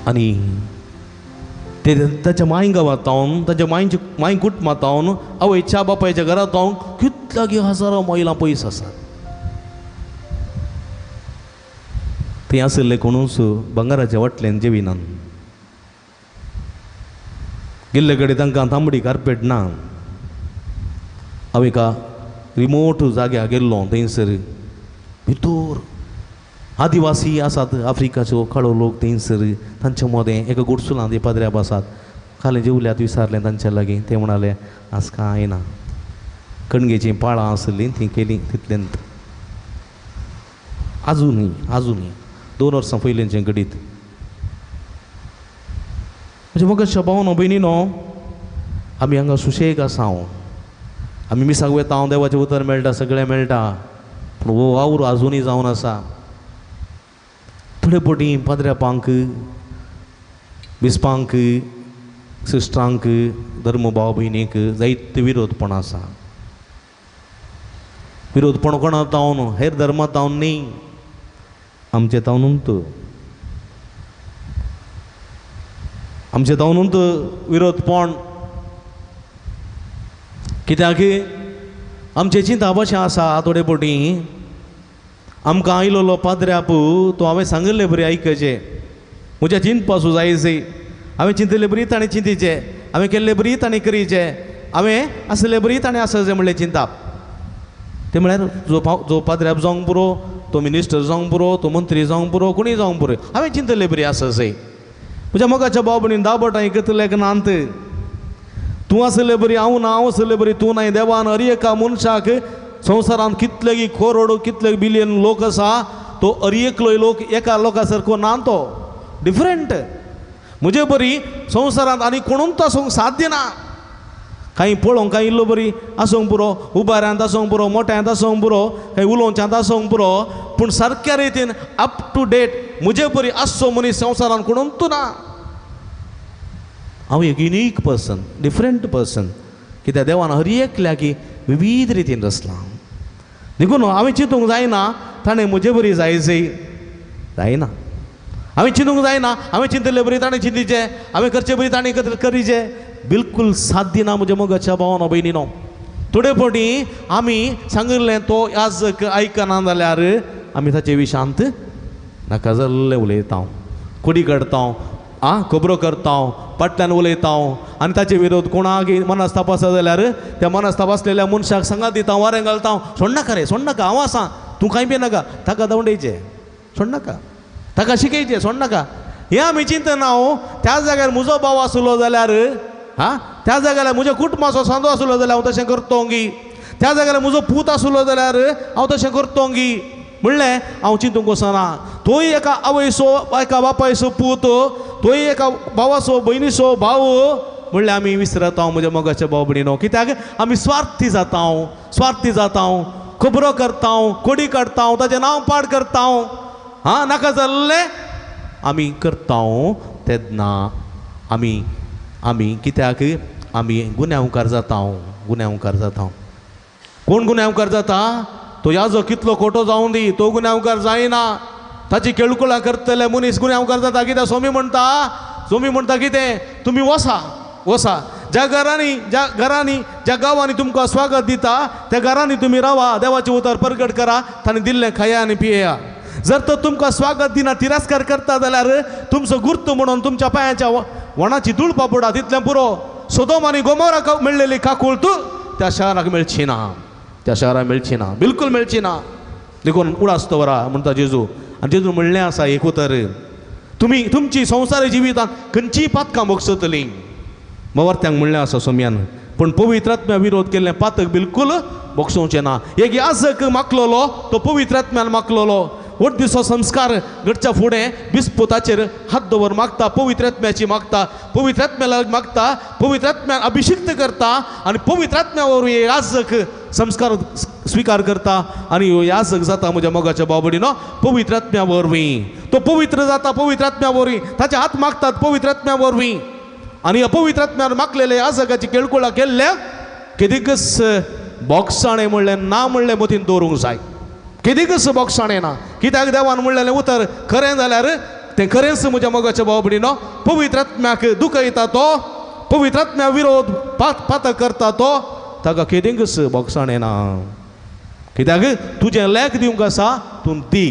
आनी ते ताच्या मांय गांवांत हांव ताच्या मांय कुटुंबांत हांव आवयच्या बापायच्या घरांत हांव कितल्यागी हजारो महिला पयस आसात थंय आसले कोणूच भांगाराच्या वाटल्यान जेविनान गेल्ले कडेन तांकां तांबडी कार्पेट ना हांव एका रिमोट जाग्यार गेल्लो थंयसर भितर आदिवासी आसात आफ्रिकाच्यो काळो लोक थंयसर तांच्या मदें एका गुडसुलांत ते पाद्र्याप आसात खालें जेवल्यात विचारलें तांच्या लागीं ते म्हणाले आज कांय ना कणगेचीं पाळां आसलीं ती केलीं तितल्यांत आजुनूय 2 वर्सां पयलींचें घडीत म्हणजे म्हाका शबावन भयणीनो आमी हांगा सुशेग आसा आमी मिसाक वता हांव देवाचें उतर मेळटा सगळें मेळटा पूण हो वावर आजुनूय जावन आसा थोडे पोटी पाद्र्यापांक बिस्पांक सिस्टरांक धर्म भाव भयणीक जायते विरोधपण आसा विरोधपण कोणा तावन हेर धर्मा तावन न्ही आमचे तावनूच आमचे तावनूच विरोधपण कित्याक आमचे चिंता भाशा आसा थोडे पोटी आमकां आयलोलो पाद्र्याप तो हांवें सांगिल्लें बरें आयकचें म्हज्या चिंतपासूं जायचें हांवें चिंतलें बरी ताणें चिंतीचें हांवें केल्लें बरी ताणें करीचें हांवें आसलें बरी ताणें आसचें म्हणलें चिंताप तें म्हळ्यार जो पाद्र्याप जावंक पुरो तो मिनिस्टर जावंक पुरो तो मंत्री जावंक पुरो कोणूय जावंक पुरो हांवें चिंतलें बरी आसचें म्हज्या मोगाच्या भाव भयणी दाबट एकतले नांत तूं आसले बरी हांव ना हांव आसले बरी तूं ना देवान हर एका मनशाक संवसारांत कितले करोड कितले बिलियन लोक आसा तो हर एकलोय लोक एका लोका सारको ना तो डिफरंट म्हजे बरी संवसारांत आनी कोणूच आसूंक साध्य ना काही पळोवंक काही इल्लो बरी आसूंक पुरो उबाऱ्यांत आसूंक पुरो मोठ्यांत आसूंक पुरो काही उलोवच्यांत आसूंक पुरो पूण सारक्या रितीन अप टू डेट म्हजे बरी आसचो मनीस संवसारांत कोणूच ना हांव एक युनीक पर्सन डिफरंट पर्सन कित्याक देवान हर एकल्याकी विविध रितीन रचलां देखून हांवें चिंतूंक जायना ताणें म्हजे बरी जायचें जायना हांवें चिंतूंक जायना हांवें चिंतले बरी ताणें चिंतीचें हांवें करचे बरी ताणें करीचें बिलकुल साध्य ना म्हज्या मोगाच्या भावानो भयणीनो थोडे फावटी आमी सांगिल्लें तो याजक आयकना जाल्यार आमी ताचे विशांत नाका जाल्लें उलयता कुडी काडता खबरो करता पट्ट्यान उलयता आनी ताचे विरोध कोणाक मनस्ताप आसा जाल्यार त्या मनस्ताप आसलेल्या मनशाक सांगात दिता वारें घालता सोड नाका रे सोड नाका हांव आसा तूं कांय बी नाका ताका दवंडयचें सोड नाका ताका शिकयचें सोड नाका हें आमी चिंतना त्या जाग्यार म्हजो भाव आसलो जाल्यार त्या जाग्यार म्हज्या कुटुंबाचो सांदो आसलो जाल्यार हांव तशें करतोंगी त्या जाग्यार म्हजो पूत आसलो जाल्यार हांव तशें करतोंगी म्हणलें हांव चिंतूंक वचना तोय एका आवयचो एका बापायचो पूत तोय एका भावाचो भयणीचो भाव म्हणलें आमी विसरता म्हज्या मोगाच्या भाव भयणीनो कित्याक आमी स्वार्थी जाता खबरो करता कोडी काडटा ताचें नांव पाड करता नाका जाल्लें आमी करता तेन्ना आमी कित्याक आमी गुन्यांवकार जाता कोण गुन्यांवकार जाता तो याजो कितलो खोटो जावं दी तो गुन्यांवकार जायना ताची केळकुळां करतले मनीस गुन्यांवकार जाता कित्याक सोमी म्हणटा कितें तुमी वसा ज्या घरांनी ज्या गांवांनी तुमकां स्वागत दिता त्या घरांनी तुमी रावा देवाचें उतर प्रगट करा ताणें दिल्लें खाया आनी पियेया जर तो तुमकां स्वागत दिना तिरस्कार करता जाल्यार तुमचो गुर्त म्हणून तुमच्या पांयाच्या वणाची धूळ पापडा तितलें पुरो सोदोम आनी गोमोरा मेळ्ळेली काकूळत त्या शाराक मेळची ना बिलकुल मेळची ना देखून उडासतो वरा म्हणटा जेजू आनी जेजू म्हणलें आसा एक उतर तुमची संवसारी जिवितांत खंयचीय पातकां भोगसतलीं मवर्त्यांक म्हणलें आसा सोम्यान पूण पवित्र आत्म्या विरोध केल्लें पातक बिलकुल भोगसूंचें ना एक याजक मागलोलो तो पवित्र आत्म्यान मागलोलो वट दिसो संस्कार घडच्या फुडें बिस्पुताचेर हात दवर मागता पवित्र आत्म्याची मागता पवित्र आत्म्याला मागता पवित्र आत्म्यान अभिषिक्त करता आनी पवित्र आत्म्या वरवीं याजक संस्कार स्वीकार करता आनी ह्यो याजक जाता म्हज्या मोगाच्या भाव भयणीनो पवित्र आत्म्या वरवीं तो पवित्र जाता पवित्र आत्म्या वरवीं ताचे हात मागतात पवित्र आत्म्या वरवीं आनी पवित्र आत्म्यान मागलेले याजकाची केळकुळां केल्ल्या केदीकच बोगसाणें म्हणलें ना म्हणलें मतीन दवरूंक जाय केदीकच बोगसाणें ना कित्याक देवान म्हणलेलें उतर खरें जाल्यार तें खरेंच म्हज्या मोगाच्या भाव भयणीनो पवित्र आत्म्याक दुखयता तो पवित्र आत्म्या विरोध पातक करता तो ताका केदीकच बोगसाणें ना कित्याक तुजें लेख दिवंक आसा तूं दी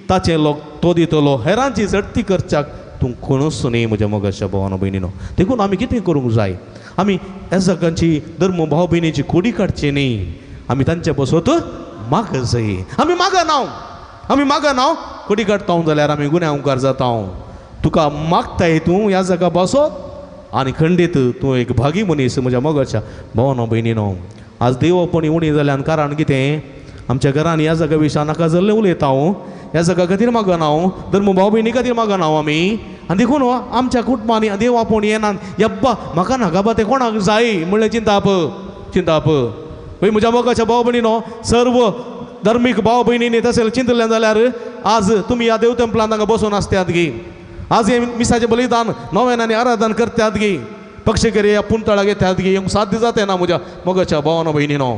ताचें लोक तो दितलो हेरांची झडती करच्याक तूं कोणूच न्ही म्हज्या मोगाच्या भावानो भयणीनो देखून आमी कितें करूंक जाय आमी याजकांची धर्म भाव भयणीची कोडी काडची न्ही आमी तांचे बसत माग जाय आमी मागना कोडी काडटा जाल्यार आमी गुन्यांवकार जाता तुका मागताय तूं ह्या जागा बसत आनी खंडीत तूं एक भागी मनीस म्हज्या मोगाच्या भावानो भयणीनो आज देवपणी उणी जाल्यान कारण कितें आमच्या घरांनी ह्या जागा विशयां नाका जाल्लें उलयता ह्या जागा खातीर मागना धर्म भाव भयणी खातीर मागना आमी आनी देखून आमच्या कुटुंबांनी देव आपूण येनात यब्बा म्हाका नाका बा तें कोणाक जाय म्हणलें चिंताप पळय म्हज्या मोगाच्या भाव भयणीनो सर्व धर्मीक भाव भयणींनी तशें चिंतलें जाल्यार आज तुमी ह्या देव तेंपलांत हांगा बसून आसतात गे आज हे मिसाचें बलिदान नोवेनांनी आराधन करतात गे पक्षकरी ह्या पुंतळाक येतात गे हें साध्य जाता ना म्हज्या मोगाच्या भावानो भयणीनो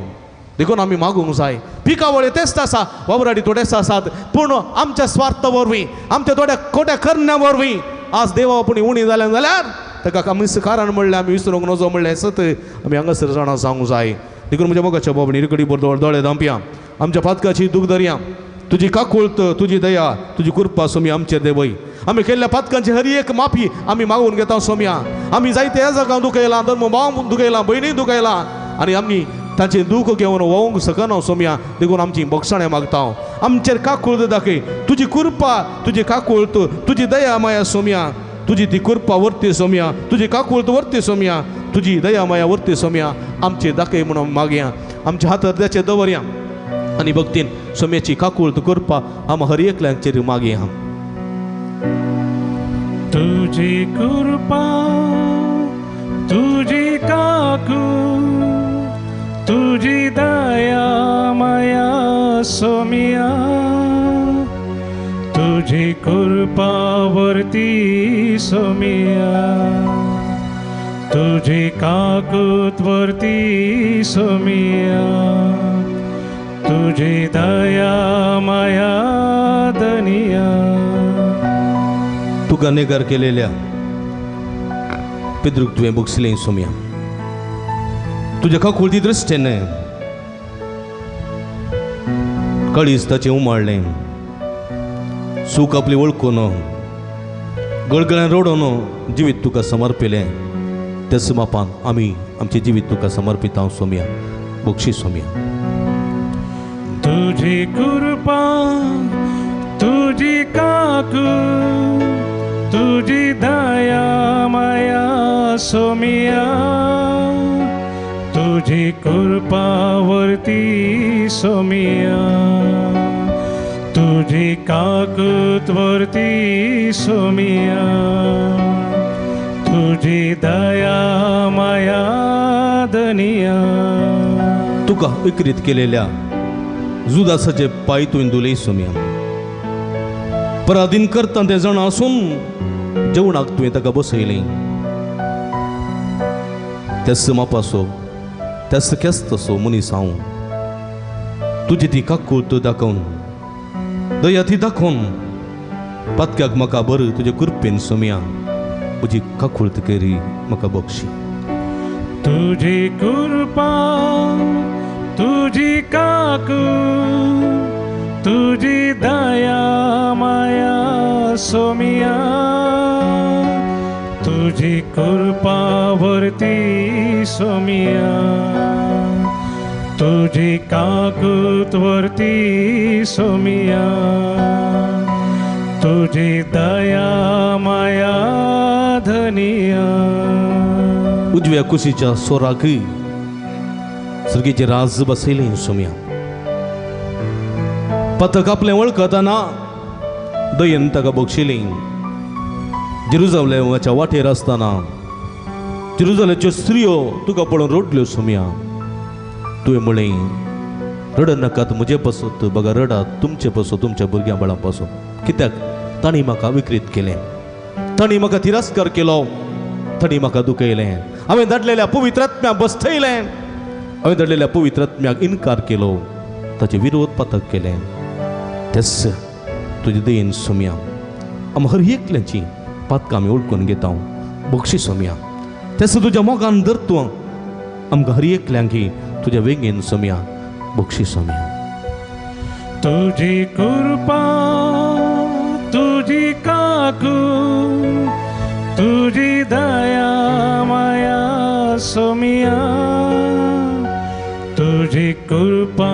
देखून आमी मागूंक जाय पिकावळे तेस्त आसा वावराडी थोडेच आसात पूण आमच्या स्वार्थ वरवीं आमच्या थोड्या खोट्या करण्या वरवीं आज देवा आपूण उणी जाल्यार ताका आमी कारण म्हणलें आमी विसरूंक नजो म्हणलें सत आमी हांगासर जाणां सांगूंक जाय देखून म्हज्या मोगाच्या भावणी रिकडी बोर दोळे धांपया आमच्या पातकाची दूख धरया तुजी काकुळत तुजी दया तुजी कृपा सोमी आमचेर देवय आमी केल्ल्या पातकांची हर एक माफी आमी मागून घेता सोम्या आमी जायते ह्या जागां दुखयलां धर्म भाव दुखयलां भयणी दुखयलां आनी आमी तांचें दूख घेवन वोवंक शकना सोम्या देखून आमची बोगसाणें मागता आमचेर काकुळत दाखय तुजी कृपा तुजी काकुळत तुजी दया माया सोम्या तुझी ती कृपा वर्ते सोम्या, तुझी काकुळत वर्ते सोम्या, तुझी दया माया वर्ते सोम्या. आमचे दाखय म्हणून मागया, आमच्या हातात त्याचे दवरया आणि बघतीन सोम्याची काकुळत कृपा आम हर एकल्यांचेर मागया. तुझी कृपा तुझी काकू तुझी दया माया सोमिया, तुझी कृपा वरती सोमिया, तुझी काकूत वरती सोमिया, तुझी दया माया दनिया. तुका नेगार केलेल्या पितृक तुवें बक्षिलें सोम्या, तुझ्या काकुळती दृश्टेने कळीस ताचें उमाळलें, सूख आपली वळखून गळगळ्यान रडोन जिवीत तुका समर्पिलें. त्याच मापान आमी आमचें जिवीत तुका समर्पिता सोम्या. बक्षी सोम्या. तुझी कृपा तुझी काकू तुझी दया माया सोमिया, तुझी कृपा वरती सोमिया, तुझी काकूत वरती सोमिया, तुझी दया माया दनिया. तुका विक्रीत केलेल्या जुदासाचे पाय तुवें धुले सोम्या. पराधीन करता तें जाण आसून जेवणाक तुवें ताका बसयलें. त्याच मापासो त्याच केस्तसो मनीस हांव, तुजी ती काकुळत दाखोवन दया ती दाखोवन पातक्याक म्हाका बरें तुजे कृपेन सोम्या म्हजी काकुळत केरी म्हाका बक्षी. तुझी कृपा तुझी काकू तुझी दया माया सोमिया, तुझी कृपा वरती सोमिया, तुझी काकूत वरती सोमिया, तुझी दया माया धनिया. उजव्या कुशीच्या सोराक सर्गीचे राज बसयलें सोम्या. पथक आपलें वळखतना दयेन ताका बक्षिलें. जेरुजालेमाच्या वाटेर आसतना जेरुजालेमच्यो स्त्रियो तुका पळोवन रडल्यो सोम्या. तुवें म्हळें रड नाकात म्हजे पासत बघा रडात तुमचे पासो तुमच्या भुरग्यां बाळां पासो. कित्याक तांणी म्हाका विकृत केलें, तांणी म्हाका तिरस्कार केलो, तांणी म्हाका दुखयलें. हांवें धाडलेल्या पवित्र आत्म्याक बसयलें, हांवें धाडलेल्या पवित्र आत्म्याक इन्कार केलो, ताचे विरोध पातक केलें. तेच तुजे दयेन सोम्या आम हर एकल्याची पातकां आमी ओळखून घेता बक्षी सोम्या. तेच तुज्या मोगान धर तूं आमकां हर एकल्यांक तुज्या वेगेन सोम्या बक्षी सोम्या. तुझी कृपा तुझी काकू तुझी दया माया सोमिया, तुझी कृपा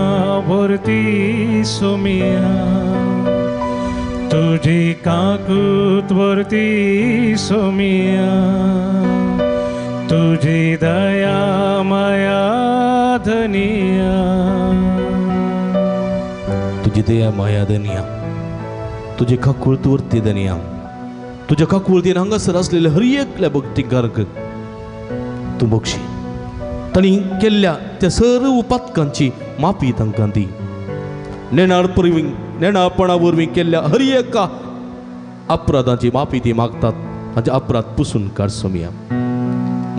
वरती सोमिया, तुझी काकूत वरती सोमिया, तुझी दया माया धनिया. तुझी दया माया दनिया, तुझे काकुळत वरती दनिया. तुझ्या काकुळतीन हांगासर असलेल्या हर एकल्या भक्तीकाराक तूं बक्षी. तांणी केल्ल्या त्या सर्व पातकांची माफी तांकां दी. नेणापणा वरवीं केल्ल्या हर एका अपराधांची माफी ती मागतात. तांचे अपराध पुसून काड सोम्या.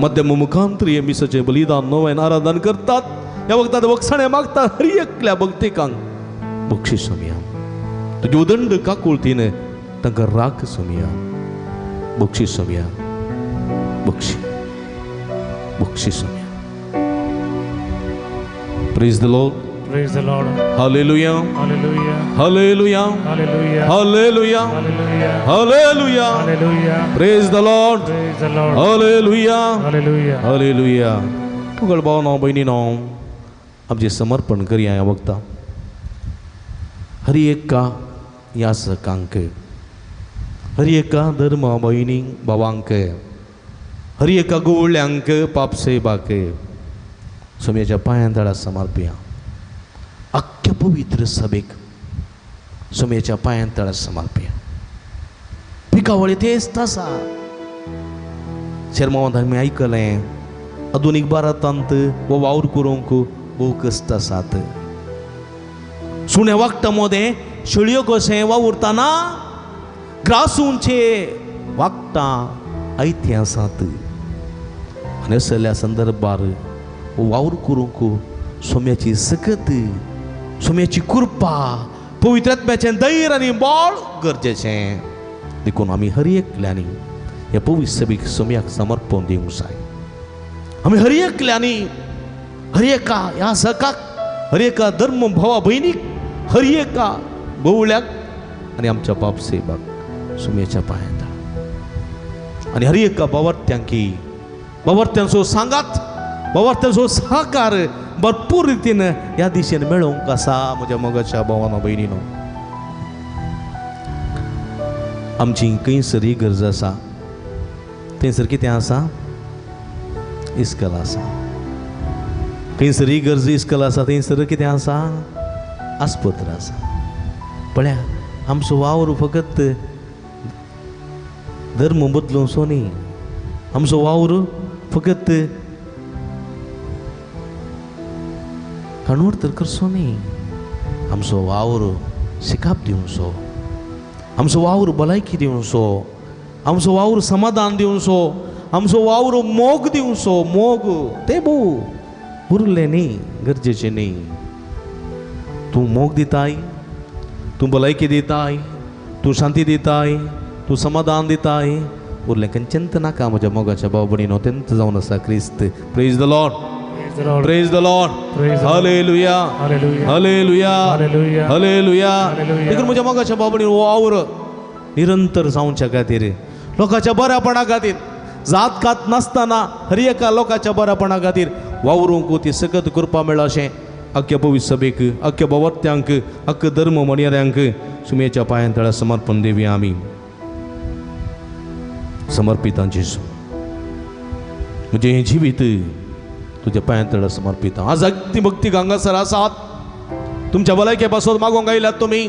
मध्यम मुखांतरी हे मिसाचें बलिदान नवें आराधन करतात. ह्या वखदांत वखसाणें मागतात हर एकल्या भक्तिकांक बक्षी सोम्या. तुजे उदंड काकुळतीन तांकां राख Saumya. Bakshi Saumya. Bakshi Bakshi Saumya. Praise the Lord. Praise the Lord. Hallelujah. Hallelujah. Hallelujah. Hallelujah. Hallelujah. Hallelujah. Hallelujah. Hallelujah. Praise the Lord. Praise the Lord. Hallelujah. Hallelujah. Hallelujah. तुगळ भावनो भयणीनो आमचें समर्पण करया ह्या वखदां हर एका यासकांक हर एका धर्म भयणींक भावांक हर एका गोवळ्यांक पापसेबाक सोम्याच्या पांयां तळा समर्पिया अख्ख्या पवित्र सभेक सोम्याच्या पांयां तळा समर्पिया पिकावळी तेच आसा शर्मावंतांक मी आयकलें आधुनीक भारतांत वो वावर करूंक भोव कश्ट आसात सुण्या वागता मोदें शेळयो कशें वावुरतना ग्रासूंचे वागता आयते आसात आनी असल्या संदर्भार वावर करूंक सोम्याची सकत सोम्याची कृपा पवित्रात्म्याचें धैर्य आनी बळ गरजेचें देखून आमी हर एकल्यांनी ह्या पवित्र सभेक सोम्याक समर्पण दिवंक जाय आमी हर एकल्यांनी हर एका ह्या सकाक हर एका धर्म भावा भयणीक हर एका गवळ्याक आनी आमच्या पापसेबाक सोम्याच्या पांयां आनी हर एका बावर्त्यांकी बावर्त्यांचो सांगात बावर्त्यांचो सहकार भरपूर रितीन ह्या दिशेन मेळोवंक आसा म्हज्या मोगाच्या भावानो भयणीनो आमची खंयसर ही गरज आसा थंयसर कितें आसा इस्कल आसा खंयसर ही गरज इस्कल आसा थंयसर कितें आसा आस्पत्र आसा पळया आमचो वावर फकत धर्म बदलूंचो न्ही आमचो वावर फकत काणूर तर करचो न्ही आमचो वावर शिकाप दिवचो आमचो वावर भलायकी दिवचो आमचो वावर समाधान दिवचो आमचो वावर मोग दिवचो मोग ते भोव उरलें न्ही गरजेचें न्ही तूं मोग दिताय तूं भलायकी दिताय तूं शांती दिताय तूं समाधान दिताय उरलें खंयचेंत नाका म्हज्या मोगाच्या भाव भयणीनो तेंत जावन आसा क्रिस्त praise the lord praise the lord hallelujah hallelujah hallelujah देखून म्हज्या मोगाच्या भाव भयणीनो वावर निरंतर जावच्या खातीर लोकांच्या बऱ्यापणा खातीर जात खात नासतना हर एका लोकांच्या बऱ्यापणा खातीर वावरूंक ती सकत कृपा मेळ्ळा अशें अख्ख्या पवित्र सभेक अख्ख्या बावर्त्यांक अख्ख्या धर्म म्हणयाऱ्यांक सुमेच्या पांयां तळा समर्पण दिवया आमी समर्पितां जेजू म्हणजे हें जिवीत तुज्या पांयां तळा समर्पितां आज अगदी भक्ती हांगासर आसात तुमच्या भलायके पासत मागोवंक आयल्यात तुमी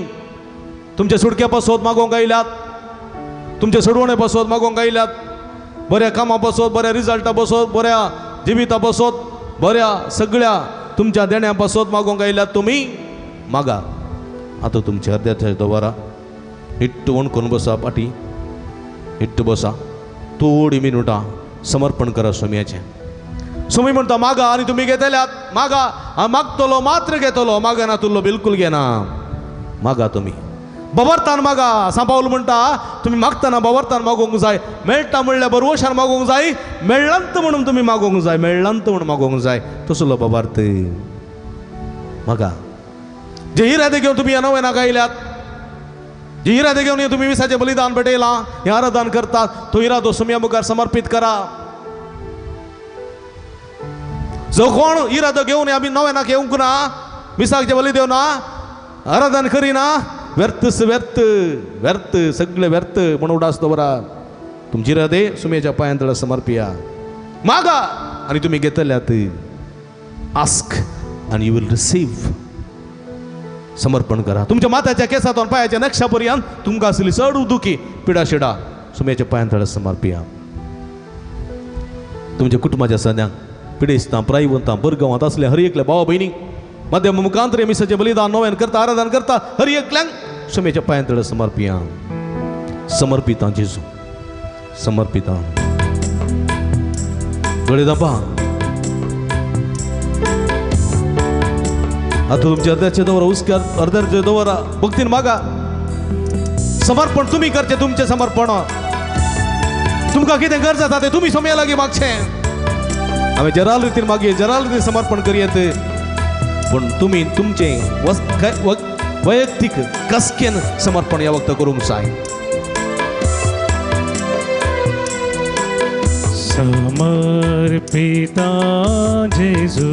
तुमच्या सुडक्या पासत मागोवंक आयल्यात तुमच्या सोडवणे पासत मागोवंक आयल्यात बऱ्या कामा पासत बऱ्या रिजल्टा पासत बऱ्या जिविता पासत बऱ्या सगळ्या तुमच्या देण्या पासत मागोवंक आयल्यात तुमी मागा आतां तुमच्या हृदयाच्या दवरा हिट्ट वण करून बसा पाटी हिट्ट बसा थोडी मिनटां समर्पण करा सोम्याचें सोमी म्हणटा मागा आनी तुमी घेतल्यात मागा हांव मागतलो मात्र घेतलो मागना तुल्लो बिलकुल घेना मागा तुमी बावर्तान मागा सांपावल म्हणटा तुमी मागतना बावर्तान मागोवंक जाय मेळटा म्हणल्यार बरवशान मागोवंक जाय मेळ्ळंत म्हणून तुमी मागोवंक जाय मेळ्ळंत म्हणून मागोवंक जाय तसलो बाबार्थ मागा जे इरादे घेवन तुमी ह्या नव्या नाका आयल्यात जे इरादे घेवन तुमी विसाचें बलिदान भेटयलां हें आराधन करतात तो इरादो सोम्या मुखार समर्पीत करा जो कोण इरादो घेवन आमी नव्या नाक येवंक ना विसाचें बली देवना आराधन करिना व्यर्थच व्यर्थ व्यर्थ सगळे व्यर्थ म्हणून उडास दवरा तुमची इरादे सुमेच्या पांयां तळा समर्पिया मागा आनी तुमी घेतल्यात आस्क आनी यू विल रिसीव समर्पण करा तुमच्या माथ्याच्या केसांतून पांयाच्या नक्षा पर्यंत तुमकां आसली चड दुखी पिडा शिडा सुमेच्या पांयां तळा समर्पिया तुमच्या कुटुंबाच्या सद्यांक पिडेस्तां प्रायवंतां बरगांवांत असल्या हर एकल्या भावा भयणीक माध्यम मुखांतरे मिसाचें बलिदान नव्यान करता आराधन करता हर एकल्यांक सुमेच्या पांयां तळा समर्पिया समर्पितां जेजू समर्पितां दोळे दापा आता तुमच्या हृदयाचे दवरा उस्क्या हृदयाचे दवरा भक्तीन मागा समर्पण तुम्ही करचे तुमचे समर्पण तुमकां कितें गरज आसा तें तुमी सोम्या लागीं मागचें आमी जराल रितीन मागीर जराल रितीन समर्पण करयेत पण तुम्ही तुमचे वैयक्तीक कसकेन समर्पण ह्या वक्ता करूंक जाय समर्पिता जेजू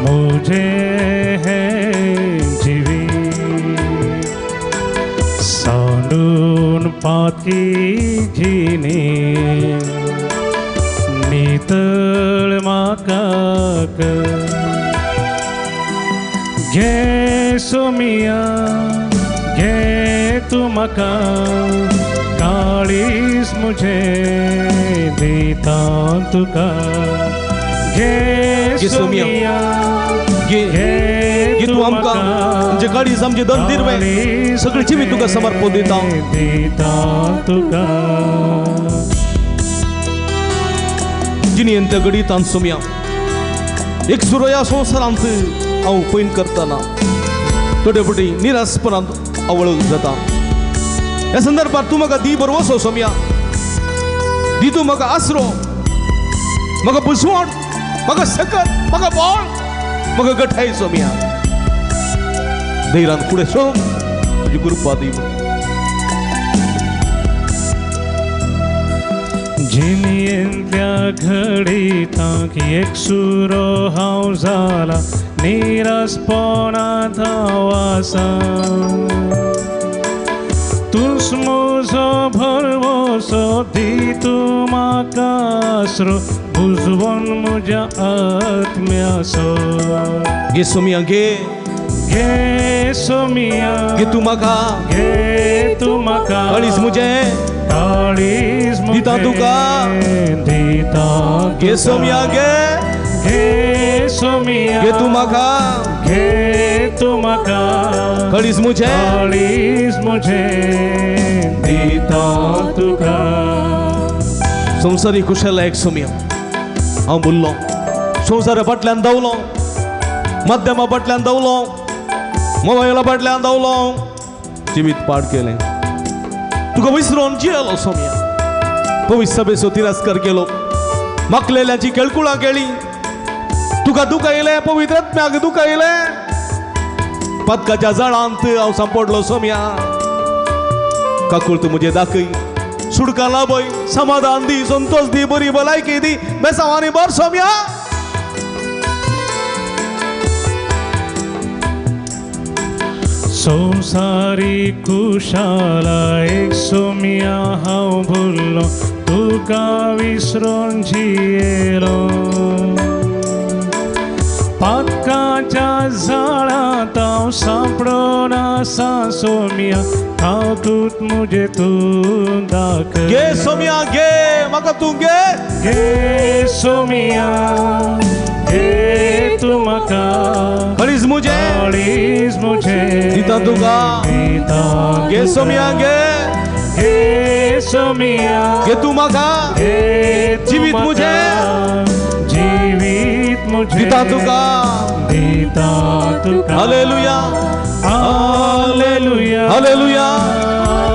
मुझे है जीवी सानू पातकी जिनी नितळ म्हाका घे सोमिया घे तू म्हाका काळीज मुझे दिता तुका घे सोमिया घे तू आमका म्हणजे काळीज आमचे दन दिरवे सगळी जिवी तुका समर्पण दिता तुका जिनी अंत्य गडीतान सोमिया एक सुरो ह्या संवसारांत हांव पयन करतना थोडे फावटी निरासपणांत आवळूंक जाता ह्या संदर्भात तूं म्हाका दी बरो वसो सोमिया दी तूं म्हाका आसरो म्हाका बुजवण म्हाका सकत म्हाका बळ म्हाका गठाय सोमिया धैर्यान फुडें सोडून तुजी कृपा दी जिनियेंतल्या घडीतांक एक सुरो हांव जाला निरासपणांत हांव आसा तूंच म्हजो भरवसो दी तूं म्हाका आसरो बुजवण म्हज्या आत्म्याचो घे सोमिया घे सोमिया घे तूं म्हाका काळीज मुझे काळीज दिता तुका दिता घे सोमिया घे सोमिया घे तूं म्हाका काळीज मुझे दिता तुका संवसारी कुशल एक सोमिया हांव बोल्लो संवसारा फाटल्यान धांवलो माध्यमा फाटल्यान धांवलो मोबायला फाटल्यान धांवलो जिवीत पाड केलें तुका विसरून जियेलो सोमिया पवित्र सभेचो तिरस्कार केलो मागलेल्याची केळकुळां केली तुका दुखयलें पवित्र आत्म्याक दुखयलें पदकाच्या जळांत हांव सांपडलो सोमिया काकूळ तूं म्हजें दाखय सुडका लाभय समाधान दी संतोष दी बरी भलायकी दी बेसांवांनी बर सोमिया संसारी कुशाला एक सोमिया हांव भुल्लो तुका विसरून जियेलो पातकाच्या झाडांत हांव सांपडोन आसा सोमिया काकूत मुझे तूं दाखय घे सोमिया घे म्हाका तूं घे सोमिया घे तूं म्हाका काळीज मुझे दिता तुका घे सोमिया घे सोमिया घे तूं म्हाका जिवीत मुझे दिता तुका हालेलुया हालेलुया हालेलुया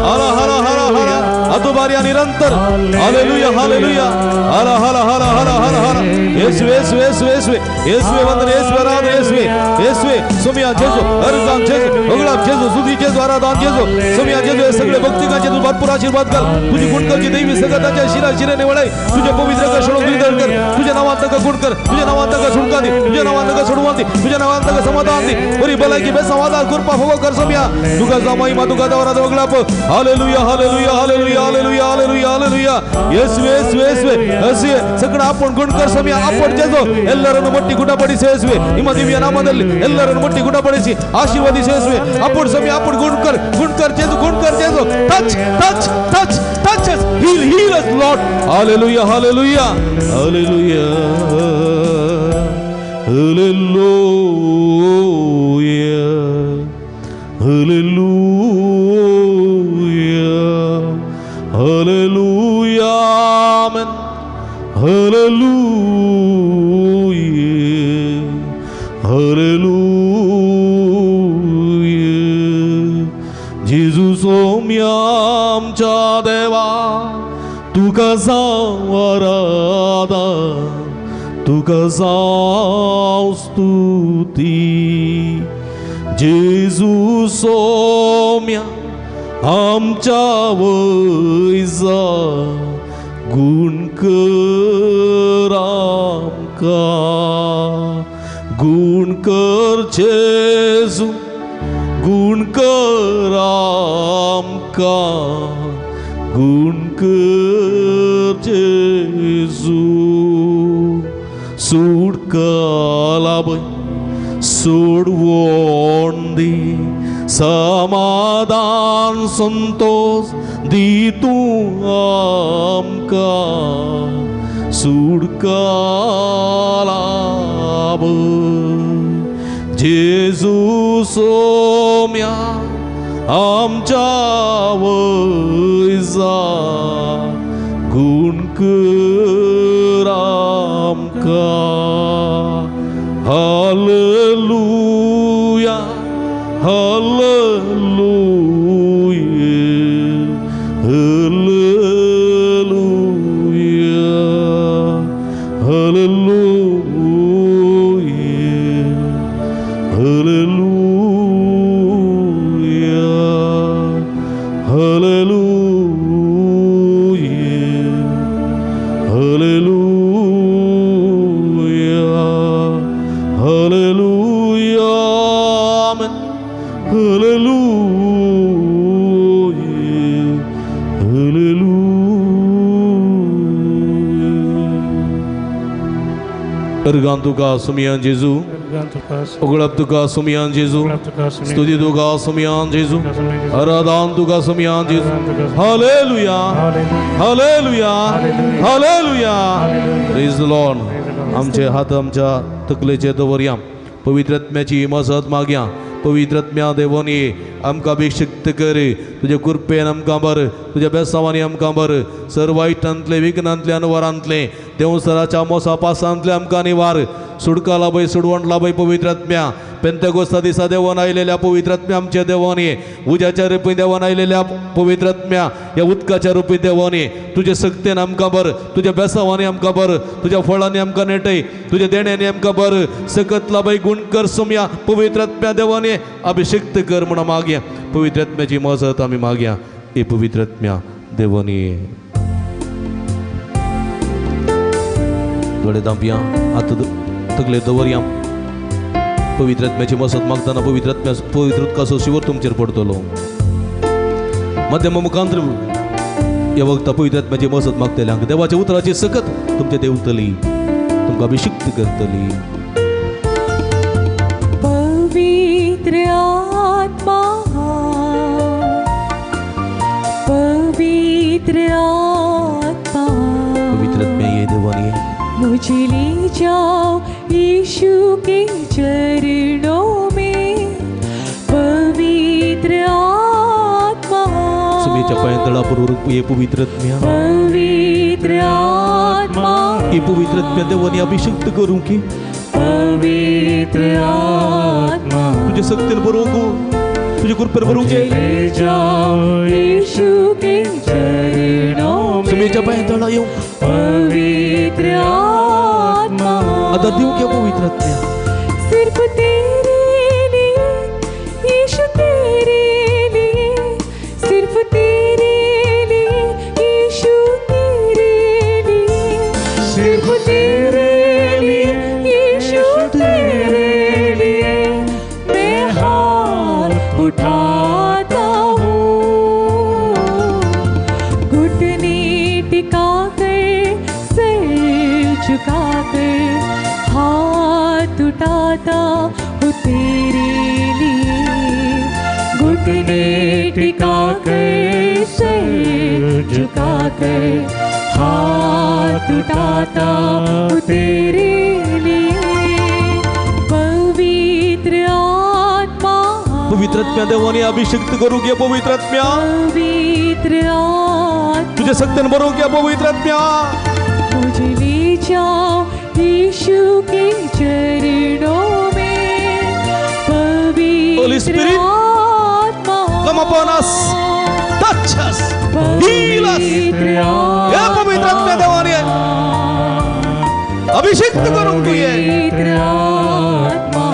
हर हर हर हर अतुबारिया निरंतर हालेलुया हालेलुया हर हर हर हर हर हर येशुवे येशुवे येशुवे येशुवे वंदन येशुवे आराधना येशुवे येशुवे सोमिया जेजू हरदान जेजू ओगळा जेजू सुधी जेजू आराधना जेजू सोमिया जेजू हे सगळे भक्तिकांचे तू भरपूर आशीर्वाद कर तुझी गुणकरची दैवी सगळ्याच्या शिराने वळय तुझे पवित्र कशोण विधर कर तुझ्या नावांत का गुण कर तुझ्या नावांत का सुटका दे तुझ्या नावांत का सोडवा दे तुझ्या नावांत का समाधान दे बरी भलायकी बेसमाधान कृपा हो कर सोमिया तुका जमाई मा तुका देवरा ओगळा hallelujah hallelujah hallelujah hallelujah hallelujah hallelujah येशुवे येशुवे येशुवे येशुवे सगळं आपण गुण कर सोमिया आपण जेजो ಎಲ್ಲರನ್ನು ಮುಟ್ಟಿ ಗುಣಪಡಿಸಿ ಯೇಸುವೆ ನಿಮ್ಮ ದಿವ್ಯ ನಾಮದಲ್ಲಿ ಎಲ್ಲರನ್ನು ಮುಟ್ಟಿ ಗುಣಪಡಿಸಿ ಆಶೀರ್ವದಿಸಿ ಯೇಸುವೆ ಅಪ್ಪುಡ್ ಸಮಯ ಅಪ್ಪುಡ್ ಗುಣ ಕರ್ ಜೇಸು touch touch touch touch us heal us lord hallelujah hallelujah hallelujah hallelujah hallelujah hallelujah amen hallelujah hallelujah Jesus सोम्या आमच्या देवा तुका जाव आराधन तुका जाव स्तुती जेजू सोम्या आमच्या वैजा गुण कर आमका गुण कर जेजू गुण कर आमका गुण कर जेजू सुडकालाबै सोडवोंदी समाधान संतोष दी तूं आमकां सुडकालाबै जेजू सोम्या आमच्या वैजा गुण कर आमकां hallelujah hallelujah hallelujah hallelujah hallelujah hallelujah hallelujah amen hallelujah hallelujah अर्गान तुका सुमियान जेजू उगडप तुका सुमियान जेजू स्तुती तुका सुमियान जेजू आराधन तुका सुमियान जेजू hallelujah hallelujah hallelujah praise the Lord आमचे हात आमच्या तकलेचे दवरया पवित्र आत्म्याची मजत मागया पवित्र आत्म्या देवानी आमकां अभिषेक कर तुजे कृपेन आमकां भर तुज्या बेसांवांनी आमकां भर सर्व वायटांतले विघ्नांतले वरांतले देवसराच्या मोसापासांतले आमकां निवार सुडका लाभय सुडवण लाभय पवित्र आत्म्या पेंतेकोस्ता दिसा देवान आयलेल्या पवित्र आत्म्या आमच्या देवानी उज्याच्या रुपी देवान आयलेल्या पवित्र आत्म्या ह्या उदकाच्या रुपी देवानी तुजे सक्तेन आमकां भर तुज्या बेसांवांनी आमकां भर तुज्या फळांनी आमकां नेटय तुज्या देण्यानी आमकां भर सकत लाभय गुण कर सुम्या पवित्र आत्म्या देवानी अभिषेक्त कर म्हणून मागया पवित्र आत्म्याची मजत आमी मागया हे पवित्र आत्म्या देवानी दोळे दांपया हात तकले दवरया पवित्र आत्म्याची मसत मागताना पवित्र उदकाचो शिवर तुमचेर पडतलो मध्यम मुखांतर ह्या वक्ता पवित्र आत्म्याची मसत मागतल्यांक देवाच्या उतराची सकत तुमच्या देवतली तुमकां अभिषिक्त करतली पवित्र आत्मा पवित्र आत्मा पवित्र आत्म्या ये देवानी मुझे ले जाओ यीशु के चरणों में पवित्र आत्मा सुमेच्या पायंतळाबरोबर ये पवित्र आत्म्या पवित्र आत्मा ये पवित्र आत्म्या देवानी अभिषेक करूं की पवित्र आत्मा तुझे सक्तीन बरोवंक तुझे कृपेर बरोवंक ले जाओ यीशु के चरणों में सुमेच्या पायंतळा येऊ पवित्र आत्मा आदर देऊ की पवित्र आत्म्या सिर्फ तेरे लिए यीशु तेरे लिए सिर्फ तेरे लिए यीशु तेरे लिए सिर्फ तेरे लिए यीशु तेरे लिए मैं हाथ उठाता हूँ घुटने टिका कर सिर झुका कर हाथ उठाता हूँ तेरे लिए घुटने टिका कर सिर झुका कर हाथ उठाता हूँ तेरे लिए पवित्र आत्मा पवित्र आत्म्या देवानी अभिषेक करूं की पवित्र आत्म्या पवित्र आत्मा तुझे सक्तीन बरोवंक की पवित्र आत्म्या मुझे ले जाओ यीशु के चरणों में Holy पवित्र Spirit, आत्मा come upon us, touch us, heal us. या पवित्र आत्म्या देवानी अभिषेक करूं की पवित्र आत्मा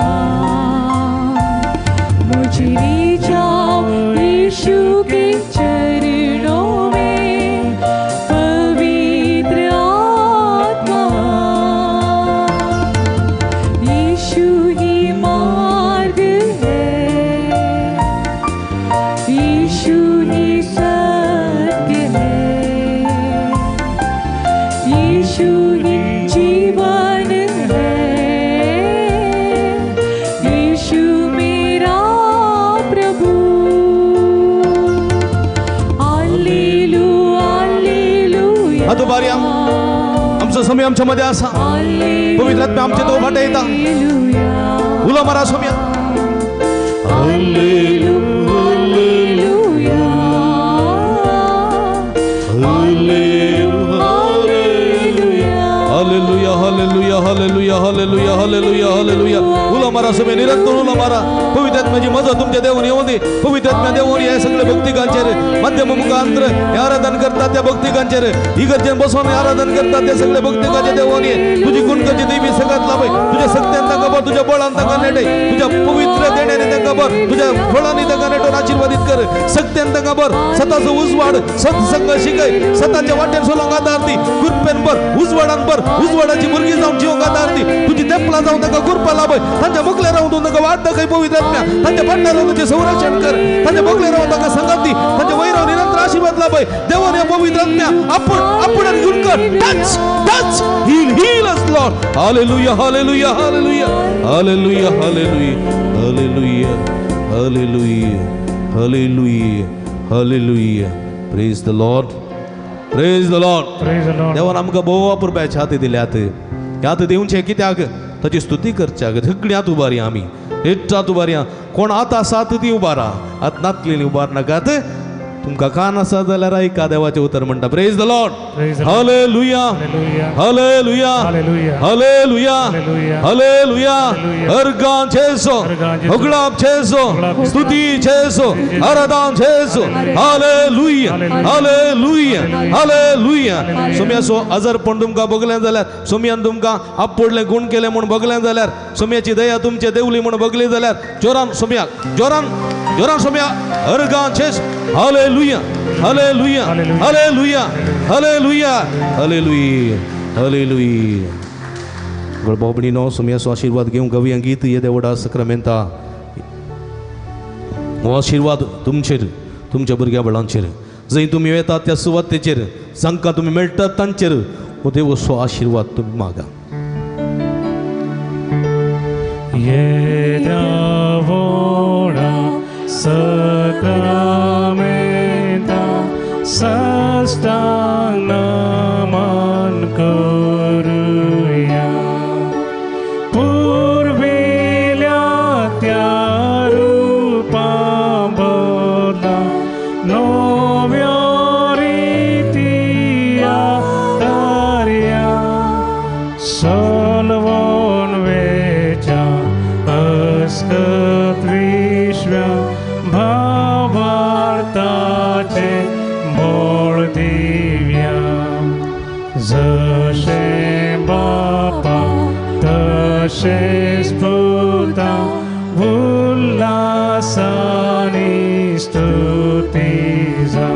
मुझे ले जाओ यीशु के चरणों में पवित्र आत्मा यीशु ही मार्ग है यीशु ही सत्य है यीशु ही जीवन है, यीशु मेरा प्रभु। Hallelujah hallelujah. दुपारी आमचं समय आमच्या मध्ये असा पवित्र आत्मा आमचे तो भाटे येता उला मारा सोम्या hallelujah hallelujah hallelujah hallelujah hallelujah hallelujah hallelujah उला मारा सोम्या निरंतर उला मारा पवित्र आत्म्याची मदत तुमच्या देवान येऊ दे पवित्र आत्मा देवान या सगळे भक्तिकांचेर मध्यम मुखांतर आराधन करतात त्या भक्तिकांचेर इगर्जन बसवून आराधन करतात त्या सगळे भक्तिकांचे देवान ये तुझी गुणकाची देवी सगळ्यात लाभय तुझ्या सत्यांत खबर तुझ्या बळांत नेटे तुझ्या पवित्र देण्याने त्या खबर तुझ्या फळांनी त्या नेटून आशीर्वादित कर सत्यांत खबर स्वतःचं उजवाड सत्संग शिकय स्वतःच्या वाटेर सोलंगात आरती कृपेनपर उजवाडांपर उजवाडाची मुलगी जाऊन जीवंगात आरती तुझी तेपला जाऊन नका कृपा लाभय त्यांच्या बकल्या राहून तू नका वाट काही पवित्र आत्म्या त्यांच्या पांढऱ्या राहून तुझे संरक्षण कर त्यांच्या बकल्या राहून नका संगती त्यांच्या वैराव निरंतर आशीर्वाद लाभय देवाने पवित्र आत्म्या आपण घेऊन कर touch touch heal us Lord hallelujah hallelujah hallelujah hallelujah hallelujah hallelujah hallelujah hallelujah hallelujah praise the Lord praise the Lord देवान आमकां भोव अपुरबाचे हाती दिल्यात ह्यात देऊनचे कित्याक ताची स्तुती करच्याक झगड्यांत उबारी आमी एकटात उबारी कोण आतां आसात ती उबारा आत नातलेली उबार नाकात तुमका कान आसा जाल्यार ऐका देवाचे उतर म्हणटा praise the lord hallelujah hallelujah hallelujah hallelujah अर्गां చేసో ఉగ్లాబ్ చేసో స్తుతి చేసో ఆరాధన చేసో हालेलुया हालेलुया हालेलुया सोम्यासो आजारपण तुमका बगलें जाल्यार सोम्यान तुमका आपडले गुण केले म्हूण बगलें जाल्यार सोम्याची दया तुमचे देवली म्हूण बगली जाल्यार जोरान सोम्या जोरान जोरान सोम्या अर्गां చేసో hallelujah hallelujah hallelujah hallelujah hallelujah hallelujah गळबोबणीनो सोम्याचो आशीर्वाद घेवंक गवया गीत ये देवडा सक्रामेंता हो आशीर्वाद तुमचेर तुमच्या भुरग्या बळांचेर जंय तुमी येतात त्या सुवातेचेर जांकां तुमी मेळटात तांचेर हो देवसो आशीर्वाद तुमी मागा Sakramenta sastang naman koruya purvilya tyarupa boda novyoritia darya solvon vecha askat vishwa भावार्थाचे बोळ दिव्या जशे बापा तशेच पुता उल्हासानी स्तुती जा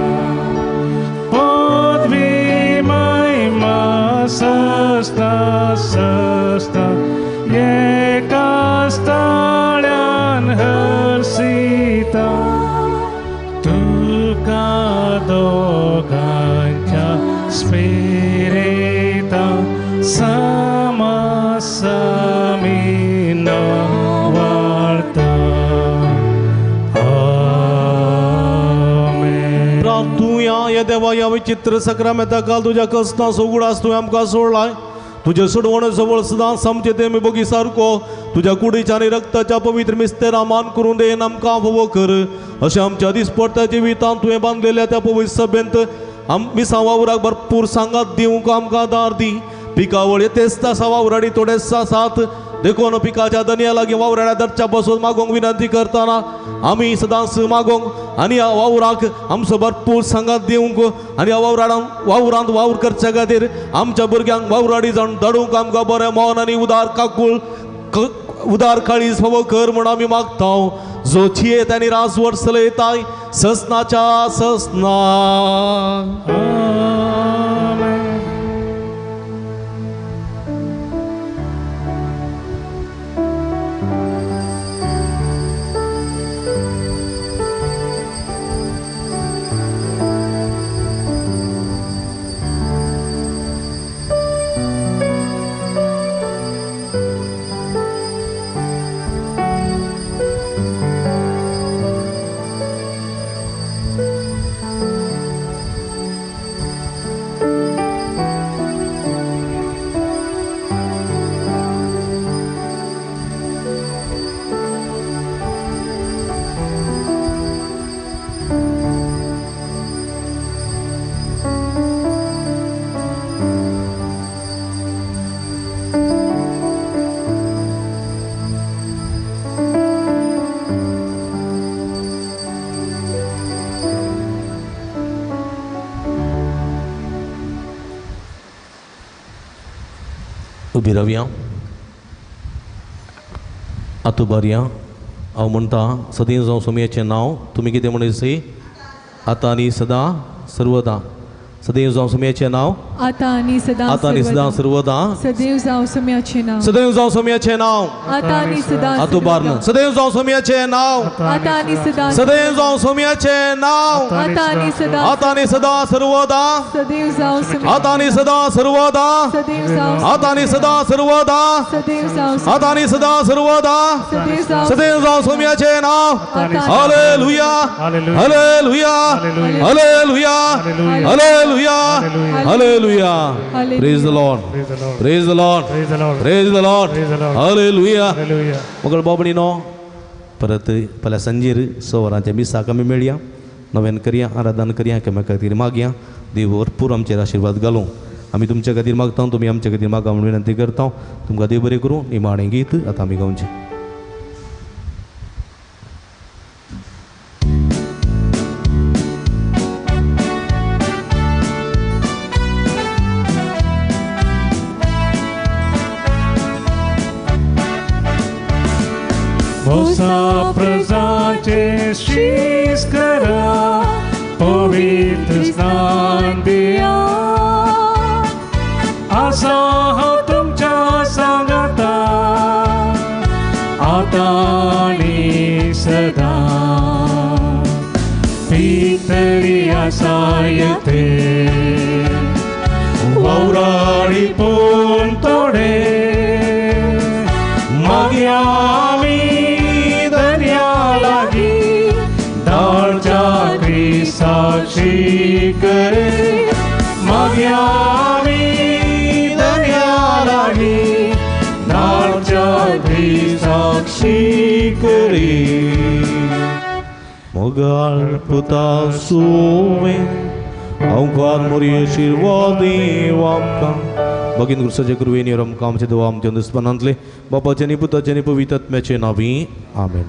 पदवी महिमा सस्ता सस्ता एका स्थळ्यान हर्षिता तुका दोघांच्या स्पिरिता समासमीन वार्ता आमेन प्रार्थूया या देवा या विचित्र सक्रामेंता काल तुझ्या कस्ता सोगुडास तुवें आमकां सोडलाय तुझे सोडवण जवळ सदांच आमचे ते मी बगी सारको तुझ्या कुडीच्या आणि रक्ताच्या पवित्र मिस्तेरा मान करून दे आमकां फोव कर अशें आमच्या दिसपडट्या जिवितांत तुवें बांदलेल्या त्या पवित्र सभेंत मिसा वावराक भरपूर सांगात दिवंक आमकां दार दी पिकावळ तेच तासा वावराडी थोडेसा साथ देखून पिकाच्या दनया लागीं वावराड्या दरच्या बसून मागोंक विनंती करताना आमी सदांच मागोंक आनी ह्या वावराक आमचो भरपूर सांगात दिवंक आनी ह्या वावरांत वावर करच्या खातीर आमच्या भुरग्यांक वावराडी जावन धाडूंक आमकां बरें मोन आनी उदार काकूळ उदार काळीज फावो कर म्हूण आमी मागता जो चियेत आनी राजवट चलयताय ससनाच्या ससना उबी रावया. आतां बरया हांव म्हणटा सदैव जावं सोमयाचें नांव तुमी कितें म्हणिसी आतां आनी सदां सर्वदा. सदैव जावं सोमयाचें नांव आता आणि सदा आतां आनी सदां सर्वदा. सदैव जावं सोम्याचे नाव सदैव जावं सोमयाचें नांव आता आणि सदा आतां बारन. सदैव जावं सोमयाचें नांव आता आणि सदा सदैव जावं सोमयाचें नांव आता आणि सदा आतां आनी सदां सर्वदा. सदैव जावं सोम्या आतां आनी सदां सर्वदा. सदैव जावं आतां आनी सदां सर्वदा. सदैव जावं आतां आनी सदां सर्वदा. सदैव जावं सदैव जावं सोमयाचें नांव. आता hallelujah hallelujah hallelujah hallelujah hallelujah. Praise the lord praise the lord praise the lord hallelujah. मगळ बाबडीनो परत फाल्यां सांजेर 6 वरांच्या मिसाक आमी मेळया. नव्यान करया आराधन करया एकामेका खातीर मागया. देव भरपूर आमचेर आशिर्वाद घालूं. आमी तुमच्या खातीर मागता तुमी आमच्या खातीर मागा म्हणून विनंती करता. तुमकां देव बरें करूं. निमाणें गीत आतां आमी गावचें. Vossa prezace शीस करा पवित्र स्नान दिया. असा हा तुमच्या सांगता आता आणि सदा. पितरी असा येते वौराळी पून तोडे. मागया साक्षी करे. मागया आमी दर्या लागी नाच्या साक्षी करे. मोगाळ पुता सोवे आमकां मोरी आशिर्वाद देव आमकां. भगिन गुरुसाचे कृपेन आमकां आमचे देव आमच्या दुस्पनांतले बापाचे आनी पुताचे आनी पवित्र आत्म्याचे नांवी आमेन.